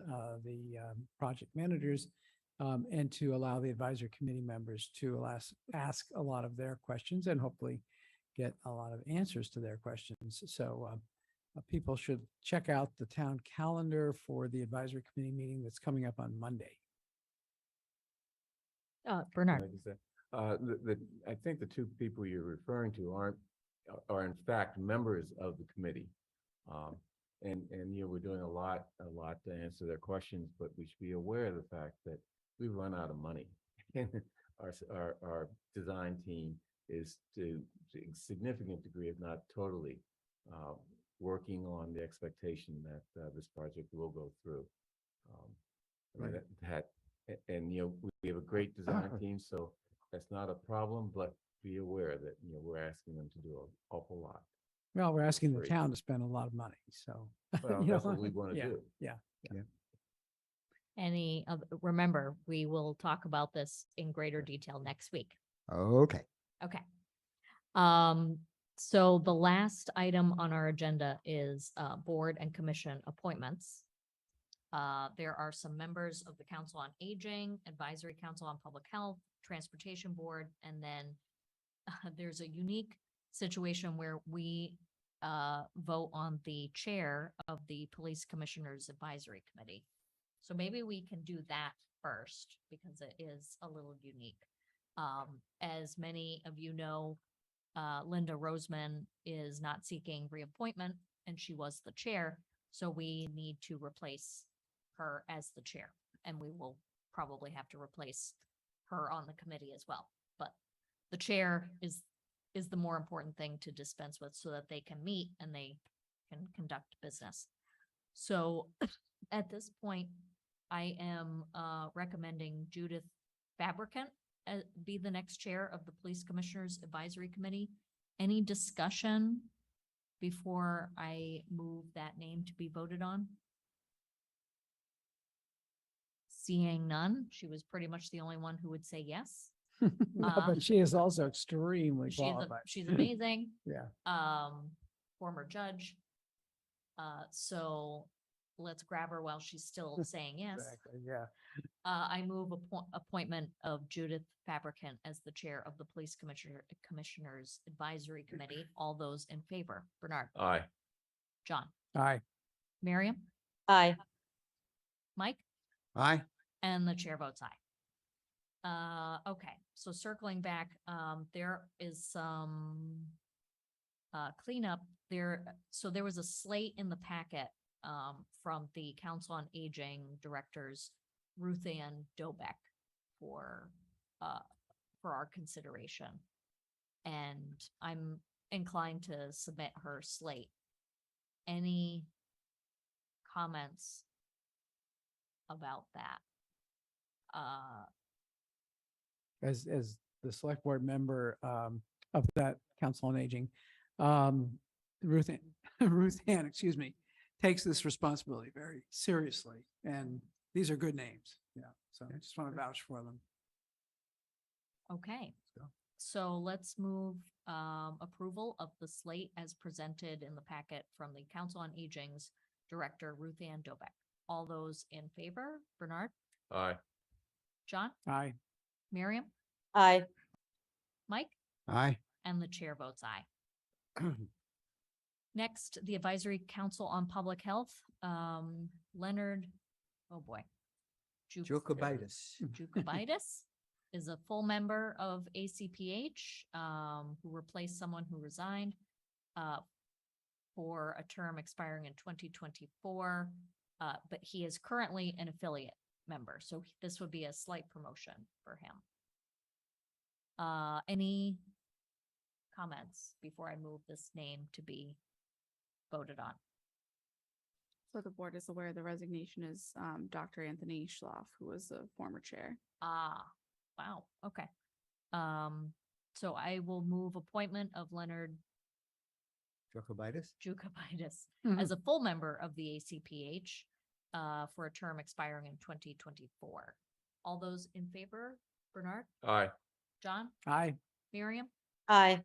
the project managers, and to allow the advisory committee members to ask a lot of their questions and hopefully get a lot of answers to their questions. So people should check out the town calendar for the advisory committee meeting that's coming up on Monday. Bernard. Like you said, I think the two people you're referring to are in fact members of the committee. And we're doing a lot to answer their questions, but we should be aware of the fact that we run out of money. Our design team is to a significant degree, if not totally, working on the expectation that this project will go through. We have a great design team, so that's not a problem, but be aware that, we're asking them to do an awful lot. Well, we're asking the Great. town to spend a lot of money, so. Well, that's what we want to yeah, do. Yeah. Remember, we will talk about this in greater detail next week. Okay. Okay. So the last item on our agenda is board and commission appointments. There are some members of the Council on Aging, Advisory Council on Public Health, Transportation Board, and then there's a unique situation where we vote on the chair of the Police Commissioners Advisory Committee. So maybe we can do that first because it is a little unique. As many of you know, Linda Roseman is not seeking reappointment and she was the chair. So we need to replace her as the chair, and we will probably have to replace her on the committee as well. But the chair is the more important thing to dispense with so that they can meet and they can conduct business. So at this point, I am recommending Judith Fabricant be the next chair of the Police Commissioners Advisory Committee. Any discussion before I move that name to be voted on? Seeing none, she was pretty much the only one who would say yes. No, but she is also extremely qualified. She's amazing. Yeah. Former judge. So let's grab her while she's still saying yes. Exactly, yeah. I move appointment of Judith Fabricant as the chair of the Police Commissioners Advisory Committee. All those in favor? Bernard. Aye. John. Aye. Miriam. Aye. Mike. Aye. And the chair votes aye. Okay, so circling back, there is some cleanup there. So there was a slate in the packet from the Council on Aging directors, Ruth Ann Dobeck, for our consideration. And I'm inclined to submit her slate. Any comments about that? As the select board member of that Council on Aging, Ruth Ann, excuse me, takes this responsibility very seriously, and these are good names. Yeah, so I just want to vouch for them. Okay, Let's go. so let's move approval of the slate as presented in the packet from the Council on Aging's Director Ruth Ann Dobeck. All those in favor? Bernard. Aye. John. Aye. Miriam. Aye. Mike. Aye. And the chair votes aye. Next, the Advisory Council on Public Health, Leonard, oh boy. Jokovitis. Jokovitis is a full member of ACPH, who replaced someone who resigned for a term expiring in 2024. But he is currently an affiliate member, so this would be a slight promotion for him. Any comments before I move this name to be voted on? So the board is aware the resignation is Dr. Anthony Schloff, who was the former chair. Ah, wow, okay. So I will move appointment of Leonard Jokovitis. as a full member of the ACPH for a term expiring in 2024. All those in favor? Bernard. Aye. John. Aye. Miriam. Aye.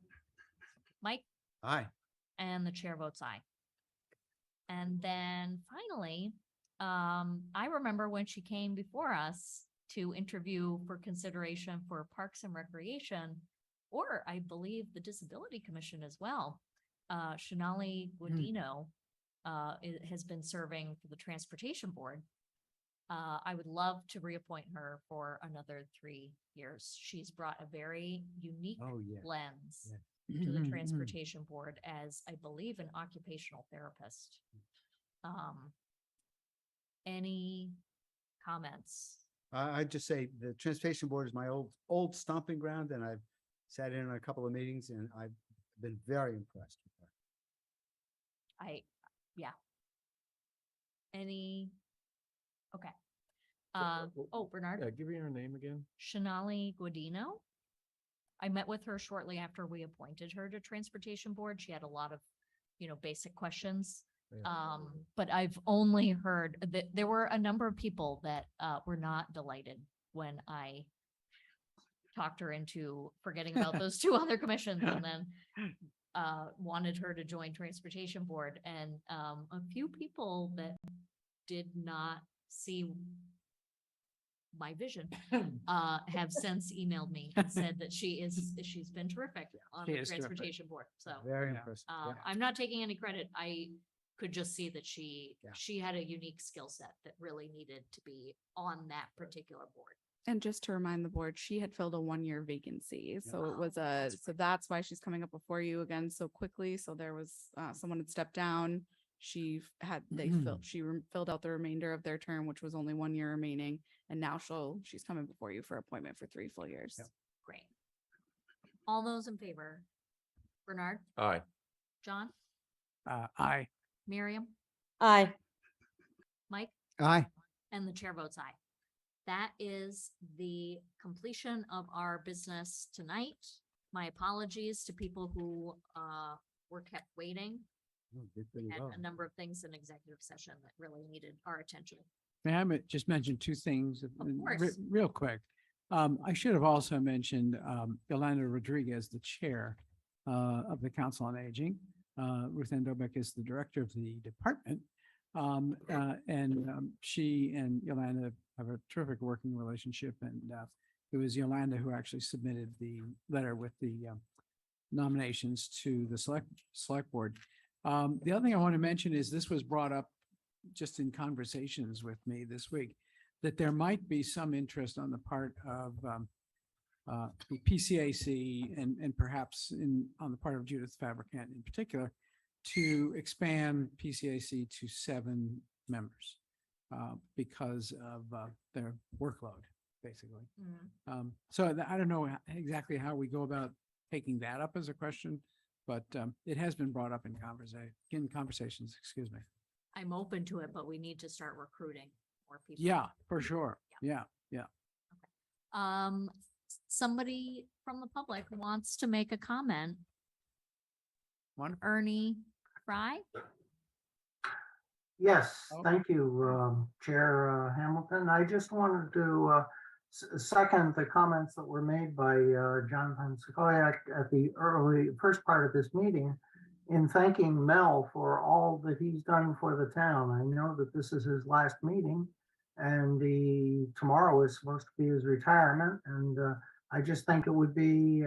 Mike. Aye. And the chair votes aye. And then finally, I remember when she came before us to interview for consideration for Parks and Recreation, or I believe the Disability Commission as well. Shanali Guadino has been serving for the Transportation Board. I would love to reappoint her for another 3 years. She's brought a very unique lens to the Transportation Board as, I believe, an occupational therapist. Any comments? I'd just say the Transportation Board is my old stomping ground, and I've sat in on a couple of meetings, and I've been very impressed with her. Yeah. Any? Okay. Bernard. Yeah, give me her name again. Shanali Guadino. I met with her shortly after we appointed her to Transportation Board. She had a lot of, basic questions. But I've only heard that there were a number of people that were not delighted when I talked her into forgetting about those 2 other commissions and then wanted her to join Transportation Board. And a few people that did not see my vision, have since emailed me and said that she's been terrific on She the is terrific. transportation board. So Very Yeah. impressive. I'm not taking any credit. I could just see that she Yeah. had a unique skill set that really needed to be on that particular board. And just to remind the board, she had filled a 1-year vacancy. So it was that's so that's why she's coming up before you again so quickly. So there was someone had stepped down. She filled out the remainder of their term, which was only 1 year remaining. And now she's coming before you for appointment for 3 full years. Yep. Great. All those in favor? Bernard, Aye. John, Aye. Miriam, Aye. Mike? Aye. And the chair votes aye. That is the completion of our business tonight. My apologies to people who were kept waiting. Did pretty Had well. a number of things in executive session that really needed our attention. May I just mention 2 things course. real quick? I should have also mentioned Yolanda Rodriguez, the chair of the Council on Aging. Ruth Ann Dobek is the director of the department. She and Yolanda have a terrific working relationship. And it was Yolanda who actually submitted the letter with the nominations to the select board. The other thing I want to mention is this was brought up just in conversations with me this week, that there might be some interest on the part of the PCAC and perhaps on the part of Judith Fabricant in particular, to expand PCAC to 7 members because of their workload, basically. So I don't know exactly how we go about taking that up as a question, but it has been brought up in conversations, excuse me. I'm open to it, but we need to start recruiting more people. Yeah, for sure. Yeah. Somebody from the public wants to make a comment. Wonderful. Ernie Fry? Yes, Oh. thank you, Chair Hamilton. I just wanted to second the comments that were made by Jonathan Sequoia at the first part of this meeting in thanking Mel for all that he's done for the town. I know that this is his last meeting and tomorrow is supposed to be his retirement. And I just think it would be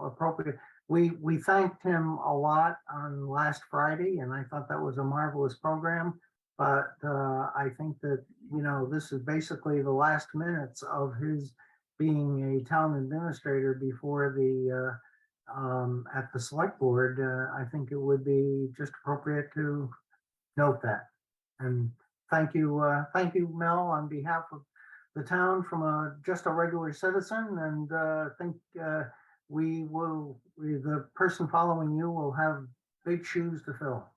appropriate. We thanked him a lot on last Friday, and I thought that was a marvelous program. But I think that, this is basically the last minutes of his being a town administrator before at the select board. I think it would be just appropriate to note that. And thank you, Mel, on behalf of the town from just a regular citizen. And I think the person following you will have big shoes to fill.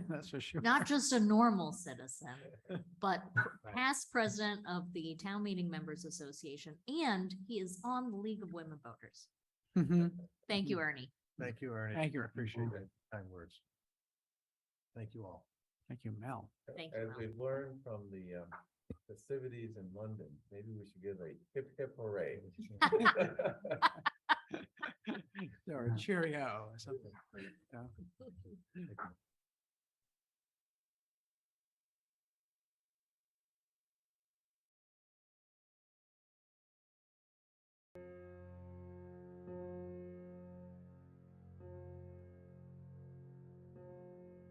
That's for sure. Not just a normal citizen, but past president of the Town Meeting Members Association, and he is on the League of Women Voters. Mhm. Thank you, Ernie. Thank you, Ernie. Thank you. Appreciate it. Kind words. Thank you all. Thank you, Mel. Thank you, As Mel. we've learned from the festivities in London, maybe we should give a hip hip hooray. Or a cheerio or something. Yeah.